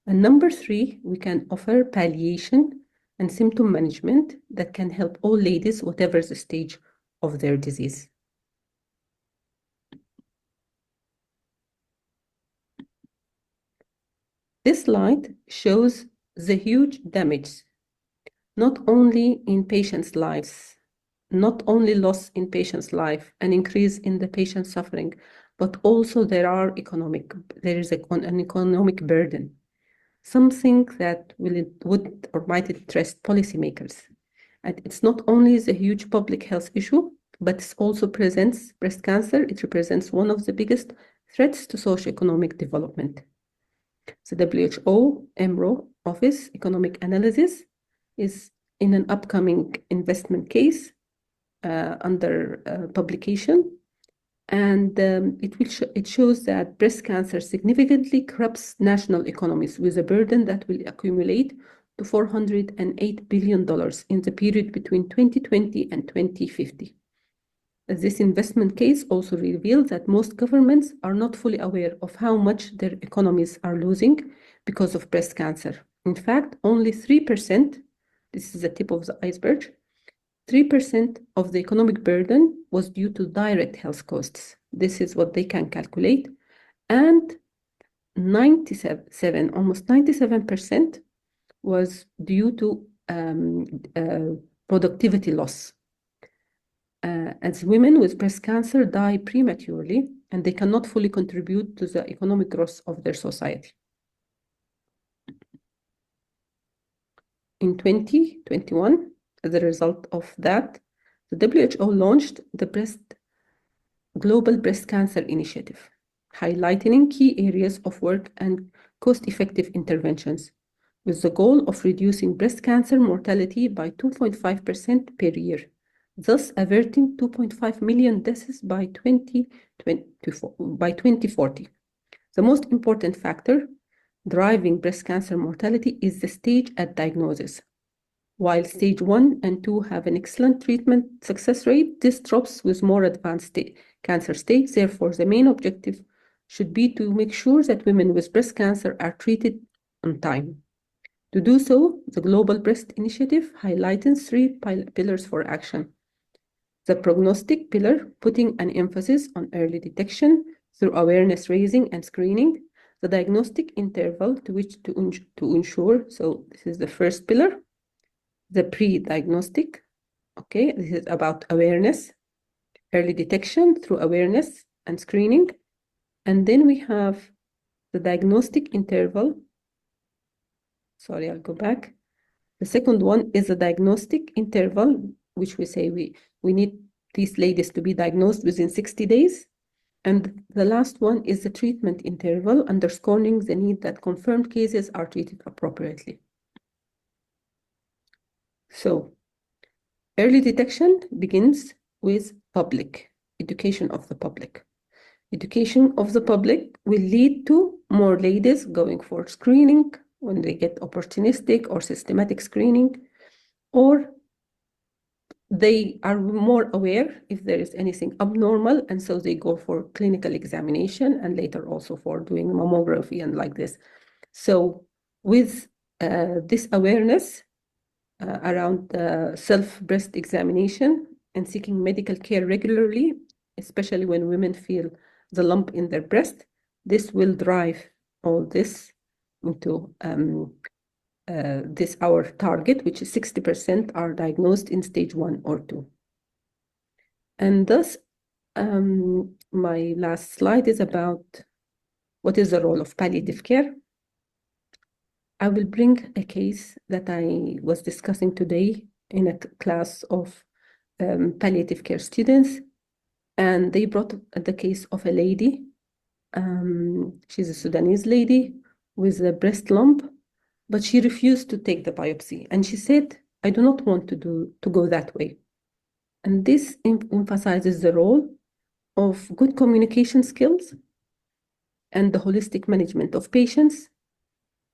Speaker 13: And number three, we can offer palliation and symptom management that can help all ladies, whatever the stage of their disease. This slide shows the huge damage, not only in patients' lives, not only loss in patients' life and increase in the patient suffering, but also there is an economic burden, something that would or might interest policymakers. And it's not only the huge public health issue, but it also presents breast cancer. It represents one of the biggest threats to socioeconomic development. The WHO EMRO Office Economic Analysis is in an upcoming investment case under publication, and it shows that breast cancer significantly corrupts national economies with a burden that will accumulate to $408 billion in the period between 2020 and 2050. This investment case also reveals that most governments are not fully aware of how much their economies are losing because of breast cancer. In fact, only 3%, this is the tip of the iceberg, 3% of the economic burden was due to direct health costs. This is what they can calculate. And almost 97% was due to productivity loss. As women with breast cancer die prematurely and they cannot fully contribute to the economic growth of their society. In 2021, as a result of that, the WHO launched the Global Breast Cancer Initiative, highlighting key areas of work and cost-effective interventions, with the goal of reducing breast cancer mortality by 2.5% per year, thus averting 2.5 million deaths by 2040. The most important factor driving breast cancer mortality is the stage at diagnosis. While stage 1 and 2 have an excellent treatment success rate, this drops with more advanced cancer stages. Therefore, the main objective should be to make sure that women with breast cancer are treated on time. To do so, the Global Breast Initiative highlights three pillars for action. The prognostic pillar, putting an emphasis on early detection through awareness raising and screening. The diagnostic interval to ensure, so this is the first pillar. The pre-diagnostic, okay, this is about awareness, early detection through awareness and screening. And then we have the diagnostic interval. Sorry, I'll go back. The second one is the diagnostic interval, which we say we need these ladies to be diagnosed within 60 days. And the last one is the treatment interval, underscoring the need that confirmed cases are treated appropriately. So, early detection begins with public education of the public. Education of the public will lead to more ladies going for screening when they get opportunistic or systematic screening, or they are more aware if there is anything abnormal, and so they go for clinical examination and later also for doing mammography and like this. So with this awareness around self-breast examination and seeking medical care regularly, especially when women feel the lump in their breast, this will drive all this into our target, which is 60% are diagnosed in stage 1 or 2. And thus, my last slide is about what is the role of palliative care. I will bring a case that I was discussing today in a class of palliative care students. And they brought the case of a lady. She's a Sudanese lady with a breast lump, but she refused to take the biopsy. And she said, I do not want to go that way. And this emphasizes the role of good communication skills and the holistic management of patients,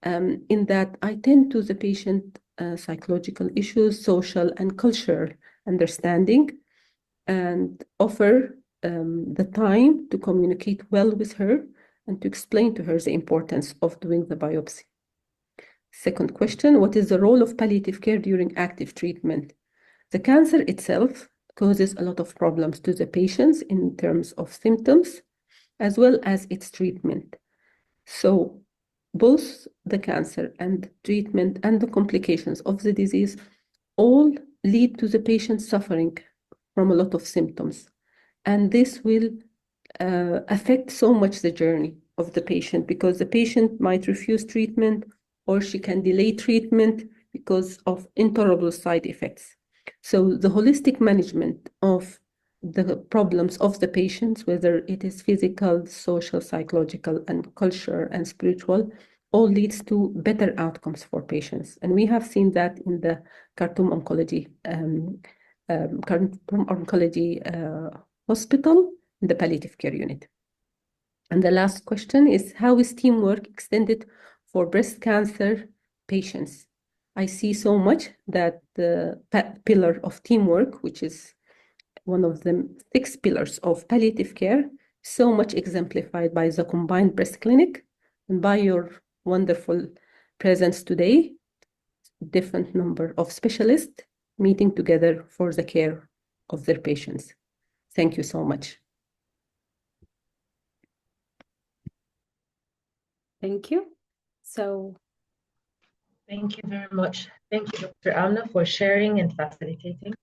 Speaker 13: in that I tend to the patient psychological issues, social and cultural understanding, and offer the time to communicate well with her and to explain to her the importance of doing the biopsy. Second question, what is the role of palliative care during active treatment? The cancer itself causes a lot of problems to the patients in terms of symptoms, as well as its treatment. So both the cancer and treatment and the complications of the disease all lead to the patient suffering from a lot of symptoms. And this will affect so much the journey of the patient, because the patient might refuse treatment or she can delay treatment because of intolerable side effects. So the holistic management of the problems of the patients, whether it is physical, social, psychological, and cultural and spiritual, all leads to better outcomes for patients. And we have seen that in the Khartoum Oncology Hospital, in the palliative care unit. And the last question is, how is teamwork extended for breast cancer patients? I see so much that the pillar of teamwork, which is one of the 6 pillars of palliative care, so much exemplified by the combined breast clinic and by your wonderful presence today, different number of specialists meeting together for the care of their patients. Thank you so much.
Speaker 14: Thank you. So,
Speaker 4: thank you very much. Thank you, Dr. Amina, for sharing and facilitating.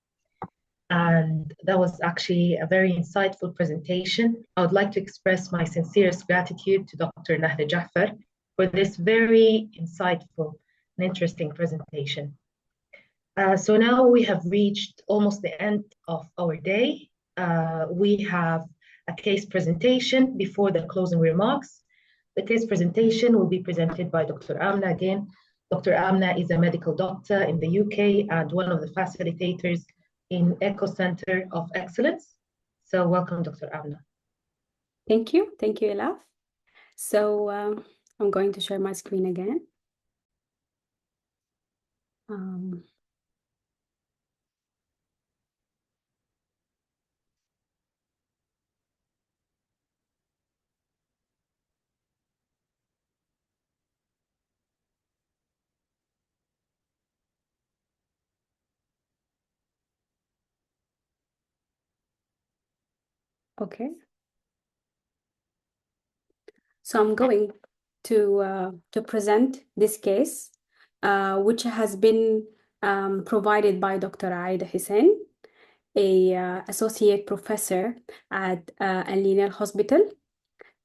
Speaker 4: And that was actually a very insightful presentation. I would like to express my sincerest gratitude to Dr. Naha Dr for this very insightful and interesting presentation. So now we have reached almost the end of our day. We have a case presentation before the closing remarks. The case presentation will be presented by Dr. Amina again. Dr. Amina is a medical doctor in the UK and one of the facilitators in Echo Center of Excellence. So welcome, Dr. Amina.
Speaker 14: thank you, Elaf. So I'm going to share my screen again. Okay. So I'm going to present this case, which has been provided by Dr. Aida Hussein, a associate professor at Al Lineal Hospital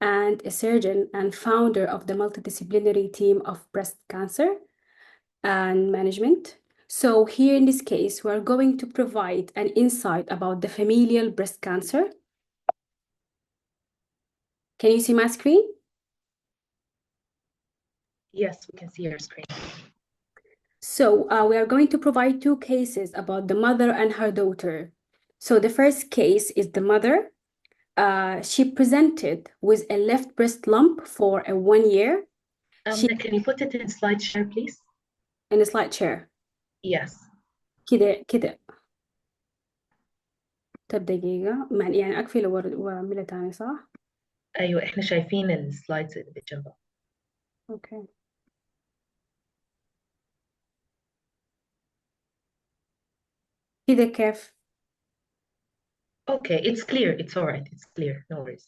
Speaker 14: and a surgeon and founder of the multidisciplinary team of breast cancer and management. So here in this case, we're going to provide an insight about the familial breast cancer. Can you see my screen?
Speaker 4: Yes, we can see your screen.
Speaker 14: So we are going to provide 2 cases about the mother and her daughter. So the first case is the mother. She presented with a left breast lump for 1 year.
Speaker 4: Can you put it in slide share, please?
Speaker 14: In a slide share.
Speaker 4: Yes.
Speaker 14: كده. طب دقيقة يعني أقفل وأعملها تاني صح؟
Speaker 4: أيوة إحنا شايفين السلايدز اللي بتجنبها.
Speaker 14: Okay. كده كيف؟
Speaker 4: Okay, it's clear. It's all right. It's clear. No worries.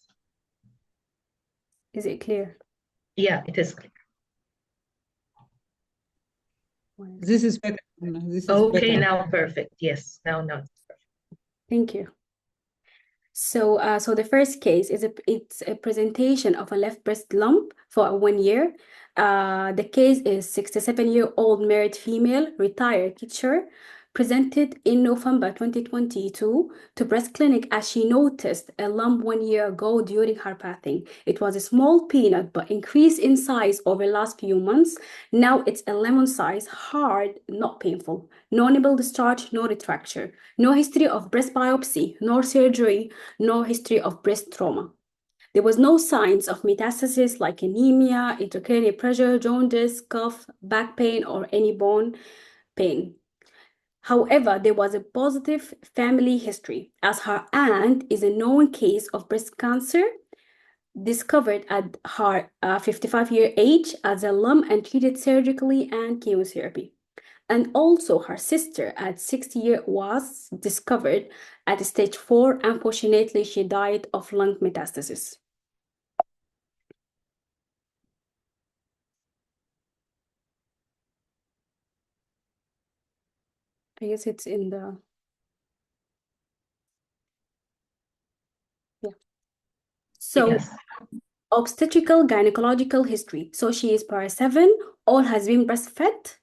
Speaker 14: Is it clear?
Speaker 4: Yeah, it is clear.
Speaker 7: This is better. This is
Speaker 4: okay,
Speaker 7: better.
Speaker 4: now perfect. Yes, now it's perfect.
Speaker 14: Thank you. So, so the first case is it's a presentation of a left breast lump for 1 year. The case is 67-year-old married female, retired teacher, presented in November 2022 to breast clinic as she noticed a lump 1 year ago during her pathing. It was a small peanut but increased in size over the last few months. Now it's a lemon size, hard, not painful. No nipple discharge, no retracture. No history of breast biopsy, nor surgery, no history of breast trauma. There was no signs of metastasis like anemia, intracranial pressure, jaundice, cough, back pain, or any bone pain. However, there was a positive family history, as her aunt is a known case of breast cancer discovered at her 55-year age as a lump and treated surgically and chemotherapy. And also her sister at 60 years was discovered at stage 4. Unfortunately, she died of lung metastasis. I guess it's in the, yeah. So
Speaker 4: Yes.
Speaker 14: obstetrical gynecological history. So she is para 7, all has been breastfed.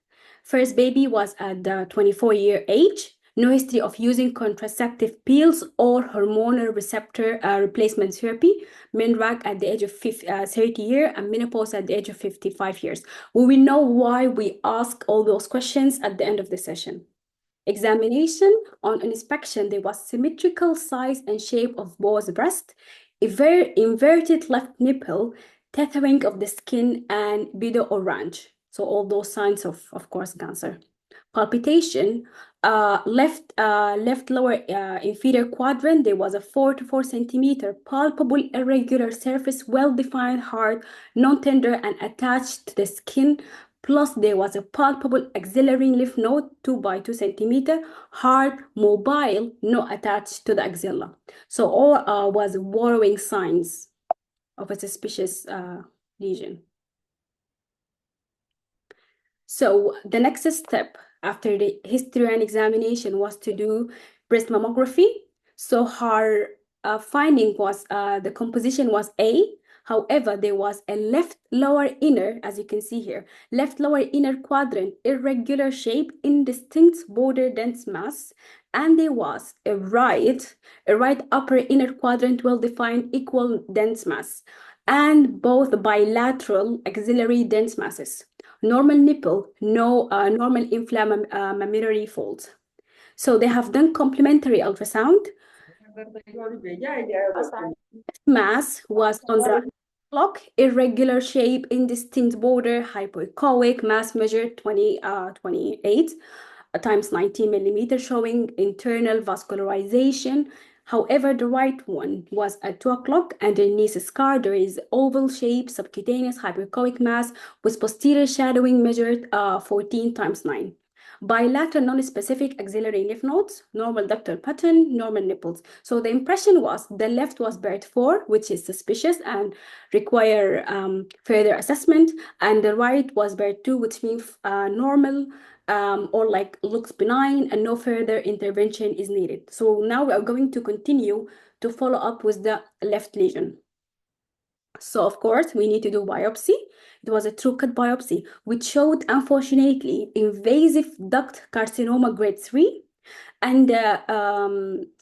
Speaker 14: First baby was at the 24-year age. No history of using contraceptive pills or hormonal receptor replacement therapy. Menarche at the age of 30 years and menopause at the age of 55 years. We will know why we ask all those questions at the end of the session. Examination. On inspection, there was symmetrical size and shape of both breast, inverted left nipple, tethering of the skin, and bido orange. So all those signs of course, cancer. Palpitation, left lower inferior quadrant, there was a 4 to 4 centimeter palpable irregular surface, well-defined, hard, non-tender, and attached to the skin. Plus, there was a palpable axillary lymph node, 2 by 2 centimeter, hard, mobile, not attached to the axilla. So all was warning signs of a suspicious lesion. So the next step after the history and examination was to do breast mammography. So her finding was the composition was A. However, there was a left lower inner, as you can see here, left lower inner quadrant, irregular shape, indistinct border dense mass, and there was a right upper inner quadrant, well-defined equal dense mass, and both bilateral axillary dense masses. Normal nipple, no normal inflammatory folds. So they have done complementary ultrasound. Mass was on the clock, irregular shape, indistinct border, hypoechoic, mass measured 28 times 19 millimeter, showing internal vascularization. However, the right one was at 2 o'clock, underneath the scar there is oval shape, subcutaneous hypoechoic mass with posterior shadowing measured 14 times 9. Bilateral non-specific axillary lymph nodes, normal ductal pattern, normal nipples. So the impression was the left was BERT 4, which is suspicious and require further assessment, and the right was BERT 2, which means normal or like looks benign and no further intervention is needed. So now we are going to continue to follow up with the left lesion. So of course, we need to do biopsy. It was a true cut biopsy, which showed, unfortunately, invasive duct carcinoma grade 3, and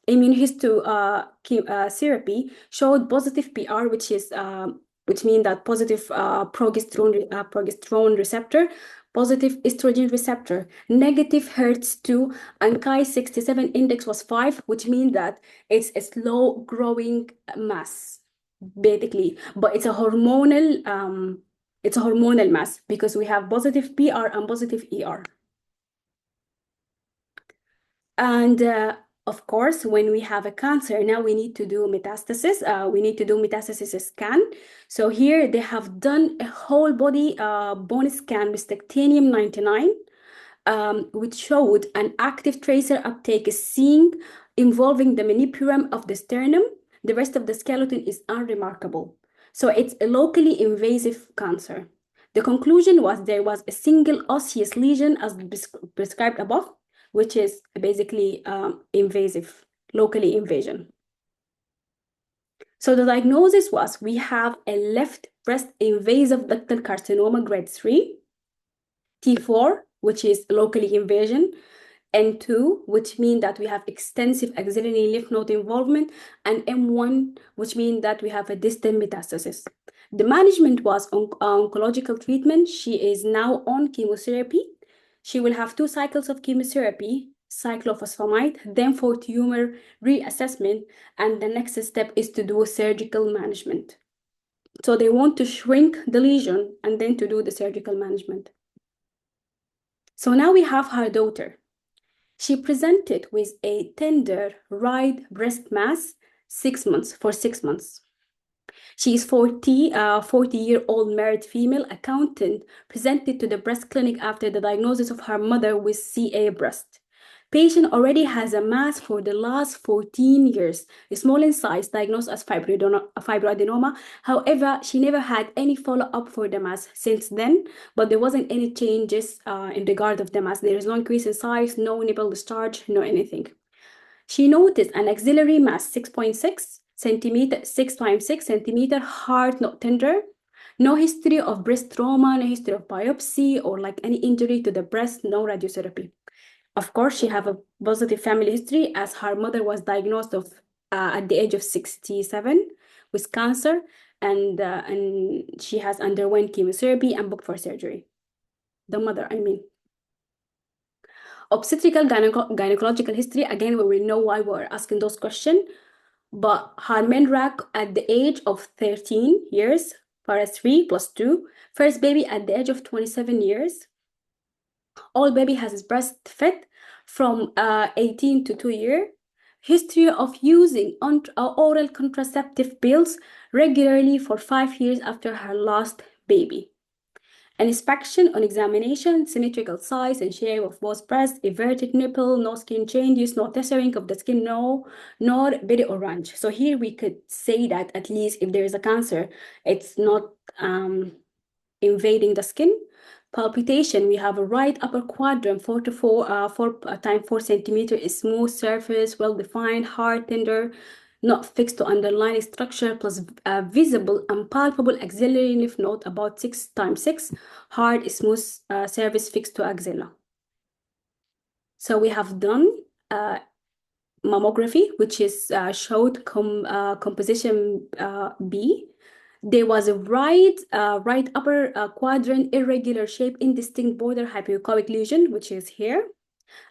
Speaker 14: immunohistotherapy showed positive PR, which means that positive progesterone receptor, positive estrogen receptor, negative HER2, and Ki-67 index was 5, which means that it's a slow growing mass, basically, but it's a hormonal mass because we have positive PR and positive ER. And of course, when we have a cancer, now we need to do metastasis. We need to do metastasis scan. So here they have done a whole body bone scan with Tectanium-99, which showed an active tracer uptake is seen involving the manipurum of the sternum. The rest of the skeleton is unremarkable. So it's a locally invasive cancer. The conclusion was there was a single osseous lesion as prescribed above, which is basically invasive, locally invasion. So the diagnosis was we have a left breast invasive ductal carcinoma grade 3, T4, which is locally invasion, N2, which means that we have extensive axillary lymph node involvement, and M1, which means that we have a distant metastasis. The management was oncological treatment. She is now on chemotherapy. She will have 2 cycles of chemotherapy, cyclophosphamide, then for tumor reassessment, and the next step is to do surgical management. So they want to shrink the lesion and then to do the surgical management. So now we have her daughter. She presented with a tender right breast mass 6 months, for 6 months. She is 40-year-old married female accountant, presented to the breast clinic after the diagnosis of her mother with CA breast. Patient already has a mass for the last 14 years, small in size, diagnosed as fibroadenoma. However, she never had any follow-up for the mass since then, but there wasn't any changes in regard of the mass. There is no increase in size, no nipple discharge, no anything. She noticed an axillary mass 6.6 centimeter, 6 times 6 centimeter, hard, not tender. No history of breast trauma, no history of biopsy or like any injury to the breast, no radiotherapy. Of course, she have a positive family history as her mother was diagnosed at the age of 67 with cancer, and she has underwent chemotherapy and booked for surgery. The mother, I mean. Obstetrical gynecological history, again, we will know why we're asking those questions, but her menarche at the age of 13 years, Paras 3 plus 2, first baby at the age of 27 years, all baby has breastfed from 18 to 2 years, history of using oral contraceptive pills regularly for 5 years after her last baby. An inspection on examination, symmetrical size and shape of both breasts, everted nipple, no skin changes, no tessering of the skin, nor very orange. So here we could say that at least if there is a cancer, it's not invading the skin. Palpitation, we have a right upper quadrant, 4 times 4 centimeter, is smooth surface, well-defined, hard, tender, not fixed to underlying structure, plus visible and palpable axillary lymph node about 6 times 6, hard, smooth surface fixed to axilla. So we have done mammography, which is showed composition B. There was a right upper quadrant irregular shape, indistinct border hypoechoic lesion, which is here.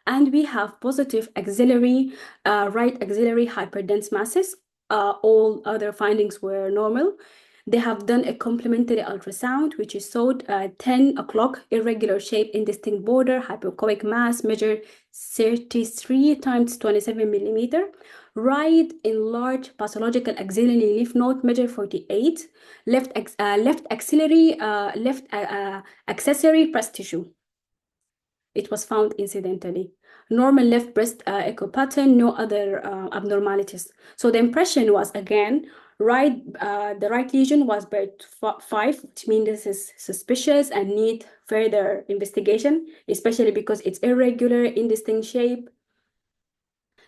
Speaker 14: And we have positive axillary, right axillary hyperdense masses. All other findings were normal. They have done a complementary ultrasound, which is showed 10 o'clock, irregular shape, indistinct border, hypoechoic mass, measured 33 times 27 millimeter. Right enlarged pathological axillary lymph node, measured 48. Left axillary, accessory breast tissue. It was found incidentally. Normal left breast echo pattern, no other abnormalities. So the impression was again, the right lesion was BERT 5, which means this is suspicious and need further investigation, especially because it's irregular, indistinct shape.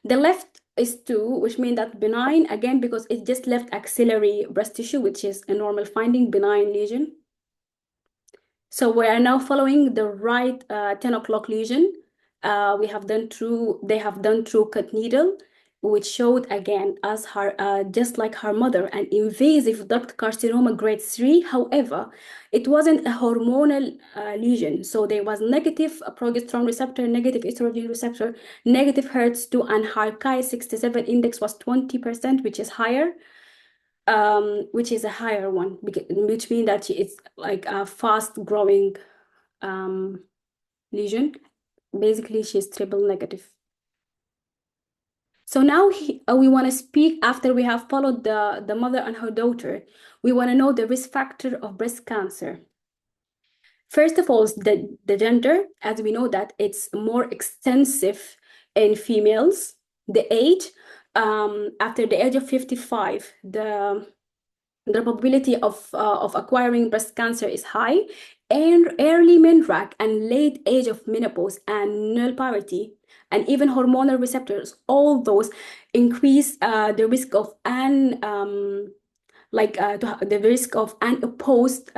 Speaker 14: The left is 2, which means that benign, again, because it's just left axillary breast tissue, which is a normal finding, benign lesion. So we are now following the right 10 o'clock lesion. They have done true cut needle, which showed again as her just like her mother, an invasive duct carcinoma grade 3. However, it wasn't a hormonal lesion. So there was negative progesterone receptor, negative estrogen receptor, negative HER2, and her Ki-67 index was 20%, which is higher. Which is a higher one, which means that it's like a fast-growing lesion. Basically, she's triple negative. So now we want to speak, after we have followed the mother and her daughter, we want to know the risk factor of breast cancer. First of all, the gender, as we know that it's more extensive in females. The age, after the age of 55, the probability of acquiring breast cancer is high, and early menarche and late age of menopause and null puberty and even hormonal receptors, all those increase the risk of like the risk of unopposed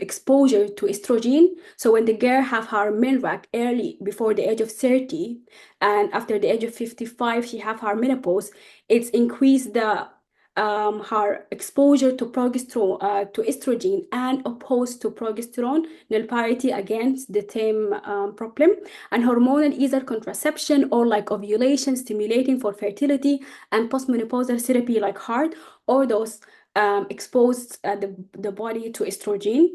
Speaker 14: exposure to estrogen. So when the girl have her menarche early before the age of 30, and after the age of 55 she have her menopause, it's increased the her exposure to progesterone to estrogen and opposed to progesterone null parity, against the same problem, and hormonal either contraception or like ovulation stimulating for fertility, and postmenopausal therapy like HART, or those exposed the body to estrogen.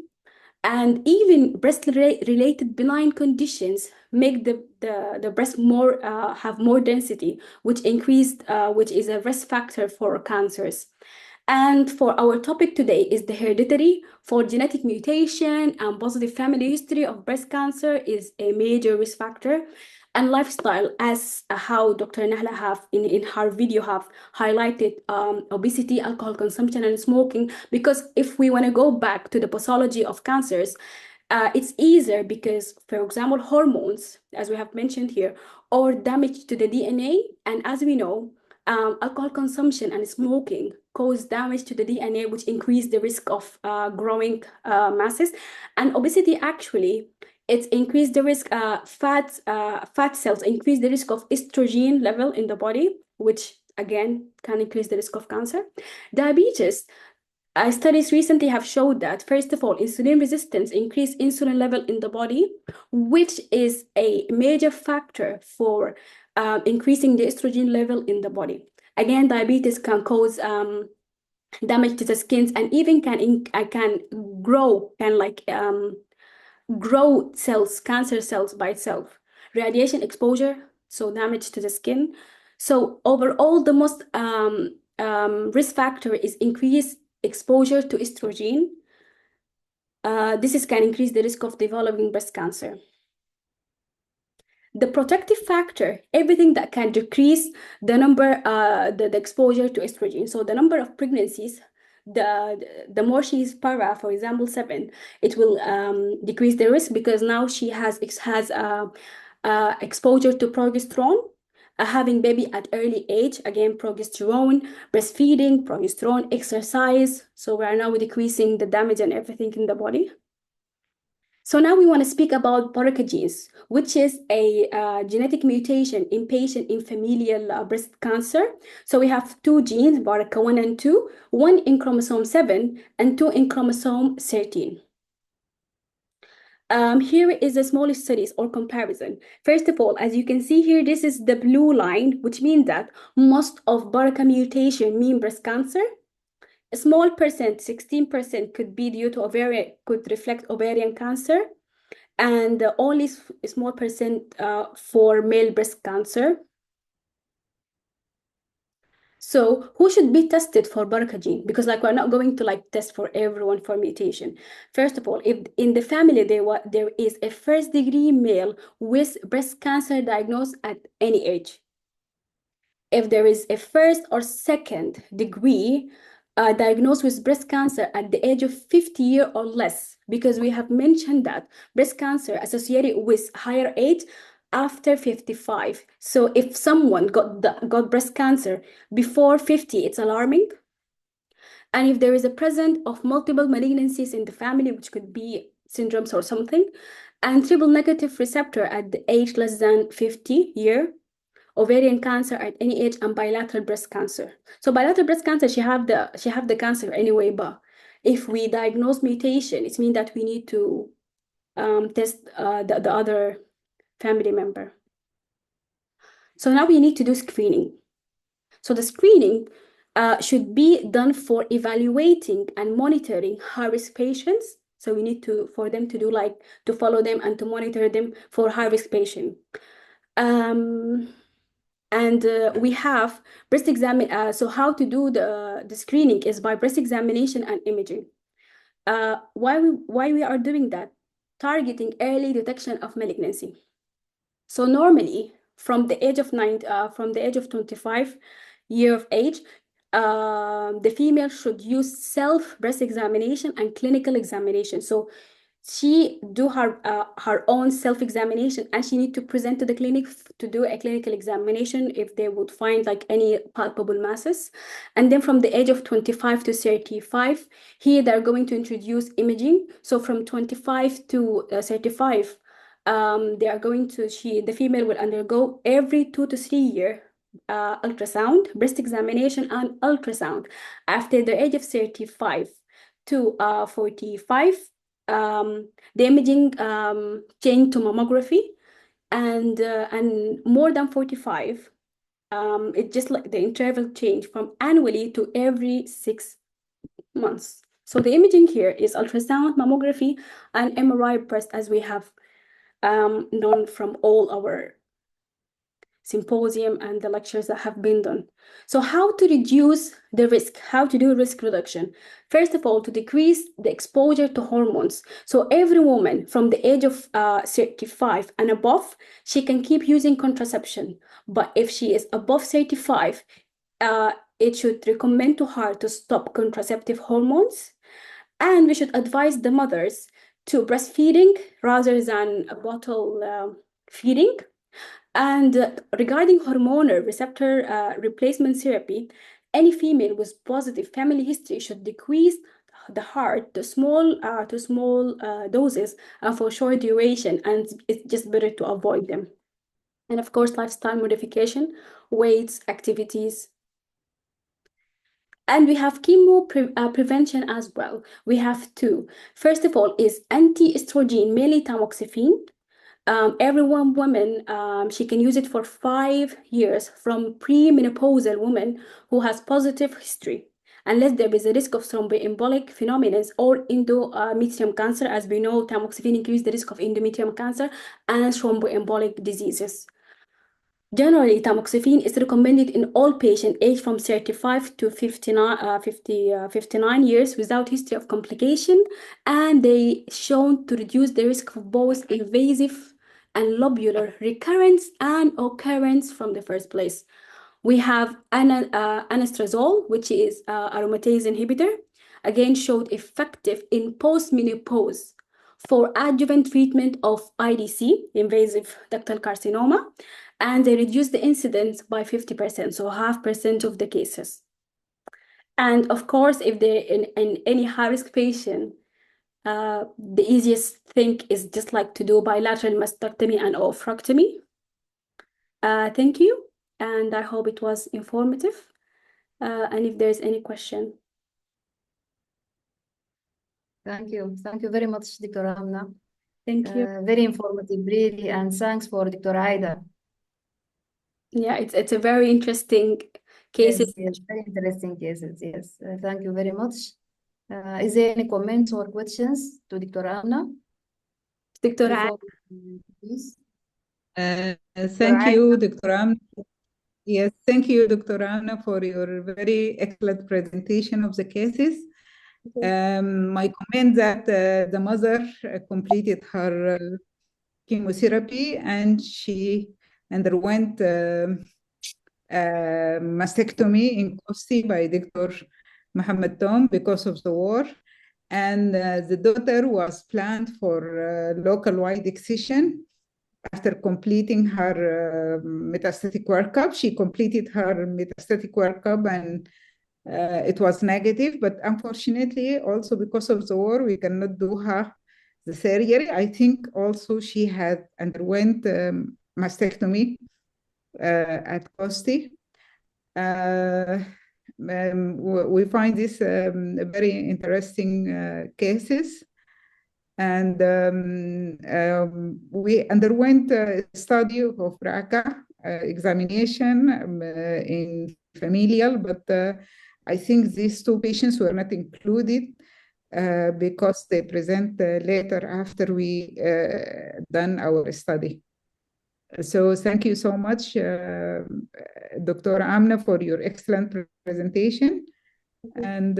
Speaker 14: And even breast-related benign conditions make the breast more have more density, which is a risk factor for cancers. And for our topic today is the hereditary. For genetic mutation and positive family history of breast cancer is a major risk factor, and lifestyle, as how Dr. Nahla have in her video have highlighted obesity, alcohol consumption, and smoking. Because if we want to go back to the pathology of cancers, it's easier because, for example, hormones, as we have mentioned here, or damage to the DNA. And as we know, alcohol consumption and smoking cause damage to the DNA, which increase the risk of growing masses. And obesity actually, it's increased the risk, fat cells increase the risk of estrogen level in the body, which again can increase the risk of cancer. Diabetes, studies recently have showed that, first of all, insulin resistance increase insulin level in the body, which is a major factor for increasing the estrogen level in the body. Again, diabetes can cause damage to the skins, and even can grow cells, cancer cells by itself. Radiation exposure, so damage to the skin. So overall, the most risk factor is increased exposure to estrogen. This can increase the risk of developing breast cancer. The protective factor, everything that can decrease the number, the exposure to estrogen. So the number of pregnancies, the more she is para, for example, 7, it will decrease the risk, because now she has exposure to progesterone, having baby at early age, again, progesterone, breastfeeding, progesterone, exercise. So we are now decreasing the damage and everything in the body. So now we want to speak about BRCA genes, which is a genetic mutation in patient in familial breast cancer. So we have 2 genes, BRCA1 and 2, 1 in chromosome 7 and 2 in chromosome 13. Here is a small studies or comparison. First of all, as you can see here, this is the blue line, which means that most of BRCA mutation mean breast cancer. A small percent, 16%, could be due to could reflect ovarian cancer, and only a small percent for male breast cancer. So who should be tested for BRCA gene? Because we're not going to test for everyone for mutation. First of all, if in the family there is a first-degree male with breast cancer diagnosed at any age. If there is a first or second degree diagnosed with breast cancer at the age of 50 years or less, because we have mentioned that breast cancer associated with higher age after 55. So if someone got breast cancer before 50, it's alarming. And if there is a presence of multiple malignancies in the family, which could be syndromes or something, and triple negative receptor at the age less than 50 year, ovarian cancer at any age, and bilateral breast cancer. So bilateral breast cancer, she have the cancer anyway, but if we diagnose mutation, it means that we need to test the other family member. So now we need to do screening. So the screening should be done for evaluating and monitoring high-risk patients. So we need for them to do to follow them and to monitor them for high-risk patients. And we have breast examination. So how to do the screening is by breast examination and imaging. Why we are doing that? Targeting early detection of malignancy. So normally, from the age of 25 years of age, the female should use self breast examination and clinical examination. So she do her own self-examination, and she need to present to the clinic to do a clinical examination if they would find like any palpable masses. And then from the age of 25 to 35, here they're going to introduce imaging. So from 25 to 35, they are going to, the female will undergo every 2 to 3 year ultrasound, breast examination, and ultrasound. After the age of 35 to 45, the imaging changed to mammography, and more than 45, it just like the interval change from annually to every 6 months. So the imaging here is ultrasound, mammography, and MRI breast, as we have known from all our symposium and the lectures that have been done. So how to reduce the risk, how to do risk reduction? First of all, to decrease the exposure to hormones. So every woman from the age of 35 and above, she can keep using contraception. But if she is above 35, it should recommend to her to stop contraceptive hormones. And we should advise the mothers to breastfeeding rather than a bottle feeding. And regarding hormonal receptor replacement therapy, any female with positive family history should decrease the heart to small doses and for short duration, and it's just better to avoid them. And of course, lifestyle modification, weights, activities. And we have chemo prevention as well. We have two. First of all is anti-estrogen, mainly tamoxifen. Every woman, she can use it for 5 years from premenopausal woman who has positive history, unless there is a risk of thromboembolic phenomena or endometrium cancer. As we know, tamoxifen increases the risk of endometrium cancer and thromboembolic diseases. Generally, tamoxifen is recommended in all patients aged from 35 to 59 years without history of complication, and they shown to reduce the risk of both invasive and lobular recurrence and occurrence from the first place. We have anastrozole, which is aromatase inhibitor, again showed effective in postmenopause for adjuvant treatment of IDC, invasive ductal carcinoma, and they reduce the incidence by 50%, so 0.5% of the cases. And of course, if they're in any high-risk patient, the easiest thing is just like to do bilateral mastectomy and oophorectomy. Thank you, and I hope it was informative. And if there's any question.
Speaker 1: Thank you. Thank you very much, Dr. Amna.
Speaker 14: Thank you.
Speaker 1: Very informative, really, and thanks for Dr. Aida.
Speaker 14: Yeah, it's a very interesting cases.
Speaker 1: Yes, very interesting cases. Yes, thank you very much. Is there any comments or questions to Dr. Amna?
Speaker 14: Dr. Aida,
Speaker 1: please.
Speaker 7: Thank you, Dr. Amna. Yes, thank you, Dr. Amna, for your very excellent presentation of the cases. My comment that the mother completed her chemotherapy and she underwent mastectomy in Kosti by Dr. Mohammed Tom because of the war. And the daughter was planned for local wide excision. After completing her metastatic workup, she completed her metastatic workup and it was negative, but unfortunately, also because of the war, we cannot do her the surgery. I think also she had underwent mastectomy at Kosti. We find this very interesting cases. And we underwent a study of BRCA examination in familial, but I think these two patients were not included because they present later after we done our study. So thank you so much, Dr. Amna, for your excellent presentation. And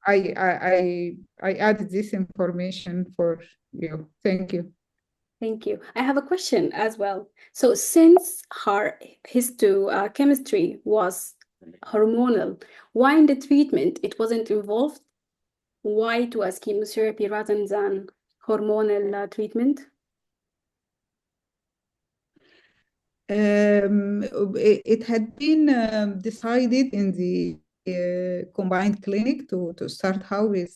Speaker 7: I added this information for you. Thank you.
Speaker 14: Thank you. I have a question as well. So since her histochemistry was hormonal, why in the treatment it wasn't involved? Why it was chemotherapy rather than hormonal treatment?
Speaker 7: It had been decided in the combined clinic to start out with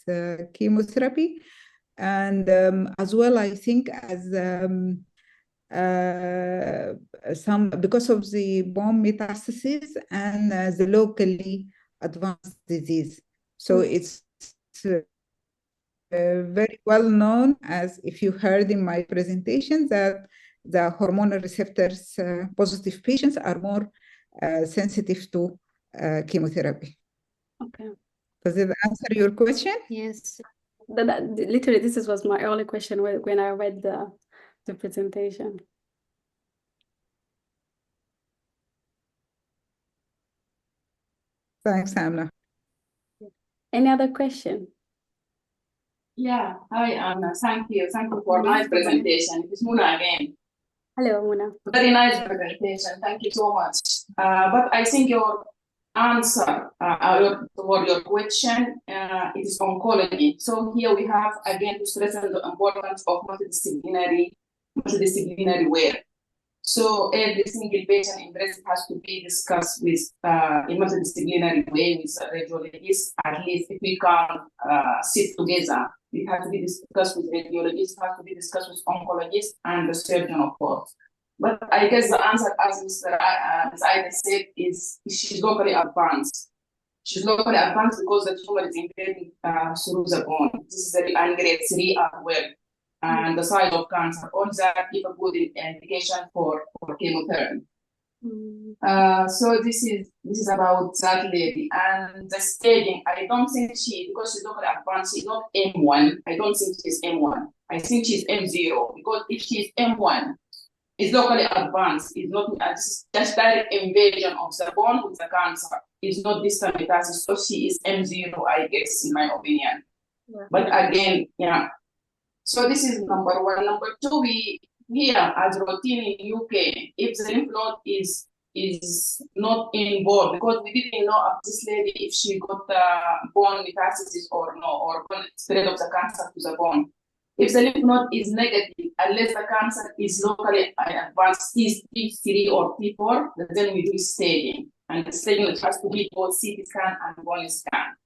Speaker 7: chemotherapy, and as well, I think as some because of the bone metastasis and the locally advanced disease. So it's very well known, as if you heard in my presentation, that the hormonal receptors positive patients are more sensitive to chemotherapy.
Speaker 14: Okay.
Speaker 7: Does it answer your question?
Speaker 14: Yes. Literally, this was my only question when I read the presentation.
Speaker 7: Thanks, Amina.
Speaker 14: Any other question?
Speaker 9: Yeah, hi Anna, thank you for nice presentation. It's Muna again.
Speaker 14: Hello, Muna.
Speaker 9: Very nice presentation, thank you so much. But I think your answer for your question is oncology. So here we have again to stress the importance of multidisciplinary work. So every single patient in breast has to be discussed with in multidisciplinary way with a radiologist. At least if we can sit together, it has to be discussed with radiologists, has to be discussed with oncologists and the surgeon, of course. But I guess the answer, as Mr. Aida said, is she's locally advanced. She's locally advanced because the tumor is invading through the bone. This is the grade 3 as well. And the size of cancer, all that give a good indication for chemotherapy. So this is about that lady. And the staging, I don't think because she's locally advanced, she's not M1. I don't think she's M1. I think she's M0, because if she's M1, it's locally advanced. It's not just direct invasion of the bone with the cancer. It's not distant metastasis, so she is M0, I guess, in my opinion. Yeah. But again, yeah. So this is number one. Number two, we here as routine in UK, if the lymph node is not involved, because we didn't know of this lady if she got bone metastasis or no, or bone spread of the cancer to the bone. If the lymph node is negative, unless the cancer is locally advanced, T3 or T4, then we do staging. And the staging has to be both CT scan and bone scan.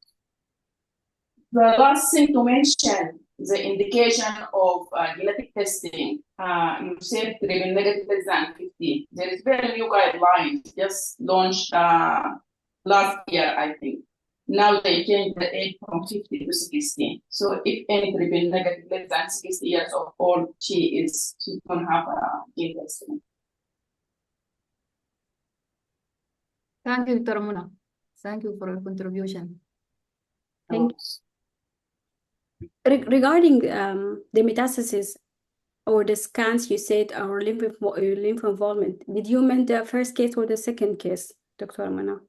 Speaker 9: The last thing to mention, the indication of genetic testing. You said triple negative less than 50. There is very new guidelines just launched last year, I think. Now they changed the age from 50 to 60. So if any triple negative less than 60 years of old, she can have gene testing.
Speaker 1: Thank you, Dr. Muna. Thank you for your contribution.
Speaker 14: Thank you. Regarding the metastasis or the scans, you said, or lymph involvement, did you mean the first case or the second case, Dr. Amina?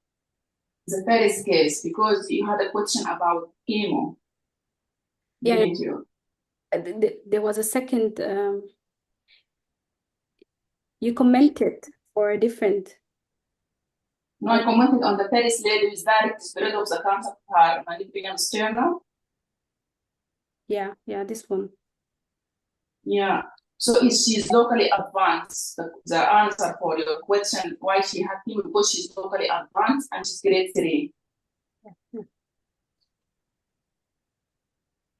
Speaker 9: The first case, because you had a question about chemo.
Speaker 14: Yeah,
Speaker 9: didn't you?
Speaker 14: There was a second, you commented for a different.
Speaker 9: No, I commented on the first lady with direct spread of the cancer to her mammalian sternum.
Speaker 14: Yeah, this one.
Speaker 9: Yeah. So if she's locally advanced, the answer for your question why she had chemo, because she's locally advanced and she's grade 3.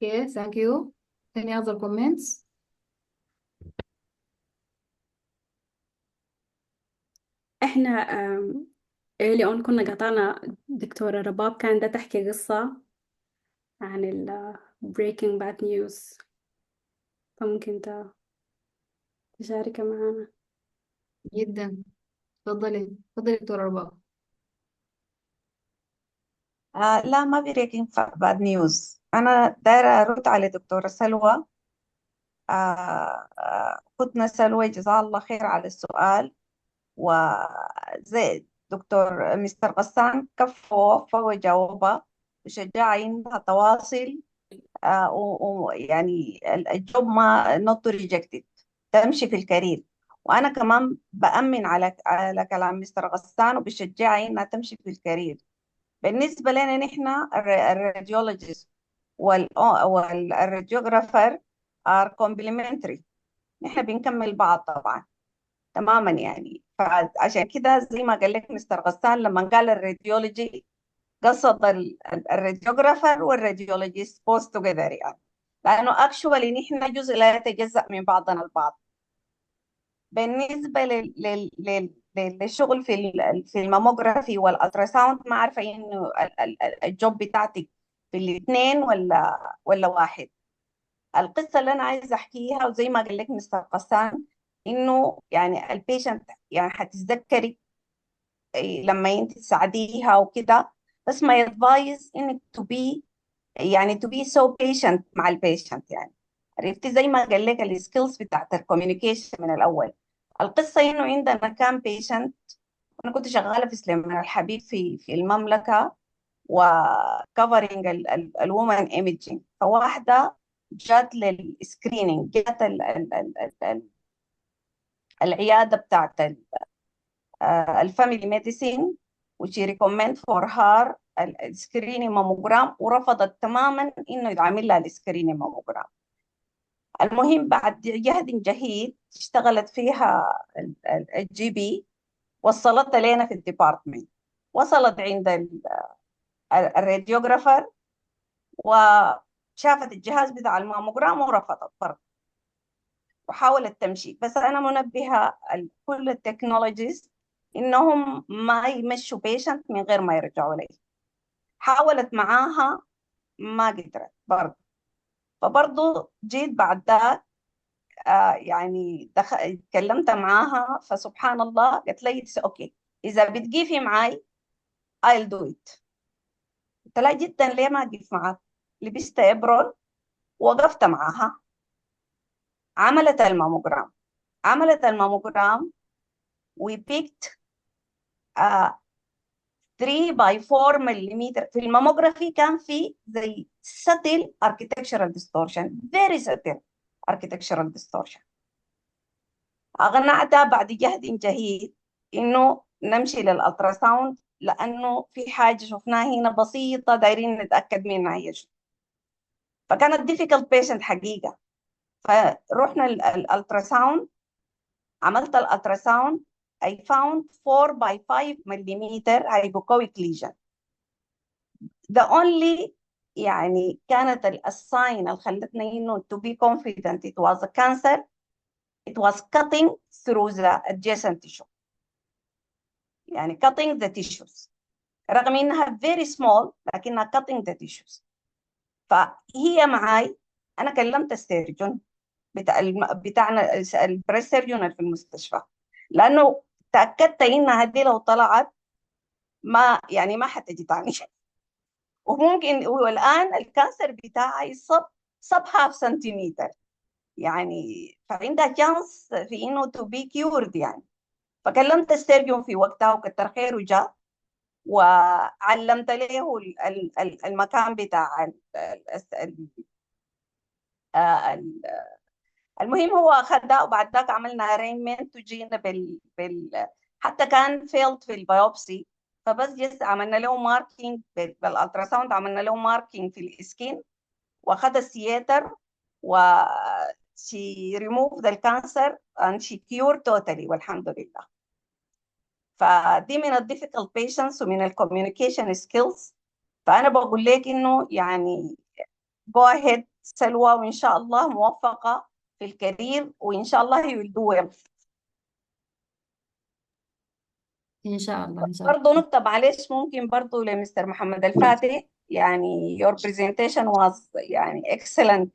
Speaker 1: Okay, thank you. Any other comments?
Speaker 14: احنا early on كنا قطعنا دكتورة رباب كانت تحكي قصة عن ال breaking bad news، فممكن تشاركها معنا.
Speaker 1: جدا. تفضلي دكتورة رباب.
Speaker 6: لا، ما بريكنج باد نيوز. أنا دايرة أرد على دكتورة سلوى. ختنا سلوى جزاها الله خير على السؤال، وزي دكتور مستر غسان كفى ووفى وجاوبها وشجعها إنها تواصل، ويعني الجوب ما not rejected، تمشي في الكارير. وأنا كمان بأمن على كلام مستر غسان وبشجعها إنها تمشي في الكارير. بالنسبة لنا نحن الراديولوجيست والراديوغرافر are complementary. نحن بنكمل بعض طبعا تماما يعني. فعشان كده زي ما قال لك مستر غسان لما قال الراديولوجي قصد الراديوغرافر والراديولوجيست both together يعني، لأنه actually نحن جزء لا يتجزأ من بعضنا البعض. بالنسبة للشغل في الماموجرافي والالتراساوند، ما عارفة إنه الجوب بتاعتك في الاثنين ولا واحد. القصة اللي أنا عايزة أحكيها وزي ما قال لك مستر غسان إنه يعني البيشنت يعني حتتذكري لما أنت تساعديها وكده، بس ما يدفايز إنك يعني to be so patient مع البيشنت يعني. عرفتي زي ما قال لك السكيلز بتاعت الكوميونيكيشن من الأول. القصة إنه عندنا كان بيشنت، أنا كنت شغالة في سليمان الحبيب في المملكة وكفرنج الومن ايميجينج. فواحدة جات للسكرينينج، جات العيادة بتاعت الفاميلي ميديسين وشي ريكومند فور هار السكرينينج ماموجرام، ورفضت تماما انه يتعمل لها السكرينينج ماموجرام. المهم بعد جهد جهيد اشتغلت فيها الجي بي، وصلتها لنا في الديبارتمنت، وصلت عند الراديوغرافر وشافت الجهاز بتاع الماموجرام ورفضت برضه وحاولت تمشي. بس أنا منبهة كل التكنولوجيز إنهم ما يمشوا بيشنت من غير ما يرجعوا لي. حاولت معاها ما قدرت برضه، فبرضه جيت بعد ذاك يعني اتكلمت معاها، فسبحان الله قالت لي اوكي إذا بتقيفي معاي I'll do it. قلت لها جدا ليه ما أقف معاك؟ لبست إبرون وقفت معاها، عملت الماموجرام we picked 3 by 4 ملم. في الماموجرافي كان في زي subtle architectural distortion, very subtle architectural distortion. أقنعتها بعد جهد جهيد إنه نمشي للألتراساوند، لأنه في حاجة شفناها هنا بسيطة دايرين نتأكد منها هي شو. فكانت difficult patient حقيقة. فروحنا الألتراساوند، عملت الألتراساوند I found 4 by 5 millimeter hypoechoic lesion. The only يعني كانت الساين اللي خلتني إنه to be confident it was a cancer, it was cutting through the adjacent tissue. يعني cutting the tissues رغم إنها very small لكنها cutting the tissues. فهي معاي، أنا كلمت السيرجون بتاعنا البريس سيرجون في المستشفى، لأنه تأكدت إنها دي لو طلعت ما يعني ما حتجي تاني. وممكن والآن الكانسر بتاعي صب half سنتيمتر يعني، فعندها chance في إنه to be cured يعني. فكلمت السيرجون في وقتها وكتر خيره جاء وعلمت له المكان بتاع المهم هو أخذها، وبعد ذاك عملنا arrangement وجينا حتى كان failed في البيوبسي، فبس جس عملنا له ماركينج بالالتراساوند، عملنا له ماركينج في السكين واخذ السياتر و she removed the cancer and she cured totally والحمد لله. فدي من difficult patients ومن communication skills. فأنا بقول لك إنه يعني go ahead سلوى، وإن شاء الله موفقة في الكارير، وإن شاء الله you will do well.
Speaker 1: إن شاء الله إن شاء الله.
Speaker 6: برضه نكتب معلش ممكن برضه لمستر محمد الفاتح، يعني your presentation was يعني excellent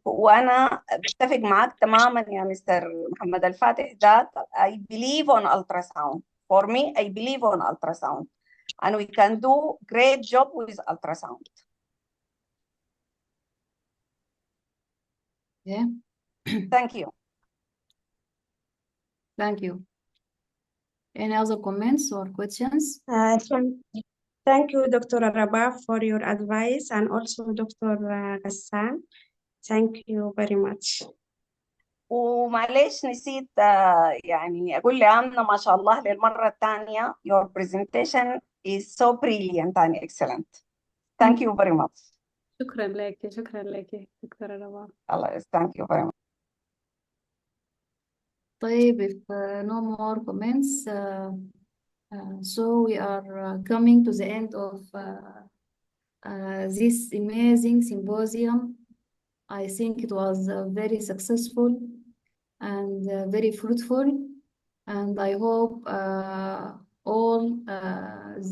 Speaker 6: وأنا بتفق معك تماما يا مستر محمد الفاتح that I believe on ultrasound. For me, I believe on ultrasound and we can do great job with ultrasound.
Speaker 1: Yeah.
Speaker 6: Thank you.
Speaker 1: Thank you. Any other comments or questions?
Speaker 11: Thank you, Dr. Rabah, for your advice, and also Dr. Ghassan. Thank you very much.
Speaker 6: ومعلش نسيت يعني أقول لأمنة ما شاء الله للمرة الثانية your presentation is so brilliant and excellent. Thank you very much.
Speaker 14: شكرا لك، شكرا لك دكتورة رباب.
Speaker 6: الله thank you very much.
Speaker 1: طيب, if no more comments, so we are coming to the end of this amazing symposium. I think it was very successful and very fruitful, and I hope all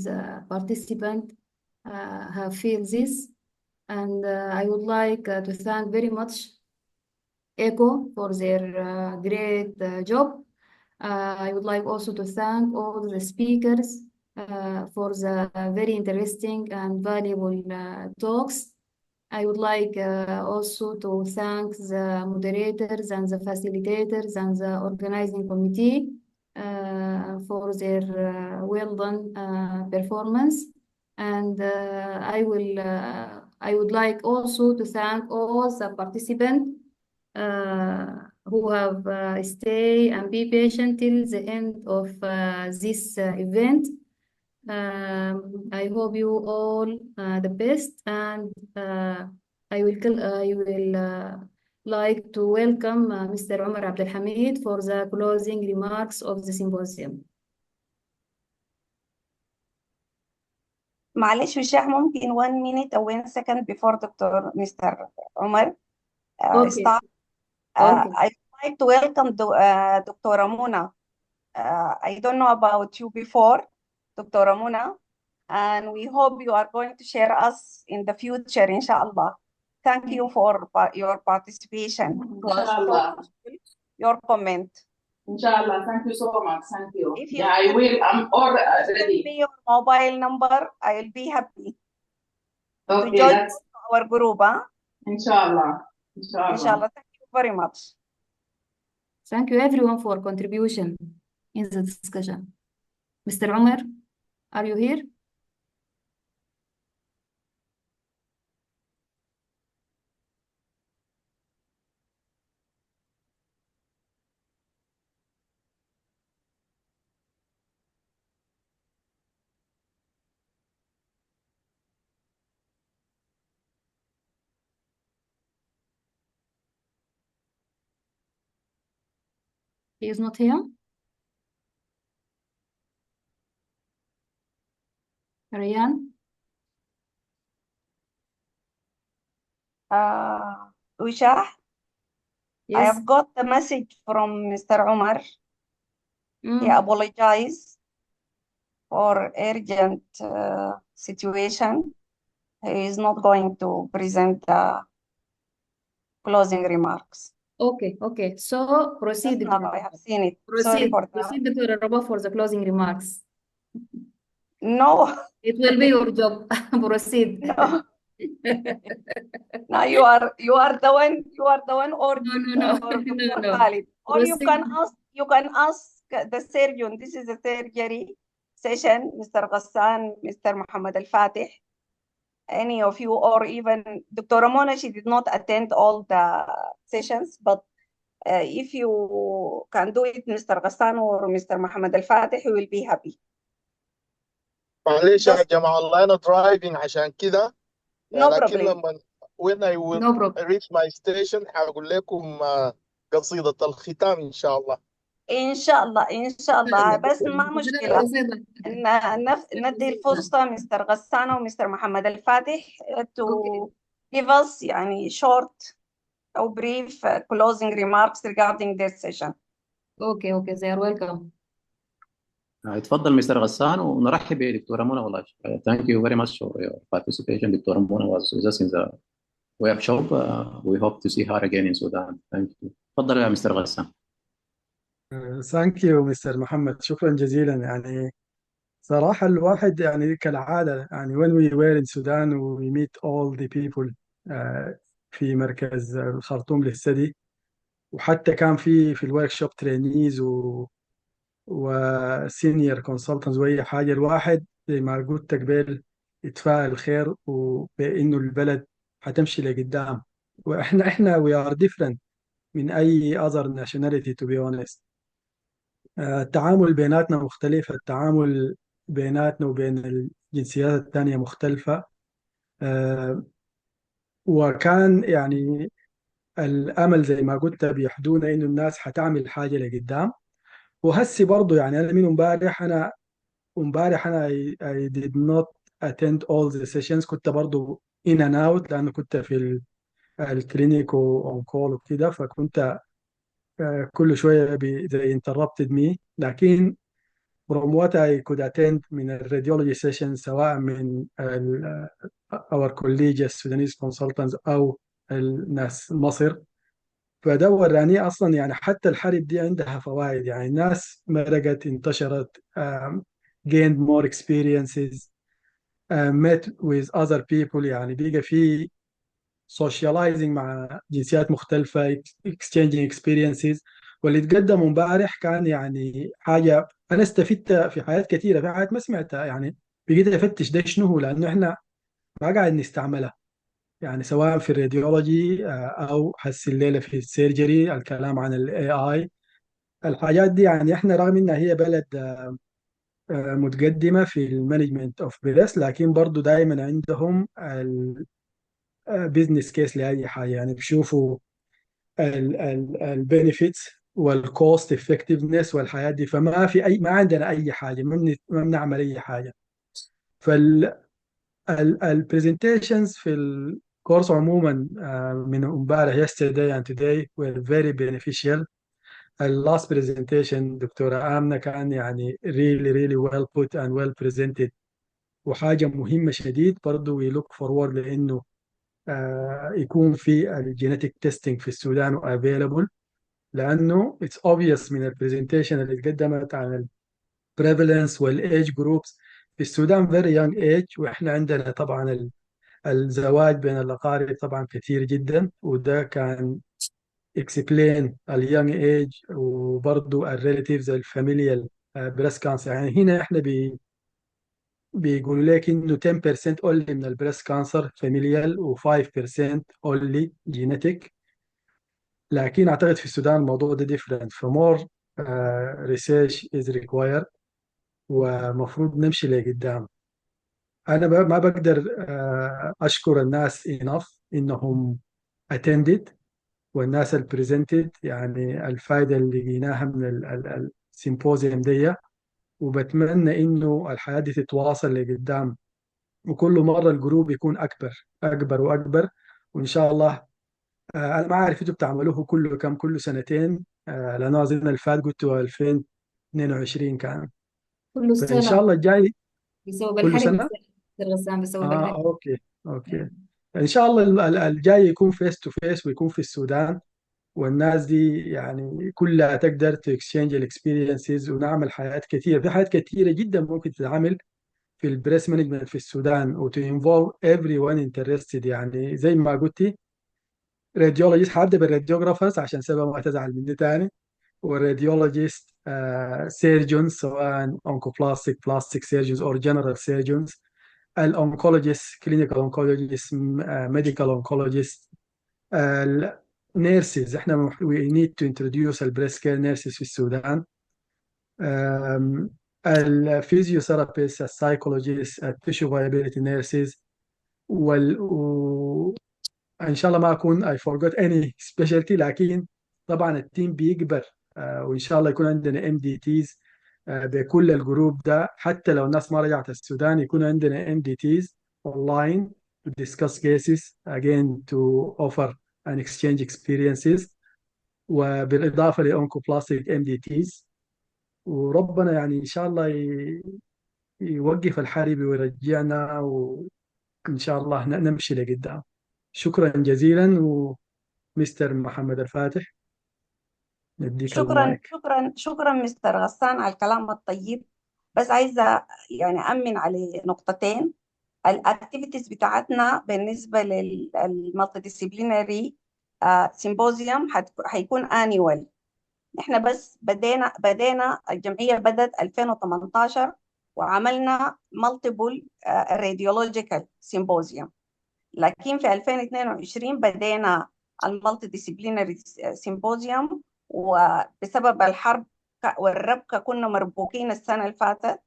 Speaker 1: the participants have feel this. And I would like to thank very much ECHO for their great job. I would like also to thank all the speakers for the very interesting and valuable talks. I would like also to thank the moderators and the facilitators and the organizing committee for their well done performance. And I would like also to thank all the participants who have stay and be patient till the end of this event. I hope you all the best, and I will like to welcome Mr. Omar Abdel Hamid for the closing remarks of the symposium.
Speaker 6: معلش وشاح ممكن 1 minute or 1 second before Mr. Omar
Speaker 1: Okay.
Speaker 6: start.
Speaker 1: Okay.
Speaker 6: I'd like to welcome Dr. Amina. I don't know about you before, Dr. Amina, and we hope you are going to share us in the future, inshallah. Thank you for your participation. It was so
Speaker 9: Inshallah.
Speaker 6: useful, your comment.
Speaker 9: Inshallah. Thank you so much. Thank you.
Speaker 6: If you
Speaker 9: Yeah, I will. I'm all
Speaker 6: send
Speaker 9: ready.
Speaker 6: me your mobile number, I'll be happy to
Speaker 9: Okay,
Speaker 6: join
Speaker 9: that's
Speaker 6: our group. Huh?
Speaker 9: inshallah. Inshallah.
Speaker 6: Inshallah. Thank you very much.
Speaker 1: Thank you everyone for contribution in the discussion. Mr. Omar, are you here? He is not here. Ryan?
Speaker 6: Ushah, I
Speaker 1: Yes.
Speaker 6: have got the message from Mr. Omar. He
Speaker 1: Mm.
Speaker 6: apologized for urgent situation. He is not going to present the closing remarks.
Speaker 1: Okay, okay. So proceed,
Speaker 6: Just now
Speaker 1: Dr.
Speaker 6: I have seen it. Sorry
Speaker 1: Proceed,
Speaker 6: for that.
Speaker 1: proceed, Dr. Rabah, for the closing remarks.
Speaker 6: No,
Speaker 1: It will be your job. Proceed.
Speaker 6: no. Now you are the one or
Speaker 1: No,
Speaker 6: Dr.
Speaker 1: no.
Speaker 6: Khalid. Or you
Speaker 1: Proceed.
Speaker 6: can ask the surgeon. This is a surgery session, Mr. Ghassan, Mr. Muhammad Al-Fatih. Any of you, or even Dr. Ramona, she did not attend all the sessions, but if you can do it, Mr. Ghassan or Mr. Muhammad Al-Fatih, he will be happy.
Speaker 12: معلش يا
Speaker 6: Just
Speaker 12: جماعة الله أنا driving عشان كده
Speaker 6: no
Speaker 12: لكن
Speaker 6: problem.
Speaker 12: لما when I will
Speaker 1: No problem.
Speaker 12: reach my station هقول لكم قصيدة الختام إن شاء الله.
Speaker 6: إن شاء الله بس ما مشكلة ندي الفرصة مستر غسان ومستر محمد الفاتح to give us يعني short or brief closing remarks regarding this session.
Speaker 1: Okay, they are welcome.
Speaker 8: اتفضل مستر غسان ونرحب بدكتورة منى والله. Thank you very much for your participation. دكتورة منى was with us in the workshop. We hope to see her again in Sudan. Thank you. تفضل يا مستر غسان.
Speaker 3: ثانك يو مستر محمد، شكرا جزيلا. يعني صراحة الواحد يعني كالعادة يعني when we were in Sudan we meet all the people في مركز الخرطوم للثدي، وحتى كان في الورك شوب ترينيز وسينيور كونسلتنتس واي حاجة. الواحد زي ما قلت قبل يتفائل خير وبأنه البلد حتمشي لقدام، واحنا we are different من اي other nationality to be honest. التعامل بيناتنا مختلف، التعامل بيناتنا وبين الجنسيات الثانية مختلفة. وكان يعني الامل زي ما قلت بيحدونا انه الناس حتعمل حاجه لقدام. وهسي برضه يعني انا من امبارح انا I did not attend all the sessions. كنت برضه in and out لانه كنت في الكلينيك وأون كول وكده، فكنت كل شويه زي interrupted me. لكن from what I could attend من الراديولوجي session سواء من our colleagues Sudanese consultants او الناس مصر، فده وراني اصلا يعني حتى الحرب دي عندها فوائد. يعني الناس مرقت انتشرت gained more experiences met with other people، يعني بيجي في socializing مع جنسيات مختلفة exchanging experiences. واللي تقدم امبارح كان يعني حاجة أنا استفدت في حاجات كثيرة، في حاجات ما سمعتها يعني بقيت أفتش ده شنو هو، لأنه إحنا ما قاعد نستعملها. يعني سواء في الراديولوجي او هسه الليله في السيرجري الكلام عن الاي اي. الحاجات دي يعني احنا رغم انها هي بلد متقدمه في المانجمنت اوف بريس، لكن برضو دائما عندهم البيزنس كيس لاي حاجه. يعني بيشوفوا البينيفيتس والكوست افكتفنس والحياه دي، فما في اي، ما عندنا اي حاجه، ما بنعمل اي حاجه. البرزنتيشنز في الكورس عموما من امبارح yesterday and today were very beneficial. The last presentation دكتورة آمنة كان يعني really well put and well presented، وحاجة مهمة شديد برضو we look forward لأنه يكون في الجينيتك تيستينج في السودان available. لأنه it's obvious من البرزنتيشن اللي قدمت عن prevalence والage groups في السودان very young age، وإحنا عندنا طبعا الزواج بين الأقارب طبعا كثير جدا، وده كان explain اليونج ايج وبرضو الريليتيفز الفاميليال بريست كانسر. يعني هنا احنا بيقولوا لك انه 10% only من البريست كانسر فاميليال و5% only جينيتيك. لكن اعتقد في السودان الموضوع ده different، فمور research is required ومفروض نمشي لقدام. انا ما بقدر اشكر الناس enough انهم attended والناس اللي بريزنتد، يعني الفائده اللي لقيناها من السيمبوزيوم دي. وبتمنى انه الحياه دي تتواصل لقدام، وكل مره الجروب يكون اكبر اكبر واكبر. وان شاء الله انا ما عارف انتوا بتعملوه كل كم، كل سنتين لانه اظن الفات قلت 2022 كان،
Speaker 1: كل
Speaker 3: فان شاء
Speaker 1: سنة
Speaker 3: الله الجاي
Speaker 1: بسبب
Speaker 3: كل
Speaker 1: الحرب.
Speaker 3: سنه.
Speaker 1: دكتور غسان بسبب الحرب.
Speaker 3: اوكي ان شاء الله الجاي يكون فيس تو فيس ويكون في السودان، والناس دي يعني كلها تقدر تكسشينج الاكسبيرينسز ونعمل حاجات كثيره. في حاجات كثيره جدا ممكن تتعمل في البريس مانجمنت في السودان وتو انفولف ايفري ون انترستد. يعني زي ما قلتي راديولوجيست، هبدا بالراديوجرافرز عشان سبب ما تزعل مني تاني، والراديولوجيست سيرجونز سواء اونكوبلاستيك بلاستيك سيرجونز او جنرال سيرجونز، الانكولوجيست كلينيكال انكولوجيست ميديكال انكولوجيست، النيرسز. احنا we need to introduce البريست كير نيرسز في السودان، الفيزيوثيرابيست السايكولوجيست التيشو فايبيليتي نيرسز. وان شاء الله ما اكون I forgot any specialty، لكن طبعا التيم بيكبر وان شاء الله يكون عندنا MDTs بكل الجروب ده. حتى لو الناس ما رجعت السودان يكون عندنا MDTs online to discuss cases again to offer and exchange experiences، وبالإضافة لأونكوبلاستيك MDTs. وربنا يعني إن شاء الله يوقف الحرب ويرجعنا، وإن شاء الله نمشي لقدام. شكرا جزيلا. ومستر محمد الفاتح نديك
Speaker 6: شكرا
Speaker 3: المايك.
Speaker 6: شكرا مستر غسان على الكلام الطيب. بس عايزة يعني أمن على نقطتين. الاكتيفيتيز بتاعتنا بالنسبة للمالتي ديسيبلينري سيمبوزيوم هيكون انيوال. احنا بس بدينا الجمعية بدأت 2018 وعملنا مالتيبل راديولوجيكال سيمبوزيوم، لكن في 2022 بدينا المالتي ديسيبلينري سيمبوزيوم، وبسبب الحرب والربكة كنا مربوكين السنة اللي فاتت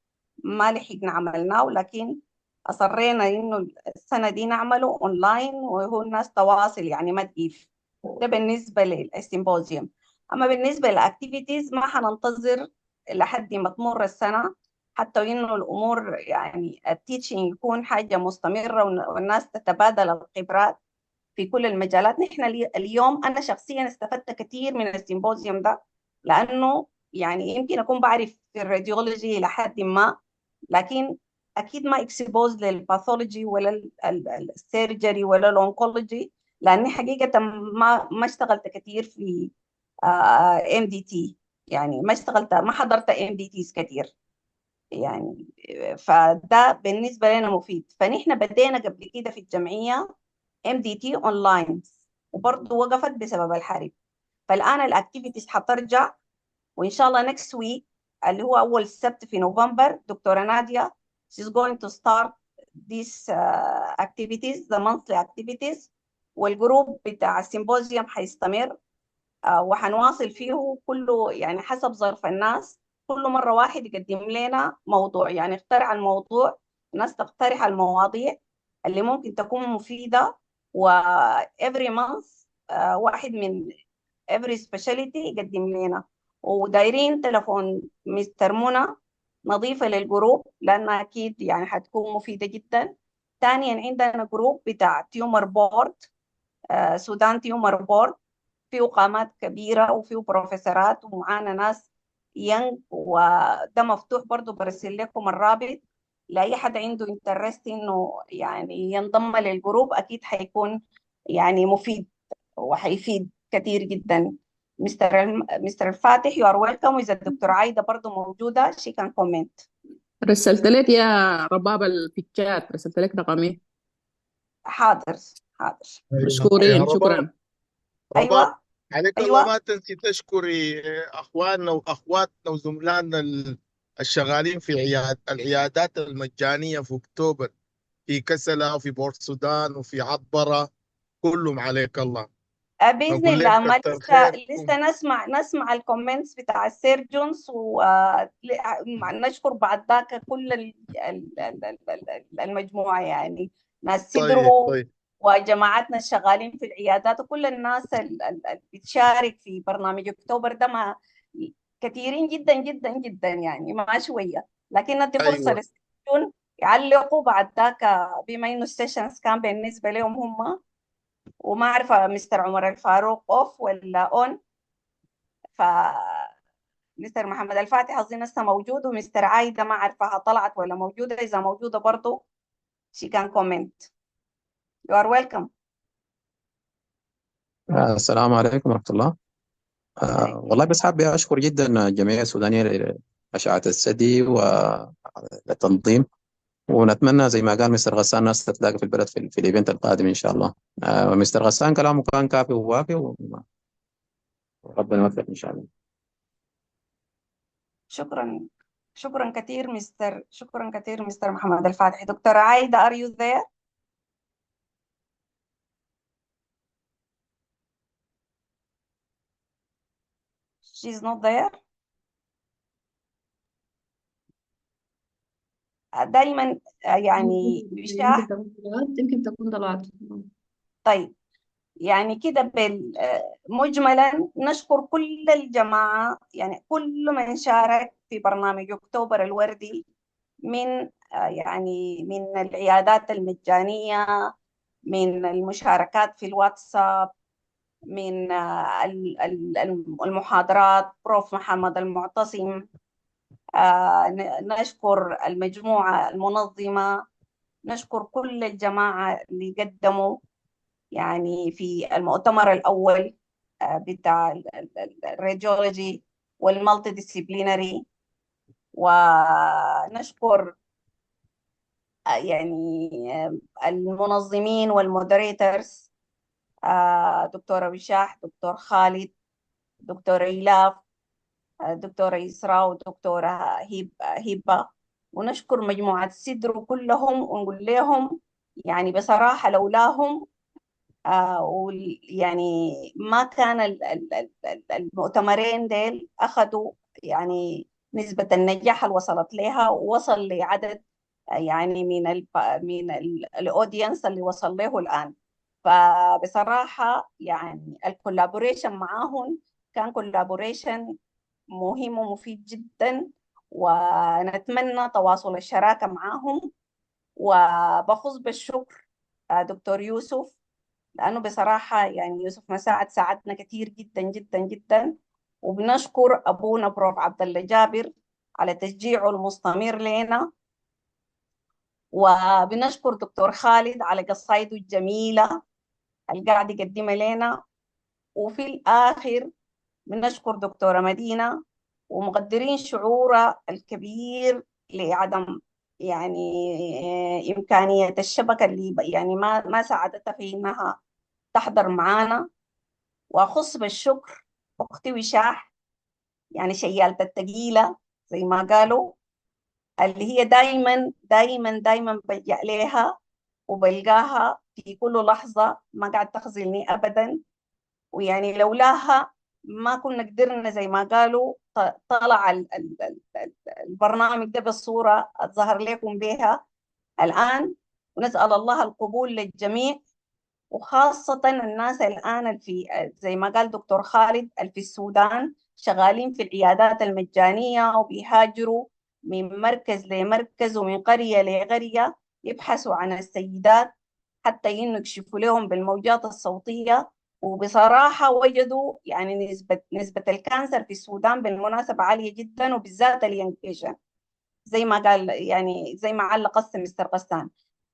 Speaker 6: ما لحقنا عملناه. لكن أصرينا إنه السنة دي نعمله أونلاين وهو الناس تواصل يعني ما تقيف. ده بالنسبة للسيمبوزيوم. أما بالنسبة للأكتيفيتيز ما حننتظر لحد ما تمر السنة، حتى إنه الأمور يعني التيتشنج يكون حاجة مستمرة والناس تتبادل الخبرات في كل المجالات. نحن اليوم أنا شخصيا استفدت كثير من السيمبوزيوم ده، لأنه يعني يمكن أكون بعرف في الراديولوجي لحد ما، لكن أكيد ما اكسبوز للباثولوجي ولا السيرجري ولا الأونكولوجي، لأني حقيقة ما اشتغلت كثير في MDT. يعني ما حضرت MDTs كثير يعني. فده بالنسبة لنا مفيد. فنحن بدينا قبل كده في الجمعية MDT اونلاين وبرضه وقفت بسبب الحرب. فالآن الأكتيفيتيز حترجع، وإن شاء الله next week اللي هو أول سبت في نوفمبر دكتورة نادية she's going to start these activities, the monthly activities. والجروب بتاع السيمبوزيوم حيستمر وحنواصل فيه كله يعني حسب ظرف الناس. كل مرة واحد يقدم لنا موضوع، يعني اخترع الموضوع، الناس تقترح المواضيع اللي ممكن تكون مفيدة. و every month واحد من every specialty يقدم لنا. ودايرين تلفون مستر منى نضيفة للجروب لأنها أكيد يعني حتكون مفيدة جدا. ثانيا عندنا جروب بتاع تيومر بورد، سودان تيومر بورد، فيه قامات كبيرة وفيه بروفيسورات ومعانا ناس ينج، وده مفتوح برضو. برسل لكم الرابط لأي حد عنده انترست إنه يعني ينضم للجروب، أكيد حيكون يعني مفيد وحيفيد كثير جدا. مستر الفاتح you are welcome. وإذا الدكتورة عايدة برضو موجودة she can comment.
Speaker 9: رسلت لك يا رباب في الشات، رسلت لك رقمي.
Speaker 6: حاضر حاضر.
Speaker 12: يا
Speaker 9: مشكورين،
Speaker 12: رباب،
Speaker 9: شكرا.
Speaker 12: رباب
Speaker 6: أيوة
Speaker 12: عليك الله
Speaker 6: أيوة
Speaker 12: ما تنسي تشكري اخواننا واخواتنا وزملائنا الشغالين في العيادات المجانيه في اكتوبر، في كسلة وفي بورت السودان وفي عطبرة، كلهم عليك الله.
Speaker 6: بإذن
Speaker 12: نقول
Speaker 6: الله.
Speaker 12: لك
Speaker 6: ما
Speaker 12: كتر
Speaker 6: لسه
Speaker 12: خيركم.
Speaker 6: نسمع الكومنتس بتاع السيرجونز، ونشكر بعد ذاك كل المجموعة، يعني ناس
Speaker 12: طيب
Speaker 6: سدرو
Speaker 12: طيب
Speaker 6: وجماعاتنا الشغالين في العيادات وكل الناس اللي بتشارك في برنامج أكتوبر ده. ما كثيرين جدا جدا جدا يعني ما شوية، لكن ندي فرصة
Speaker 12: ايوه
Speaker 6: للسيرجون يعلقوا بعد ذاك بما إنه السيشنز كان بالنسبة لهم هم. وما عارفة مستر عمر الفاروق اوف ولا اون. ف مستر محمد الفاتح اظن لسه موجود، ومستر عايدة ما عارفة طلعت ولا موجودة. اذا موجودة برضو she can comment. you are welcome.
Speaker 8: السلام عليكم ورحمة الله. والله بس حابب أشكر جدا الجمعية السودانية لأشعة الثدي والتنظيم، ونتمنى زي ما قال مستر غسان الناس تتلاقى في البلد في الإيفنت القادم إن شاء الله. مستر غسان كلامه كان كافي ووافي، وربنا يوفق إن شاء الله.
Speaker 6: شكرا كثير مستر محمد الفاتح. دكتورة عايدة are you there؟ she's not there. دايما يعني بشاح
Speaker 1: يمكن تكون طلعت.
Speaker 6: طيب يعني كده مجملا نشكر كل الجماعة، يعني كل من شارك في برنامج أكتوبر الوردي، من يعني من العيادات المجانية، من المشاركات في الواتساب، من المحاضرات بروف محمد المعتصم. نشكر المجموعة المنظمة، نشكر كل الجماعة اللي قدموا يعني في المؤتمر الأول بتاع الراديولوجي والمالتي ديسيبلينري. ونشكر يعني المنظمين والمودريترز، دكتورة وشاح، دكتور خالد، دكتورة إيلاف، دكتورة إسراء، ودكتورة هبة. ونشكر مجموعة سدرو كلهم ونقول لهم يعني بصراحة لولاهم يعني ما كان المؤتمرين ديل أخذوا يعني نسبة النجاح اللي وصلت لها، ووصل لعدد يعني من الاودينس اللي وصل له الآن. فبصراحة يعني الكولابوريشن معاهم كان كولابوريشن مهم ومفيد جدا، ونتمنى تواصل الشراكة معاهم. وبخص بالشكر دكتور يوسف، لأنه بصراحة يعني يوسف مساعد ساعدنا كثير جدا جدا جدا. وبنشكر أبونا بروف عبد الله جابر على تشجيعه المستمر لنا، وبنشكر دكتور خالد على قصايده الجميلة اللي قاعد يقدمها لنا. وفي الآخر بنشكر دكتورة مدينة، ومقدرين شعورها الكبير لعدم يعني إمكانية الشبكة اللي يعني ما ساعدتها في إنها تحضر معانا. وأخص بالشكر أختي وشاح، يعني شيالة التقيلة زي ما قالوا، اللي هي دايما دايما دايما بلجأ لها وبلقاها في كل لحظة، ما قاعد تخذلني أبدا. ويعني لولاها ما كنا قدرنا زي ما قالوا طلع البرنامج ده بالصورة الظهر لكم بها الآن. ونسأل الله القبول للجميع، وخاصة الناس الآن في زي ما قال دكتور خالد في السودان شغالين في العيادات المجانية، وبيهاجروا من مركز لمركز ومن قرية لقرية يبحثوا عن السيدات حتى إنه يكشفوا لهم بالموجات الصوتية. وبصراحة وجدوا يعني نسبة الكانسر في السودان بالمناسبة عالية جدا، وبالذات اليانج زي ما قال، يعني زي ما علق مستر غسان.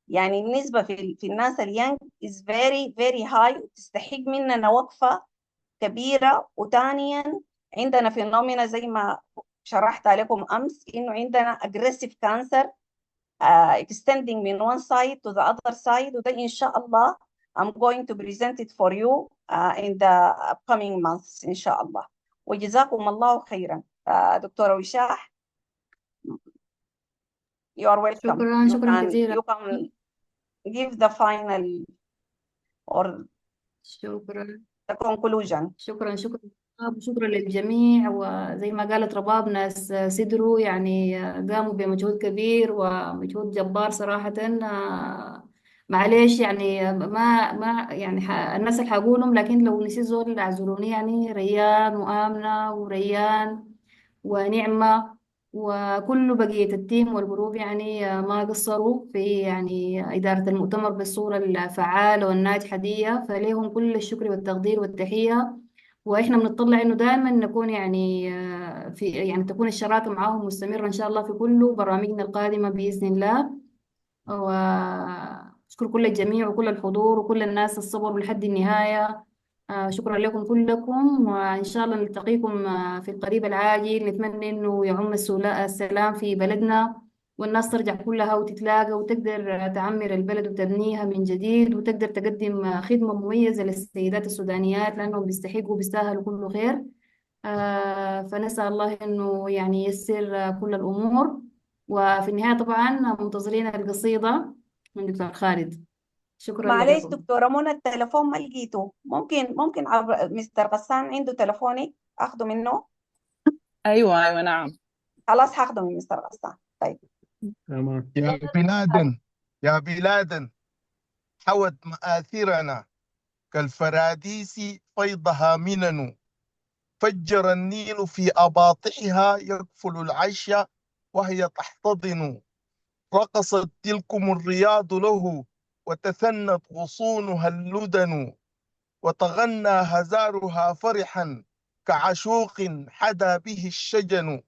Speaker 6: يعني النسبة في الناس اليانج is very very high، وتستحق مننا وقفة كبيرة. وثانيا عندنا فينومينا زي ما شرحت لكم أمس، إنه عندنا aggressive cancer extending من one side to the other side. وده إن شاء الله I'm going to present it for you in the upcoming months إن شاء الله. وجزاكم الله خيرا. دكتورة وشاح، you are welcome.
Speaker 1: شكرا كثيرا.
Speaker 6: You can give the final or
Speaker 1: شكرا
Speaker 6: the conclusion.
Speaker 1: شكرا شكرا للجميع. وزي ما قالت رباب، ناس سدروا يعني قاموا بمجهود كبير ومجهود جبار صراحة. معليش يعني ما يعني الناس اللي حقولهم، لكن لو نسيت زول اعذروني. يعني ريان وآمنة وريان ونعمة وكل بقية التيم والجروب يعني ما قصروا في يعني إدارة المؤتمر بالصورة الفعالة والناجحة دي، فليهم كل الشكر والتقدير والتحية. وإحنا بنطلع إنه دائما نكون يعني في يعني تكون الشراكة معاهم مستمرة إن شاء الله في كل برامجنا القادمة بإذن الله. وأشكر كل الجميع وكل الحضور وكل الناس الصبروا لحد النهاية. شكرا لكم كلكم، وإن شاء الله نلتقيكم في القريب العاجل. نتمنى إنه يعم السلام في بلدنا، والناس ترجع كلها وتتلاقى وتقدر تعمر البلد وتبنيها من جديد، وتقدر تقدم خدمة مميزة للسيدات السودانيات، لأنهم بيستحقوا وبيستاهلوا كل خير. فنسأل الله إنه يعني ييسر كل الأمور. وفي النهاية طبعا منتظرين القصيدة من دكتور خالد. شكرا
Speaker 6: معلش
Speaker 1: لكم.
Speaker 6: دكتورة منى، التليفون ما لقيته. ممكن مستر غسان عنده تليفوني اخده منه؟
Speaker 9: ايوه نعم.
Speaker 6: خلاص هاخده من مستر غسان. طيب
Speaker 3: تمام.
Speaker 12: يا بلادا حوت مآثرنا كالفراديس فيضها منن، فجر النيل في أباطحها يكفل العيش وهي تحتضن، رقصت تلكم الرياض له وتثنت غصونها اللدن، وتغنى هزارها فرحا كعشوق حدا به الشجن،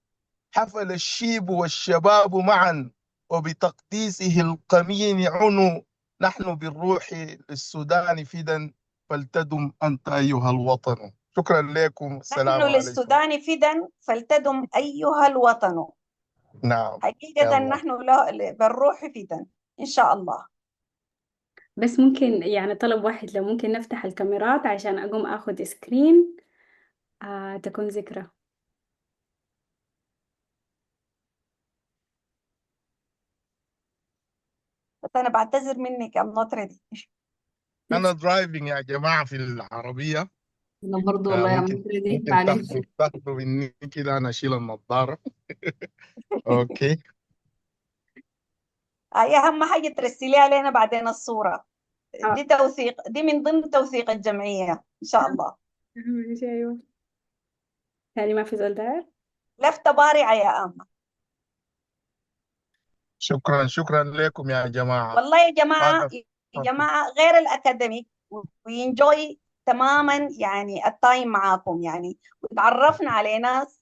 Speaker 12: حفل الشيب والشباب معا وبتقديسه القمين عنوا، نحن بالروح للسودان فدا فلتدم أنت أيها الوطن. شكرا لكم، السلام
Speaker 6: نحن
Speaker 12: عليكم.
Speaker 6: للسودان فدا فلتدم أيها الوطن.
Speaker 12: نعم
Speaker 6: حقيقة نحن بالروح فدا إن شاء الله.
Speaker 14: بس ممكن يعني طلب واحد، لو ممكن نفتح الكاميرات عشان أقوم أخذ سكرين تكون ذكرى.
Speaker 6: بس أنا بعتذر منك I'm not ready.
Speaker 12: أنا درايفنج يا جماعة في العربية.
Speaker 1: أنا برضو والله يا
Speaker 12: ممكن
Speaker 1: مفردي معلش.
Speaker 12: تاخدوا مني كده، أنا أشيل النظارة. أوكي.
Speaker 6: هي أهم حاجة ترسليها لنا بعدين الصورة. دي توثيق، دي من ضمن توثيق الجمعية إن شاء الله.
Speaker 14: ماشي أيوة. يعني ما في زول داير؟
Speaker 6: لفتة بارعة يا أما.
Speaker 12: شكرا شكرا لكم يا جماعة.
Speaker 6: والله يا جماعة،
Speaker 12: هذا
Speaker 6: يا جماعة غير الأكاديميك وينجوي تماما يعني التايم معاكم يعني، وتعرفنا على ناس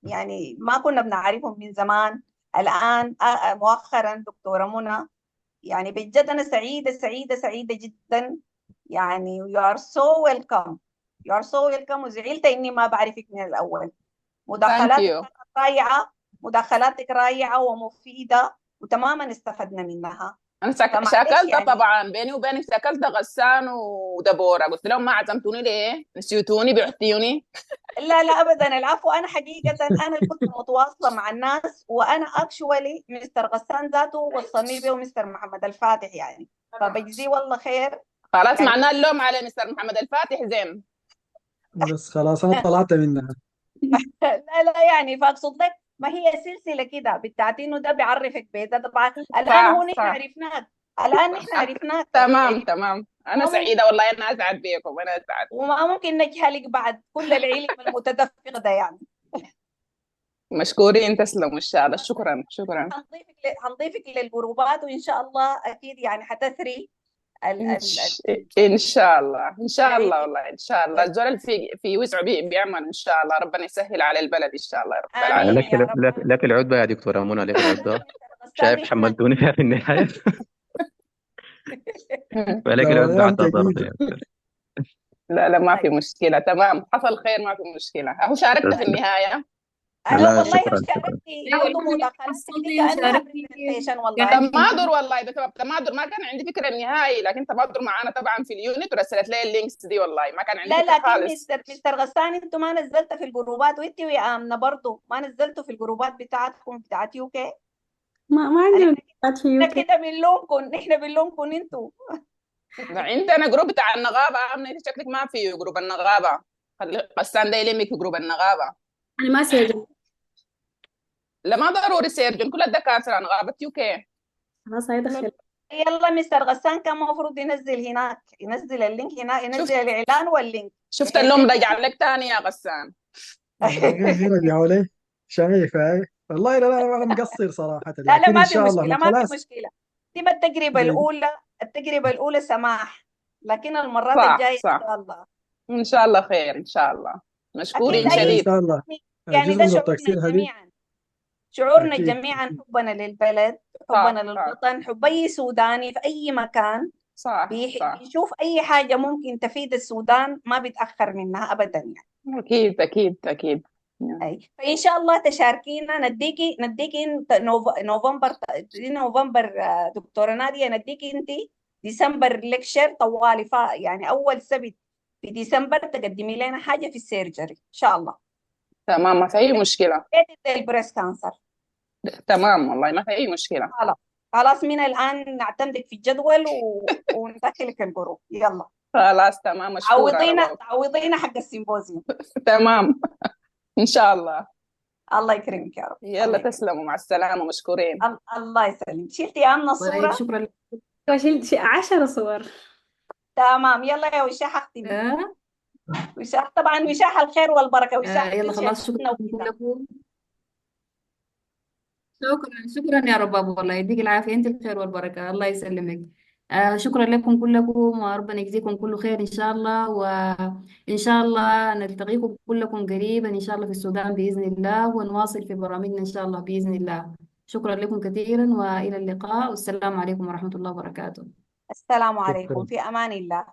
Speaker 6: يعني ما كنا بنعرفهم من زمان. الآن مؤخرا دكتورة منى، يعني بجد أنا سعيدة سعيدة سعيدة جدا يعني. you are so welcome, you are so welcome. وزعلت إني ما بعرفك من الأول.
Speaker 9: Thank
Speaker 6: مداخلاتك
Speaker 9: you.
Speaker 6: رائعة، مداخلاتك رائعة ومفيدة وتماما استفدنا منها.
Speaker 9: أنا
Speaker 6: فمعلش
Speaker 9: شاكلت
Speaker 6: يعني.
Speaker 9: طبعا، بيني وبينك شاكلت غسان ودبورة، قلت لهم ما عزمتوني ليه؟ نسيتوني بعتيوني.
Speaker 6: لا لا ابدا، العفو. انا حقيقه انا اللي كنت متواصله مع الناس، وانا اكشولي مستر غسان ذاته وصلني به ومستر محمد الفاتح يعني، فبجزيه والله خير.
Speaker 9: خلاص
Speaker 6: يعني
Speaker 9: معناه اللوم على مستر محمد الفاتح زين.
Speaker 3: بس خلاص أنا طلعت منها.
Speaker 6: لا لا يعني فاقصد لك، ما هي سلسله كده بتاعتي انه ده بيعرفك بده طبعا. الان هو
Speaker 9: صح
Speaker 6: نحن
Speaker 9: صح.
Speaker 6: عرفناك، الان نحن عرفناك
Speaker 9: تمام
Speaker 6: يعني.
Speaker 9: تمام، أنا
Speaker 6: ما ممكن
Speaker 9: سعيدة والله، أنا أسعد بيكم، أنا أسعد.
Speaker 6: وما ممكن نجهلك بعد كل العلم المتدفق ده يعني.
Speaker 9: مشكورين، تسلموا إن شاء الله. شكرا شكرا.
Speaker 6: هنضيفك للجروبات وان شاء الله اكيد يعني حتثري
Speaker 9: إن شاء الله إن شاء الله،
Speaker 6: العلم.
Speaker 9: والله إن شاء الله الزول اللي في وسعه بيعمل إن شاء الله، ربنا يسهل على البلد إن شاء الله يا رب العالمين.
Speaker 6: امين يا رب.
Speaker 8: لك العتبة يا دكتورة منى، لك العتبة. شايف
Speaker 6: نحن
Speaker 8: حملتوني فيها في النهاية. فلك
Speaker 3: لا
Speaker 8: العتبة
Speaker 3: والله
Speaker 8: اعتذرت
Speaker 3: ثقيلة.
Speaker 8: يعني.
Speaker 9: لا لا ما في مشكلة، تمام، حصل خير، ما في مشكلة. أهو شاركت في النهاية.
Speaker 6: لا
Speaker 8: لا
Speaker 6: والله
Speaker 8: شكرا
Speaker 6: هم
Speaker 8: شكرا.
Speaker 6: شاركتي
Speaker 1: لا
Speaker 6: برضه
Speaker 1: والله
Speaker 6: مداخلاتك دي
Speaker 1: صوتي
Speaker 6: كانها
Speaker 1: شاركتي
Speaker 6: برزنتيشن والله.
Speaker 9: تمادر والله، بسبب تمادر ما كان عندي فكرة النهائي، لكن تمادر معانا طبعا في اليونت ورسلت لي اللينكس دي، والله ما كان عندي
Speaker 6: لا
Speaker 9: فكرة
Speaker 6: لكن
Speaker 9: خالص.
Speaker 6: مستر غسان انتوا ما نزلتوا في الجروبات، وانت ويا امنه برضه ما نزلتوا في الجروبات بتاعتكم بتاعت يو كي.
Speaker 14: ما عندنا جروبات في
Speaker 6: احنا
Speaker 14: UK.
Speaker 6: كده بنلومكم، احنا بنلومكم انتوا.
Speaker 9: عندنا جروب بتاع النغابة، أمنة شكلك ما في جروب النغابة، خلي غسان ده يلمك في جروب النغابة.
Speaker 14: أنا ما سجل.
Speaker 9: لا ما ضروري سيرجن، كل الدكاترة نغابة UK.
Speaker 14: خلاص هيدخل.
Speaker 6: يلا مستر غسان كان المفروض ينزل هناك، ينزل اللينك هناك، ينزل
Speaker 9: شفت
Speaker 6: الاعلان واللينك.
Speaker 9: شفت اللوم رجع لك تاني يا غسان.
Speaker 3: في رجعوا لي شايف هاي. والله لا لا أنا مقصر صراحة،
Speaker 6: لا لا
Speaker 3: لكن إن
Speaker 6: ما في
Speaker 3: شاء الله
Speaker 6: مشكلة،
Speaker 3: من
Speaker 6: ما في
Speaker 3: خلاص.
Speaker 6: مشكلة. دي ما التجربة
Speaker 3: زي
Speaker 6: الأولى، التجربة الأولى سماح، لكن المرات
Speaker 9: صح
Speaker 6: الجاية إن
Speaker 9: صح،
Speaker 6: شاء الله.
Speaker 9: إن شاء الله خير إن شاء الله.
Speaker 6: أكيد
Speaker 9: مشكورين
Speaker 3: إن
Speaker 6: أي
Speaker 9: شديد.
Speaker 3: شاء الله
Speaker 6: يعني
Speaker 3: جزء
Speaker 6: ده
Speaker 3: من
Speaker 6: شعورنا
Speaker 3: التقصير هذه.
Speaker 6: جميعا، شعورنا
Speaker 3: أكيد
Speaker 6: جميعا، حبنا للبلد،
Speaker 9: صح
Speaker 6: حبنا
Speaker 9: صح
Speaker 6: للوطن، حب أي سوداني في أي مكان
Speaker 9: صح صح.
Speaker 6: بيشوف أي حاجة ممكن تفيد السودان ما بيتأخر منها أبدا يعني.
Speaker 9: أكيد أكيد أكيد.
Speaker 6: أي فإن شاء الله تشاركينا، نديكي انت نوفمبر، نوفمبر دكتورة نادية، نديكي انت ديسمبر ليكشر طوالي يعني أول سبت في ديسمبر تقدمي لنا حاجة في السيرجري إن شاء الله.
Speaker 9: تمام ما في أي مشكلة.
Speaker 6: البريست كانسر.
Speaker 9: تمام والله ما في أي مشكلة.
Speaker 6: خلاص خلاص من الآن نعتمدك في الجدول وندخلك الجروب. يلا
Speaker 9: خلاص تمام، مشكورة رباب.
Speaker 6: تعوضينا حق السيمبوزيوم.
Speaker 9: تمام إن شاء الله.
Speaker 6: الله يكرمك يا رب.
Speaker 9: يلا تسلموا، مع السلامة، مشكورين.
Speaker 6: الله يسلمك. شلتي يا أمنة الصورة؟
Speaker 14: طيب شكرا لك. شلت 10 صور.
Speaker 6: تمام يلا يا وشاح اختمي. وشاح طبعا، وشاح الخير والبركة، وشاح
Speaker 1: يلا خلاص، شكرا لكم. شكرا يا رباب، والله يديك العافية، انت الخير والبركة، الله يسلمك. شكرا لكم كلكم، وربنا يجزيكم كل خير ان شاء الله، وان شاء الله نلتقيكم كلكم قريبا ان شاء الله في السودان باذن الله، ونواصل في برامجنا ان شاء الله باذن الله. شكرا لكم كثيرا، والى اللقاء، والسلام عليكم ورحمة الله وبركاته.
Speaker 6: السلام عليكم، في امان الله.